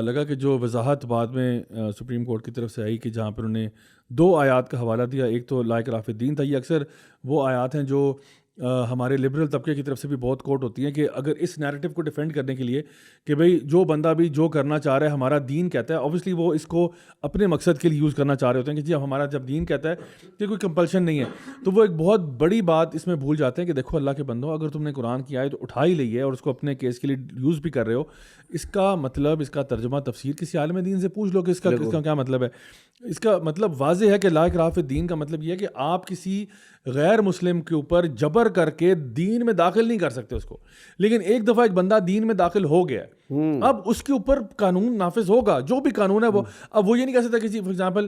لگا کہ جو وضاحت بعد میں سپریم کورٹ کی طرف سے آئی کہ جہاں پر انہوں نے 2 آیات کا حوالہ دیا، ایک تو لا اکراہ فی الدین تھا. یہ اکثر وہ آیات ہیں جو ہمارے لبرل طبقے کی طرف سے بھی بہت کوٹ ہوتی ہیں کہ اگر اس نیریٹو کو ڈیفینڈ کرنے کے لیے کہ بھئی جو بندہ بھی جو کرنا چاہ رہا ہے ہمارا دین کہتا ہے, اوبویسلی وہ اس کو اپنے مقصد کے لیے یوز کرنا چاہ رہے ہوتے ہیں کہ جی اب ہمارا جب دین کہتا ہے کہ کوئی کمپلشن نہیں ہے, تو وہ ایک بہت بڑی بات اس میں بھول جاتے ہیں کہ دیکھو اللہ کے بندو, اگر تم نے قرآن کی آیت اٹھا ہی لی ہے اور اس کو اپنے کیس کے لیے یوز بھی کر رہے ہو, اس کا مطلب, اس کا ترجمہ تفسیر کسی عالم دین سے پوچھ لو کہ اس کا کیا مطلب ہے. اس کا مطلب واضح ہے کہ لا اکراہ فی الدین کا مطلب یہ ہے کہ آپ کسی غیر مسلم کے اوپر جبر کر کے دین میں داخل نہیں کر سکتے اس کو. لیکن ایک دفعہ ایک بندہ دین میں داخل ہو گیا ہے, اب اس کے اوپر قانون نافذ ہوگا, جو بھی قانون ہے وہ. اب وہ یہ نہیں کہہ سکتا کسی, فار ایگزامپل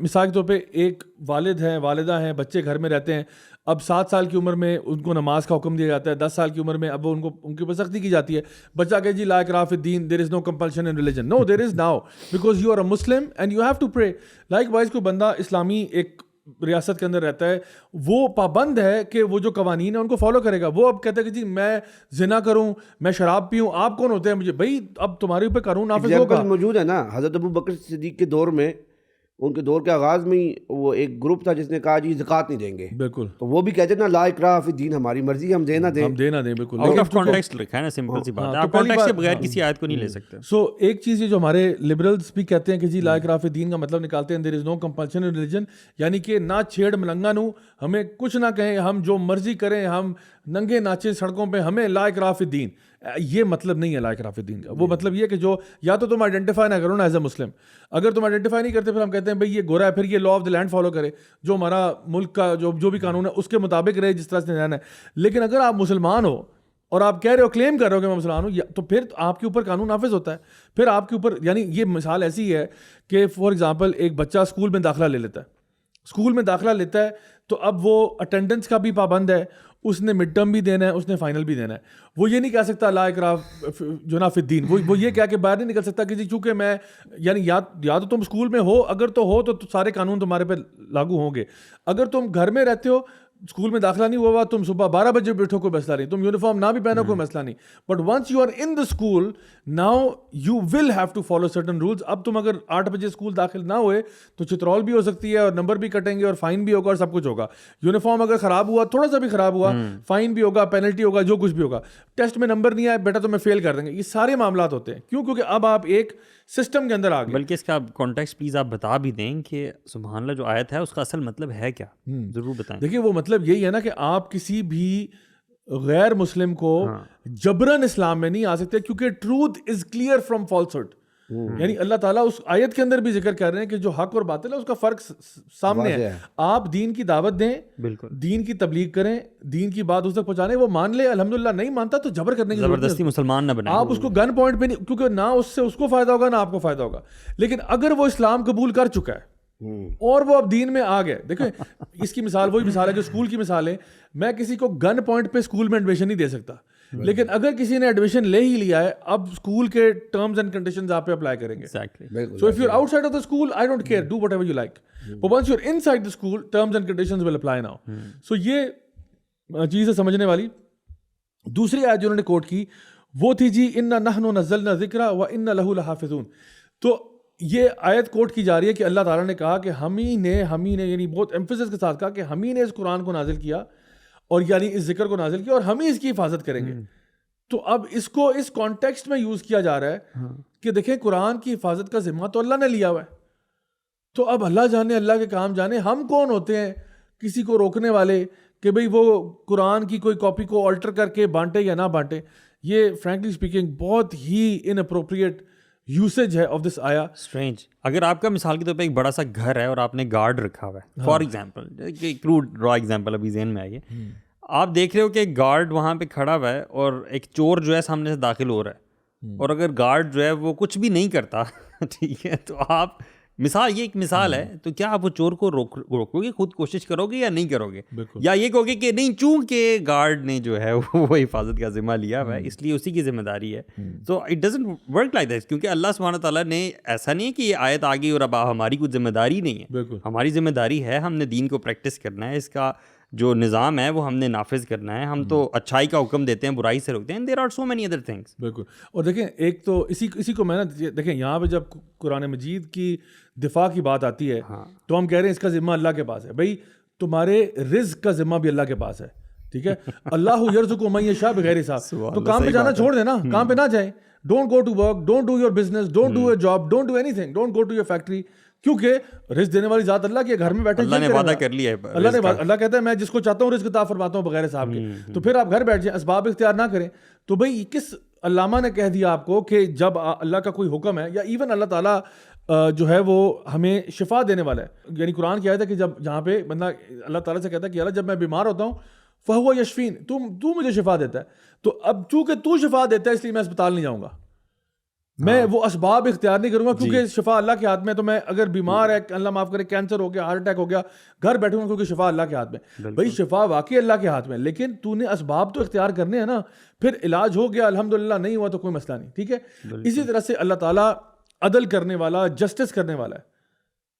مثال کے طور پہ ایک والد ہیں, والدہ ہیں, بچے گھر میں رہتے ہیں, اب 7 سال کی عمر میں ان کو نماز کا حکم دیا جاتا ہے, 10 سال کی عمر میں اب ان کے اوپر سختی کی جاتی ہے. بچہ کہ جی لا اکراہ فی الدین, there is no compulsion in religion. No, there is now, because you are a Muslim and you have to pray. Likewise کوئی بندہ اسلامی ایک ریاست کے اندر رہتا ہے, وہ پابند ہے کہ وہ جو قوانین ہیں ان کو فالو کرے گا. وہ اب کہتا ہے کہ جی میں زنا کروں, میں شراب پیوں, آپ کون ہوتے ہیں مجھے؟ بھائی اب تمہارے اوپر قانون نافذ ہوگا. موجود ہے نا حضرت ابو بکر صدیق کے دور میں, ان کے دور کے آغاز میں ہی وہ ایک گروپ تھا جس نے کہا جی زکوٰۃ نہیں دیں گے. بالکل, تو وہ بھی کہتے ہیں نا لا اکراہ فی الدین, ہماری مرضی ہم دے نہ دیں, ہم دے نہ دیں. بالکل, آؤٹ آف کانٹیکسٹ لکھا ہے نا, سمپل سی بات ہے, آپ کانٹیکسٹ کے بغیر کسی آیت کو نہیں لے سکتے. سو ایک چیز یہ جو ہمارے لبرلز بھی کہتے ہیں کہ جی لا اکراہ فی الدین کا مطلب نکالتے ہیں دیر is no compulsion in religion, یعنی کہ نہ چھیڑ ملنگا نو, ہمیں کچھ نہ کہیں, ہم جو مرضی کریں, ہم ننگے ناچے سڑکوں پہ, ہمیں لا اکراہ فی الدین. یہ مطلب نہیں ہے لا اکراہ فی الدین کا. وہ مطلب یہ کہ جو یا تو تم آئیڈینٹیفائی نہ کرو نا ایز اے مسلم, اگر تم آئیڈینٹیفائی نہیں کرتے پھر ہم کہتے ہیں بھائی یہ گورا ہے, پھر یہ law of the land follow کرے, جو ہمارا ملک کا جو بھی قانون ہے اس کے مطابق رہے جس طرح سے رہنا ہے. لیکن اگر آپ مسلمان ہو اور آپ کہہ رہے ہو, کلیم کر رہے ہو کہ میں مسلمان ہوں, تو پھر آپ کے اوپر قانون نافذ ہوتا ہے. پھر آپ کے اوپر, یعنی یہ مثال ایسی ہے کہ فار ایگزامپل ایک بچہ اسکول میں داخلہ لے لیتا ہے, اسکول میں داخلہ لیتا ہے تو اب وہ اٹینڈنس کا بھی پابند ہے, اس نے مڈ ٹرم بھی دینا ہے, اس نے فائنل بھی دینا ہے. وہ یہ نہیں کہہ سکتا لا اکراہ جو نا فی الدین, وہ یہ کہہ کے باہر نہیں نکل سکتا کہ جی چونکہ میں, یعنی یا تو تم اسکول میں ہو, اگر تو ہو تو سارے قانون تمہارے پہ لاگو ہوں گے. اگر تم گھر میں رہتے ہو, اسکول میں داخلہ نہیں ہوا, تم صبح 12 بجے بیٹھو, کوئی مسئلہ نہیں, تم یونیفارم نہ بھی پہنو, کوئی مسئلہ نہیں. But once you are in the school now you will have to follow certain rules. اب تم اگر 8 بجے اسکول داخل نہ ہوئے تو چترول بھی ہو سکتی ہے, اور نمبر بھی کٹیں گے, اور فائن بھی ہوگا, اور سب کچھ ہوگا. یونیفارم اگر خراب ہوا, تھوڑا سا بھی خراب ہوا, فائن بھی ہوگا, پینلٹی ہوگا, جو کچھ بھی ہوگا. ٹیسٹ میں نمبر نہیں آئے بیٹا تو میں فیل کر دیں گے. یہ سارے معاملات ہوتے ہیں. کیوں؟ کیونکہ اب آپ ایک سسٹم کے اندر آ گئے. بلکہ اس کا کانٹیکسٹ پلیز آپ بتا بھی دیں کہ سبحان اللہ جو آیت ہے اس کا اصل مطلب ہے کیا, ضرور بتائیں. دیکھیے وہ مطلب یہی ہے نا کہ آپ کسی بھی غیر مسلم کو جبرن اسلام میں نہیں آ سکتے, کیونکہ truth is clear from falsehood. یعنی اللہ تعالیٰ اس آیت کے اندر بھی ذکر کر رہے ہیں کہ جو حق اور باطل ہے اس کا فرق سامنے ہے. آپ دین کی دعوت دیں, بالکل دین کی تبلیغ کریں, دین کی بات اس تک پہنچانے, وہ مان لے الحمدللہ, نہیں مانتا تو جبر کرنے کی زبردستی مسلمان نہ بنائیں. آپ اس کو گن پوائنٹ پہ نہیں, کیونکہ نہ اس سے اس کو فائدہ ہوگا نہ آپ کو فائدہ ہوگا. لیکن اگر وہ اسلام قبول کر چکا ہے اور وہ اب دین میں آ گئے, دیکھیں اس کی مثال وہی مثال ہے جو اسکول کی مثال ہے. میں کسی کو گن پوائنٹ پہ اسکول میں ایڈمیشن نہیں دے سکتا, لیکن اگر کسی نے ایڈمیشن لے ہی لیا ہے, اب اسکول کے ٹرمز اینڈ کنڈیشنز آپ پہ اپلائی کریں گے. So if you are outside of the school, I don't care, do whatever you like, but once you are inside the school, terms and conditions will apply now. So یہ چیز ہے سمجھنے والی. دوسری آیت جو انہوں نے کوٹ کی وہ تھی جی انا نحن نزلنا ذکر و انا لہ لحافظون. تو یہ آیت کوٹ کی جا رہی ہے کہ اللہ تعالیٰ نے کہا کہ ہم ہی نے یعنی بہت ایمفیسس کے ساتھ کہا کہ ہم ہی نے اس قرآن کو نازل کیا, اور یعنی اس ذکر کو نازل کیا, اور ہم ہی اس کی حفاظت کریں گے. تو اب اس کو اس کانٹیکسٹ میں یوز کیا جا رہا ہے کہ دیکھیں قرآن کی حفاظت کا ذمہ تو اللہ نے لیا ہوا ہے, تو اب اللہ جانے, اللہ کے کام جانے, ہم کون ہوتے ہیں کسی کو روکنے والے کہ بھئی وہ قرآن کی کوئی کاپی کو آلٹر کر کے بانٹے یا نہ بانٹے. یہ فرینکلی اسپیکنگ بہت ہی ان اپروپریٹ یوسیج ہے آف دس آیا. اسٹرینج. اگر آپ کا مثال کے طور پہ ایک بڑا سا گھر ہے اور آپ نے گارڈ رکھا ہوا ہے, فار ایگزامپل, کروڈ را ایگزامپل ابھی ذہن میں آئی ہے, آپ دیکھ رہے ہو کہ ایک گارڈ وہاں پہ کھڑا ہوا ہے اور ایک چور جو ہے سامنے سے داخل ہو رہا ہے, اور اگر گارڈ جو ہے وہ کچھ بھی نہیں کرتا, ٹھیک ہے, تو آپ مثال, یہ ایک مثال ہے, تو کیا آپ وہ چور کو روکو گے, خود کوشش کرو گے یا نہیں کرو گے, یا یہ کہو گے کہ نہیں چونکہ گارڈ نے جو ہے وہ حفاظت کا ذمہ لیا ہوا ہے اس لیے اسی کی ذمہ داری ہے. تو it doesn't work like that, کیونکہ اللہ سبحانہ تعالیٰ نے ایسا نہیں ہے کہ یہ آیت آ گئی اور اب ہماری کوئی ذمہ داری نہیں ہے. ہماری ذمہ داری ہے, ہم نے دین کو پریکٹس کرنا ہے, اس کا جو نظام ہے وہ ہم نے نافذ کرنا ہے. ہم تو اچھائی کا حکم دیتے ہیں, برائی سے روکتے ہیں. There are so many other things. بالکل. اور دیکھیں ایک تو اسی کو میں نا, دیکھیں یہاں پہ جب قرآن مجید کی دفاع کی بات آتی ہے تو ہم کہہ رہے ہیں اس کا ذمہ اللہ کے پاس ہے. بھائی تمہارے رزق کا ذمہ بھی اللہ کے پاس ہے, ٹھیک ہے. اللہ یرزق من یشاء بغیر حساب. تو کام پہ جانا چھوڑ دیں نا, کام پہ نہ جائیں. Don't go to work, don't do your business, don't do your job, don't do anything, don't go to your factory, کیونکہ رزق دینے والی ذات اللہ کی ہے. گھر میں بیٹھے اللہ نے وعدہ کر لیا ہے, اللہ کہتا ہے میں جس کو چاہتا ہوں رزق عطا فرماتا ہوں بغیر حساب کے. تو پھر آپ گھر بیٹھ جائیں, اسباب اختیار نہ کریں. تو بھائی کس علامہ نے کہہ دیا آپ کو کہ جب اللہ کا کوئی حکم ہے, یا ایون اللہ تعالیٰ جو ہے وہ ہمیں شفا دینے والا ہے. یعنی قرآن کیا ہے کہ جب جہاں پہ بندہ اللہ تعالیٰ سے کہتا ہے کہ اللہ جب میں بیمار ہوتا ہوں فہو یشفین, تو مجھے شفا دیتا ہے. تو اب چونکہ تو شفا دیتا ہے اس لیے میں اسپتال نہیں جاؤں گا, میں وہ اسباب اختیار نہیں کروں گا, کیونکہ شفا اللہ کے ہاتھ میں. تو میں اگر بیمار ہے, اللہ معاف کرے, کینسر ہو گیا, ہارٹ اٹیک ہو گیا, گھر بیٹھوں گا, کیونکہ شفا اللہ کے ہاتھ میں. بھائی شفا واقعی اللہ کے ہاتھ میں, لیکن تو نے اسباب تو اختیار کرنے ہیں نا. پھر علاج ہو گیا الحمدللہ, نہیں ہوا تو کوئی مسئلہ نہیں, ٹھیک ہے. اسی طرح سے اللہ تعالیٰ عدل کرنے والا, جسٹس کرنے والا ہے.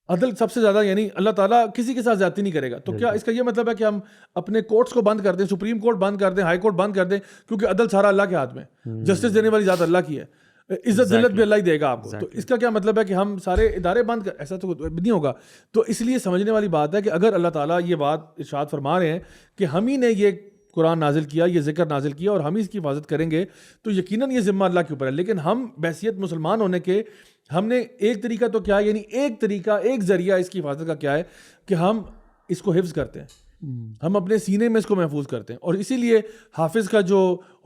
عدل سب سے زیادہ, یعنی اللہ تعالیٰ کسی کے ساتھ زیادتی نہیں کرے گا. تو کیا اس کا یہ مطلب ہے کہ ہم اپنے کورٹس کو بند کر دیں, سپریم کورٹ بند کر دیں, ہائی کورٹ بند کر دیں, کیونکہ عدل سارا اللہ کے ہاتھ میں, جسٹس دینے والی ذات اللہ کی ہے, عزت ذلت بھی اللہ ہی دے گا آپ کو. تو اس کا کیا مطلب ہے کہ ہم سارے ادارے بند کر, ایسا تو نہیں ہوگا. تو اس لیے سمجھنے والی بات ہے کہ اگر اللہ تعالیٰ یہ بات ارشاد فرما رہے ہیں کہ ہم ہی نے یہ قرآن نازل کیا, یہ ذکر نازل کیا, اور ہم ہی اس کی حفاظت کریں گے, تو یقیناً یہ ذمہ اللہ کے اوپر ہے. لیکن ہم بحیثیت مسلمان ہونے کے, ہم نے ایک طریقہ تو کیا, یعنی ایک طریقہ, ایک ذریعہ اس کی حفاظت کا کیا ہے کہ ہم اس کو حفظ کرتے ہیں, ہم اپنے سینے میں اس کو محفوظ کرتے ہیں. اور اسی لیے حافظ کا جو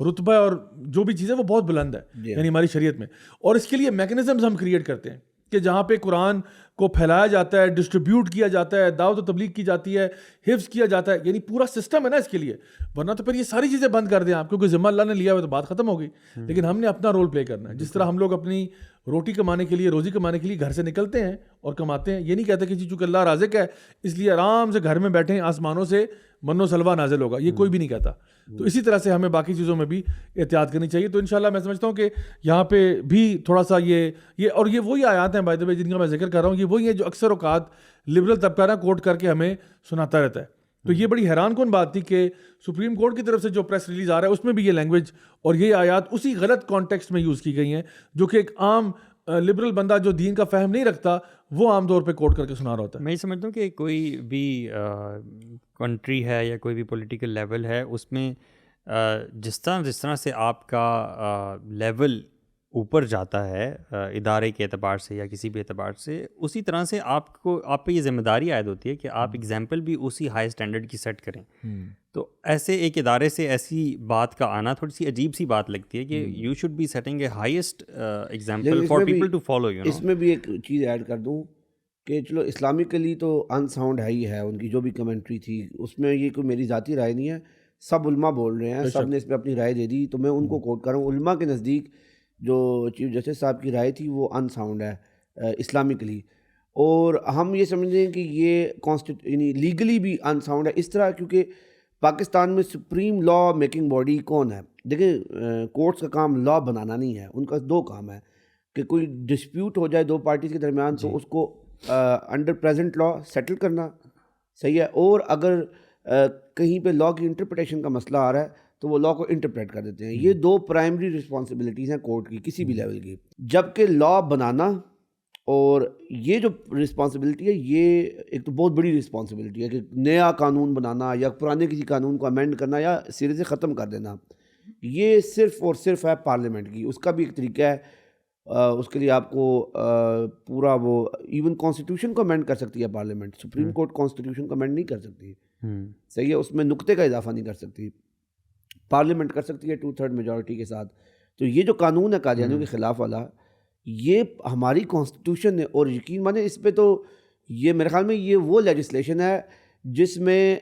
رتبہ اور جو بھی چیز ہے وہ بہت بلند ہے, یعنی ہماری شریعت میں. اور اس کے لیے میکنزمز ہم کریٹ کرتے ہیں کہ جہاں پہ قرآن کو پھیلایا جاتا ہے, ڈسٹریبیوٹ کیا جاتا ہے, دعوت و تبلیغ کی جاتی ہے, حفظ کیا جاتا ہے, یعنی پورا سسٹم ہے نا اس کے لیے. ورنہ تو پھر یہ ساری چیزیں بند کر دیں آپ, کیونکہ ذمہ اللہ نے لیا ہوا تو بات ختم ہو گئی. لیکن ہم نے اپنا رول پلے کرنا ہے. جس طرح ہم لوگ اپنی روٹی کمانے کے لیے, روزی کمانے کے لیے گھر سے نکلتے ہیں اور کماتے ہیں, یہ نہیں کہتے کہ جی چونکہ اللہ رازق ہے اس لیے آرام سے گھر میں بیٹھیں, آسمانوں سے من و سلوا نازل ہوگا, یہ کوئی بھی نہیں کہتا. تو اسی طرح سے ہمیں باقی چیزوں میں بھی احتیاط کرنی چاہیے. تو انشاءاللہ میں سمجھتا ہوں کہ یہاں پہ بھی تھوڑا سا یہ اور یہ وہی آیات ہیں بائی دی وے جن کا میں ذکر کر رہا ہوں, یہ وہی ہیں جو اکثر اوقات لبرل طبقہ نا کوٹ کر کے ہمیں سناتا رہتا ہے. تو یہ بڑی حیران کن بات تھی کہ سپریم کورٹ کی طرف سے جو پریس ریلیز آ رہا ہے اس میں بھی یہ لینگویج اور یہ آیات اسی غلط کانٹیکسٹ میں یوز کی گئی ہیں, جو کہ ایک عام لبرل بندہ جو دین کا فہم نہیں رکھتا وہ عام طور پہ کوٹ کر کے سنا رہا ہوتا ہے. میں یہ سمجھتا ہوں کہ کوئی بھی کنٹری ہے یا کوئی بھی پولیٹیکل لیول ہے, اس میں جس طرح سے آپ کا لیول اوپر جاتا ہے ادارے کے اعتبار سے یا کسی بھی اعتبار سے, اسی طرح سے آپ پہ یہ ذمہ داری عائد ہوتی ہے کہ آپ ایگزامپل بھی اسی ہائی اسٹینڈرڈ کی سیٹ کریں. تو ایسے ایک ادارے سے ایسی بات کا آنا تھوڑی سی عجیب سی بات لگتی ہے کہ you should be setting a highest example for people to follow. اس میں بھی ایک چیز ایڈ کر دوں کہ چلو اسلامکلی تو ان ساؤنڈ ہے ہی ہے, ان کی جو بھی کمنٹری تھی اس میں یہ کوئی میری ذاتی رائے نہیں ہے, سب علماء بول رہے ہیں, سب نے اس پہ اپنی رائے دے دی, تو میں ان کو کوٹ کر رہا ہوں. علماء کے نزدیک جو چیف جسٹس صاحب کی رائے تھی وہ ان ساؤنڈ ہے اسلامکلی, اور ہم یہ سمجھیں کہ یہ یعنی لیگلی بھی ان ساؤنڈ ہے. اس طرح کیونکہ پاکستان میں سپریم لا میکنگ باڈی کون ہے؟ دیکھیں کورٹس کا کام لا بنانا نہیں ہے, ان کا دو کام ہے کہ کوئی ڈسپیوٹ ہو جائے دو پارٹیز کے درمیان تو اس کو انڈر پریزنٹ لا سیٹل کرنا, صحیح ہے, اور اگر کہیں پہ لا کی انٹرپریٹیشن کا مسئلہ آ رہا ہے تو وہ لا کو انٹرپریٹ کر دیتے ہیں. یہ دو پرائمری رسپانسبلٹیز ہیں کورٹ کی کسی بھی لیول کی, جبکہ لا بنانا اور یہ جو رسپانسبلٹی ہے یہ ایک تو بہت بڑی رسپانسبلٹی ہے کہ نیا قانون بنانا یا پرانے کسی قانون کو امینڈ کرنا یا سرے سے ختم کر دینا, یہ صرف اور صرف ہے پارلیمنٹ کی. اس کا بھی ایک طریقہ ہے, اس کے لیے آپ کو پورا وہ ایون کانسٹیٹیوشن کو امینڈ کر سکتی ہے پارلیمنٹ, سپریم کورٹ کانسٹیٹیوشن کو امینڈ نہیں کر سکتی, صحیح ہے, اس میں نقطے کا اضافہ نہیں کر سکتی, پارلیمنٹ کر سکتی ہے 2/3 میجورٹی کے ساتھ. تو یہ جو قانون ہے قادیانیوں کے خلاف والا, یہ ہماری کانسٹیٹیوشن ہے, اور یقین مانیں اس پہ تو یہ میرے خیال میں یہ وہ لیجسلیشن ہے جس میں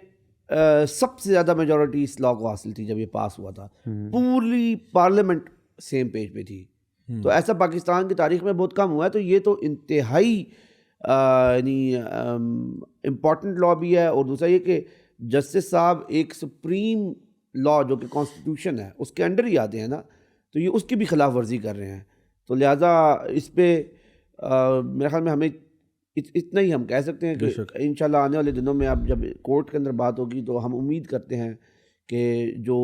سب سے زیادہ میجورٹی اس لا کو حاصل تھی جب یہ پاس ہوا تھا, پوری پارلیمنٹ سیم پیج پہ تھی. تو ایسا پاکستان کی تاریخ میں بہت کم ہوا ہے. تو یہ تو انتہائی یعنی امپورٹنٹ لا بھی ہے, اور دوسرا یہ کہ جسٹس صاحب ایک سپریم لا جو کہ کانسٹیٹیوشن ہے اس کے انڈر ہی آتے ہیں نا, تو یہ اس کی بھی خلاف ورزی کر رہے ہیں. تو لہٰذا اس پہ میرے خیال میں ہمیں اتنا ہی ہم کہہ سکتے ہیں کہ انشاءاللہ آنے والے دنوں میں اب جب کورٹ کے اندر بات ہوگی تو ہم امید کرتے ہیں کہ جو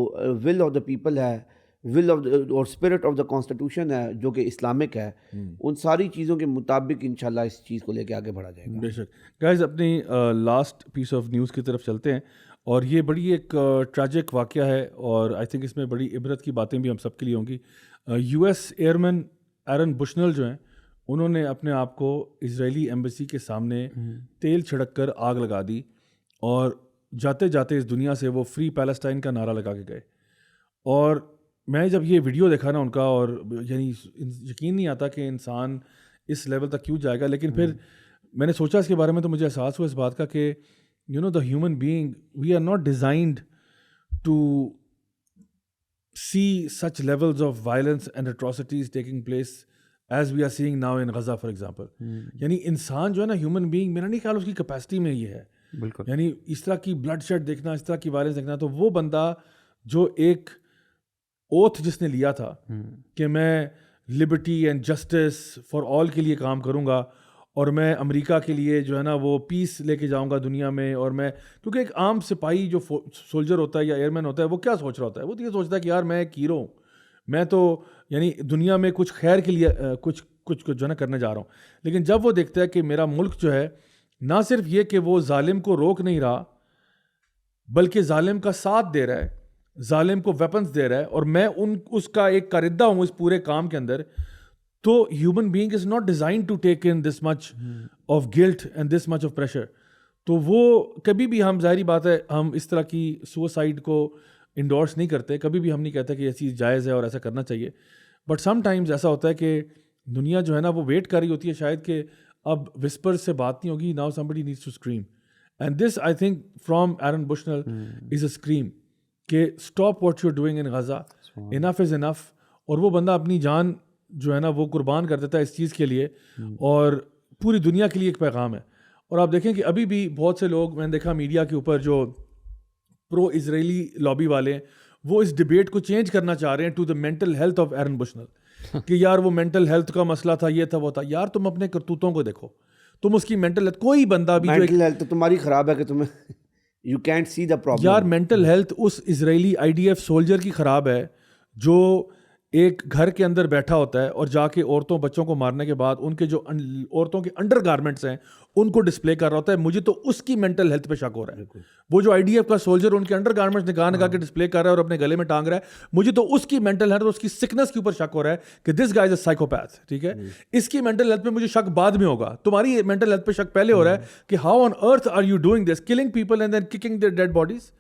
ول آف دا پیپل ہے, ول آف اور اسپرٹ آف دا کانسٹیٹیوشن ہے جو کہ اسلامک ہے, ان ساری چیزوں کے مطابق انشاءاللہ اس چیز کو لے کے آگے بڑھا جائے گا. بے شک. گائز اپنی لاسٹ پیس آف نیوز کی طرف چلتے ہیں, اور یہ بڑی ایک ٹریجک واقعہ ہے اور آئی تھنک اس میں بڑی عبرت کی باتیں بھی ہم سب کے لیے ہوں گی. یو ایس ایئرمین ایرن بشنل جو ہیں انہوں نے اپنے آپ کو اسرائیلی ایمبیسی کے سامنے تیل چھڑک کر آگ لگا دی اور جاتے جاتے اس دنیا سے وہ فری پیلسٹائن کا نعرہ لگا کے گئے. اور میں جب یہ ویڈیو دیکھا نا ان کا, اور یعنی یقین نہیں آتا کہ انسان اس لیول تک کیوں جائے گا. لیکن پھر میں نے سوچا اس کے بارے میں تو مجھے احساس ہوا اس بات کا کہ you know the human being we are not designed to see such levels of violence and atrocities taking place as we are seeing now in Gaza for example. یعنی انسان جو ہے نا ہیومن بینگ, میرا نہیں خیال اس کی کیپیسٹی میں یہ ہے. بالکل. یعنی اس طرح کی بلڈ شیڈ دیکھنا, اس طرح کی وائلنس دیکھنا, تو وہ بندہ جو ایک اوتھ جس نے لیا تھا کہ میں Liberty and justice for all کے لیے کام کروں گا اور میں امریکہ کے لیے جو ہے نا وہ پیس لے کے جاؤں گا دنیا میں, اور میں کیونکہ ایک عام سپاہی جو سولجر ہوتا ہے یا ایئرمین ہوتا ہے وہ کیا سوچ رہا ہوتا ہے, وہ تو یہ سوچتا ہے کہ یار میں ایک ہیرو ہوں, میں تو یعنی دنیا میں کچھ خیر کے لیے کچھ جو ہے نا کرنے جا رہا ہوں. لیکن جب وہ دیکھتا ہے کہ میرا ملک جو ہے نہ صرف یہ کہ وہ ظالم کو روک نہیں رہا بلکہ ظالم کا ساتھ دے رہا ہے, ظالم کو ویپنز دے رہا ہے, اور میں اس کا ایک کردہ ہوں اس پورے کام کے اندر, تو human being is not designed to take in this much of guilt and this much of pressure. تو وہ کبھی بھی ہم, ظاہری بات ہے ہم اس طرح کی سوسائڈ کو انڈورس نہیں کرتے, کبھی بھی ہم نہیں کہتے کہ یہ چیز جائز ہے اور ایسا کرنا چاہیے. بٹ سم ٹائمز ایسا ہوتا ہے کہ دنیا جو ہے نا وہ ویٹ کر رہی ہوتی ہے شاید کہ اب وسپر سے بات نہیں ہوگی, now somebody needs to scream. And this I think from Aaron Bushnell is a scream کہ stop what you're doing in Gaza, enough is enough. اور وہ بندہ اپنی جان جو ہے نا وہ قربان کر دیتا ہے اس چیز کے لیے, اور پوری دنیا کے لیے ایک پیغام ہے. اور آپ دیکھیں کہ ابھی بھی بہت سے لوگ, میں نے دیکھا میڈیا کے اوپر جو پرو اسرائیلی لابی والے ہیں, وہ اس ڈبیٹ کو چینج کرنا چاہ رہے ہیں to the mental health of ایرن بشنل کہ یار وہ مینٹل ہیلتھ کا مسئلہ تھا, یہ تھا وہ تھا. یار تم اپنے کرتوتوں کو دیکھو, تم اس کی مینٹل ہیلتھ, کوئی بندہ بھی مینٹل ہیلتھ تو تمہاری خراب ہے کہ تمہیں you can't see the problem. یار مینٹل ہیلتھ اس اسرائیلی IDF سولجر کی خراب ہے جو ایک گھر کے اندر بیٹھا ہوتا ہے اور جا کے عورتوں بچوں کو مارنے کے بعد ان کے جو عورتوں کے انڈر گارمنٹس ہیں ان کو ڈسپلے کر رہا ہوتا ہے. مجھے تو اس کی مینٹل ہیلتھ پہ شک ہو رہا ہے. وہ جو IDF کا سولجر ان کے انڈر گارمنٹس نکال کے ڈسپلے کر رہا ہے اور اپنے گلے میں ٹانگ رہا ہے, مجھے تو اس کی مینٹل ہیلتھ اور اس کی سکنس کے اوپر شک ہو رہا ہے کہ دس گائز اے سائیکوپیتھ. ٹھیک ہے, اس کی مینٹل ہیلتھ پہ مجھے شک بعد میں ہوگا, تمہاری مینٹل ہیلتھ پہ شک پہلے ہو رہا ہے کہ how on earth are you doing this, killing people and then cooking their dead bodies,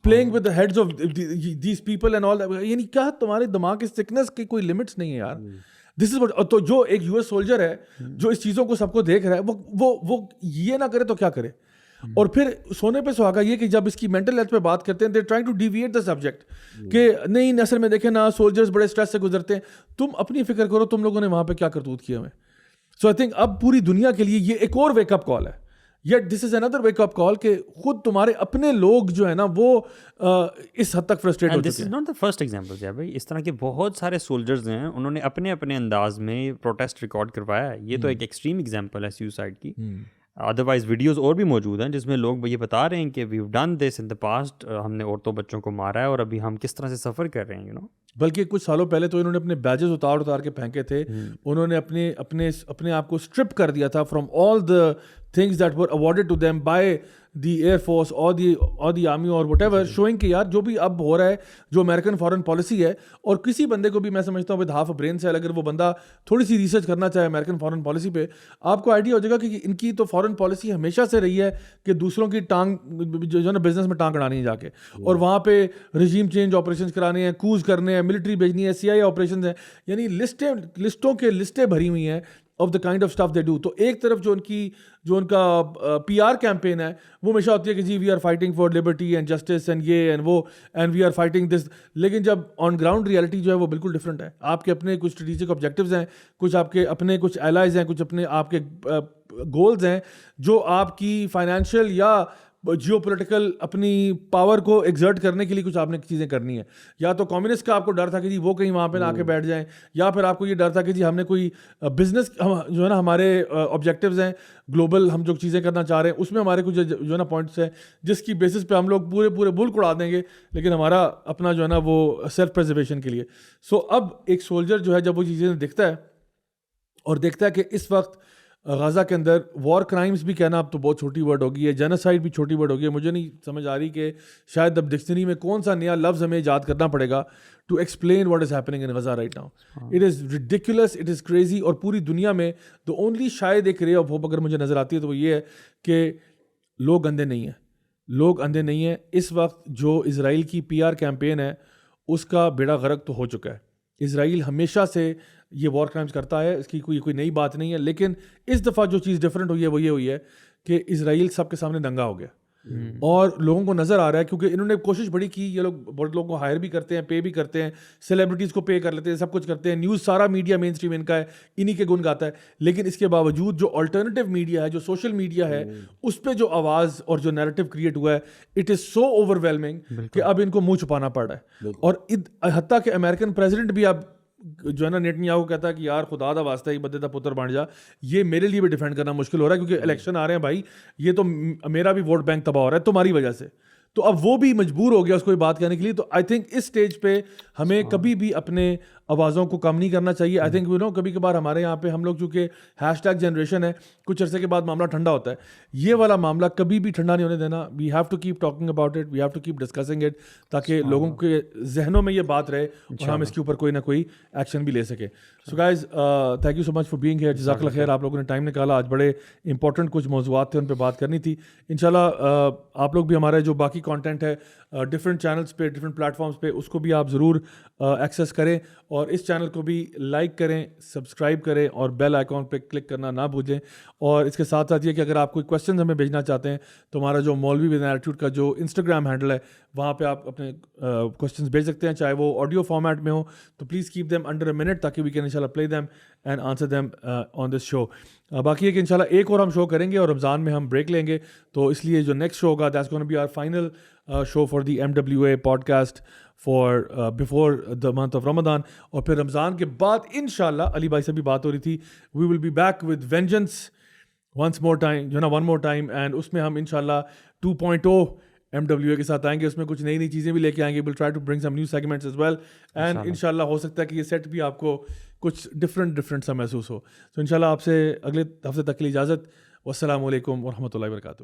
playing with the heads of these people and all. یعنی کیا تمہارے دماغ کی سکنس کی کوئی لمٹس نہیں ہے یار. دس از وٹ. تو جو ایک US سولجر ہے جو اس چیزوں کو سب کو دیکھ رہا ہے وہ یہ نہ کرے تو کیا کرے. اور پھر سونے پہ سہاگا یہ کہ جب اس کی مینٹل ہیلتھ پہ بات کرتے ہیں they trying to deviate the subject کہ نہیں اصل میں دیکھیں نا سولجرز بڑے اسٹریس سے گزرتے ہیں. تم اپنی فکر کرو تم لوگوں نے وہاں پہ کیا کرتوت کیا ہوئے. سو آئی تھنک اب پوری دنیا کے لیے یہ ایک اور ویک اپ کال ہے. یٹ دس از اندر ویک اپ کال کہ خود تمہارے اپنے لوگ جو ہے نا وہ اس حد تک فرسٹریٹ ہو چکے ہیں. This is not the first example ہے بھائی, اس طرح کے بہت سارے سولجرز ہیں, انہوں نے اپنے اپنے انداز میں پروٹیسٹ ریکارڈ کروایا ہے. یہ تو ایک ایکسٹریم ایگزامپل ہے سیوسائڈ کی. ادروائز ویڈیوز اور بھی موجود ہیں جس میں لوگ یہ بتا رہے ہیں کہ we've done this in the past, ہم نے عورتوں بچوں کو مارا ہے اور ابھی ہم کس طرح سے سفر کر رہے ہیں. بلکہ کچھ سالوں پہلے تو انہوں نے اپنے بیجز اتار کے پھینکے تھے. انہوں نے اپنے آپ کو اسٹرپ کر دیا تھا from all the things that were awarded to them by the Air Force or the Army or whatever, showing کہ یار جو بھی اب ہو رہا ہے جو امریکن فارن پالیسی ہے, اور کسی بندے کو بھی میں سمجھتا ہوں with half a brain cell اگر وہ بندہ تھوڑی سی ریسرچ کرنا چاہے امریکن فارن پالیسی پہ, آپ کو آئیڈیا ہو جائے گا کہ ان کی تو فارن پالیسی ہمیشہ سے رہی ہے کہ دوسروں کی ٹانگ جو ہے نا بزنس میں ٹانگ اڑانی ہے جا کے, اور وہاں پہ رجیم چینج آپریشنز کرانے ہیں, کوز کرنے ہیں, ملٹری بھیجنی ہے, CIA آپریشنز ہیں, یعنی لسٹوں کے لسٹیں بھری ہوئی ہیں of the kind of stuff they do. تو ایک طرف جو ان کا PR کیمپین ہے وہ ہمیشہ ہوتی ہے کہ جی we are fighting for liberty and justice and یہ اینڈ وہ and we are fighting this, لیکن جب آن گراؤنڈ ریئلٹی جو ہے وہ بالکل ڈفرینٹ ہے. آپ کے اپنے کچھ اسٹریٹجک آبجیکٹیوز ہیں, کچھ آپ کے اپنے کچھ الائز ہیں, کچھ اپنے آپ کے گولز ہیں جو آپ کی فائنینشیل یا جیو پولیٹیکل اپنی پاور کو ایگزرٹ کرنے کے لیے کچھ آپ نے چیزیں کرنی ہیں. یا تو کمیونسٹ کا آپ کو ڈر تھا کہ جی وہ کہیں وہاں پہ نہ آ کے بیٹھ جائیں, یا پھر آپ کو یہ ڈر تھا کہ جی ہم نے کوئی بزنس جو ہے نا ہمارے آبجیکٹیوز ہیں گلوبل, ہم جو چیزیں کرنا چاہ رہے ہیں اس میں ہمارے کچھ جو ہے نا پوائنٹس ہیں جس کی بیسس پہ ہم لوگ پورے ملک اڑا دیں گے, لیکن ہمارا اپنا جو ہے نا وہ سیلف پریزرویشن کے لیے. سو اب ایک سولجر جو ہے جب وہ چیزیں دیکھتا ہے اور دیکھتا ہے کہ اس وقت غزہ کے اندر وار کرائمز بھی کہنا اب تو بہت چھوٹی ورڈ ہوگی ہے, جینوسائڈ بھی چھوٹی ورڈ ہوگی ہے. مجھے نہیں سمجھ آ رہی کہ شاید اب ڈکشنری میں کون سا نیا لفظ ہمیں ایجاد کرنا پڑے گا to explain what is happening in Gaza right now. It is ridiculous, it is crazy. اور پوری دنیا میں دا اونلی شاید ایک رے آف ہوپ اگر مجھے نظر آتی ہے تو وہ یہ ہے کہ لوگ اندھے نہیں ہیں, لوگ اندھے نہیں ہیں. اس وقت جو اسرائیل کی پی آر کیمپین ہے اس کا بیڑا غرق تو ہو چکا ہے. اسرائیل ہمیشہ سے یہ وار کرائمز کرتا ہے, اس کی کوئی نئی بات نہیں ہے. لیکن اس دفعہ جو چیز ڈفرینٹ ہوئی ہے وہ یہ ہوئی ہے کہ اسرائیل سب کے سامنے دنگا ہو گیا, اور لوگوں کو نظر آ رہا ہے کیونکہ انہوں نے کوشش بڑی کی. یہ لوگ بہت لوگوں کو ہائر بھی کرتے ہیں, پے بھی کرتے ہیں, سیلیبریٹیز کو پے کر لیتے ہیں, سب کچھ کرتے ہیں. نیوز سارا میڈیا مین اسٹریم ان کا ہے, انہی کے گن گاتا ہے. لیکن اس کے باوجود جو الٹرنیٹیو میڈیا ہے, جو سوشل میڈیا ہے, اس پہ جو آواز اور جو نیریٹو کریٹ ہوا ہے, it is so over whelming کہ اب ان کو منہ چھپانا پڑ رہا ہے. اور حتیٰ کہ امریکن پریزیڈنٹ بھی اب جو ہے نا نیتنیاہو کہتا ہے کہ یار خدا دا واسطہ ہے بدے دا پتر بن جا, یہ میرے لیے بھی ڈیفینڈ کرنا مشکل ہو رہا ہے کیونکہ الیکشن آ رہے ہیں بھائی, یہ تو میرا بھی ووٹ بینک تباہ ہو رہا ہے تمہاری وجہ سے. تو اب وہ بھی مجبور ہو گیا اس کو یہ بات کہنے کے لیے. تو آئی تھنک اس اسٹیج پہ ہمیں کبھی بھی اپنے آوازوں کو کم نہیں کرنا چاہیے. آئی تھنک کبھی کبھار ہمارے یہاں پہ ہم لوگ چونکہ #, جنریشن ہے, کچھ عرصے کے بعد معاملہ ٹھنڈا ہوتا ہے. یہ والا معاملہ کبھی بھی ٹھنڈا نہیں ہونے دینا. We have to keep talking about it, we have to keep discussing it, تاکہ لوگوں کے ذہنوں میں یہ بات رہے اور ہم اس کے اوپر کوئی نہ کوئی ایکشن بھی لے سکیں. So guys thank you so much for being here. جزاک اللہ خیر, آپ لوگوں نے ٹائم نکالا. آج بڑے امپورٹنٹ کچھ موضوعات تھے, ان پہ بات کرنی تھی. انشاءاللہ آپ لوگ بھی ہمارے جو باقی کانٹینٹ ہے ڈفرینٹ چینلس پہ, ڈفرینٹ پلیٹ فارمس پہ, اس کو بھی آپ ضرور ایکسیس کریں, اور اس چینل کو بھی لائک کریں, سبسکرائب کریں, اور بیل آئیکن پہ کلک کرنا نہ بھولیں. اور اس کے ساتھ ساتھ یہ کہ اگر آپ کوئی کویشچنز ہمیں بھیجنا چاہتے ہیں تو ہمارا جو مولوی ود ایٹیٹیوڈ کا جو انسٹاگرام ہینڈل ہے وہاں پہ آپ اپنے کویشچنز بھیج سکتے ہیں, چاہے وہ آڈیو فارمیٹ میں ہو تو please keep them under a minute تاکہ وی کین انشاءاللہ play them and answer them on this show. باقی ہے کہ انشاءاللہ ایک اور ہم شو کریں گے اور رمضان میں ہم بریک لیں گے, تو اس لیے جو نیکسٹ شو ہوگا that's gonna be our final show for the MWA podcast for before the month of Ramzan. اور پھر رمضان کے بعد انشاءاللہ علی بھائی سے بھی بات ہو رہی تھی, we will be back with vengeance once more time, جو نا ون مور ٹائم, اینڈ اس میں ہم انشاءاللہ 2.0 MWA کے ساتھ آئیں گے. اس میں کچھ نئی چیزیں بھی لے کے آئیں گے. We'll try to bring some new segments as well, and انشاءاللہ ہو سکتا ہے کہ یہ سیٹ بھی آپ کو کچھ ڈفرینٹ سا محسوس ہو. تو انشاءاللہ آپ سے اگلے ہفتے تک کے لیے اجازت. والسلام علیکم ورحمۃ اللہ وبرکاتہ.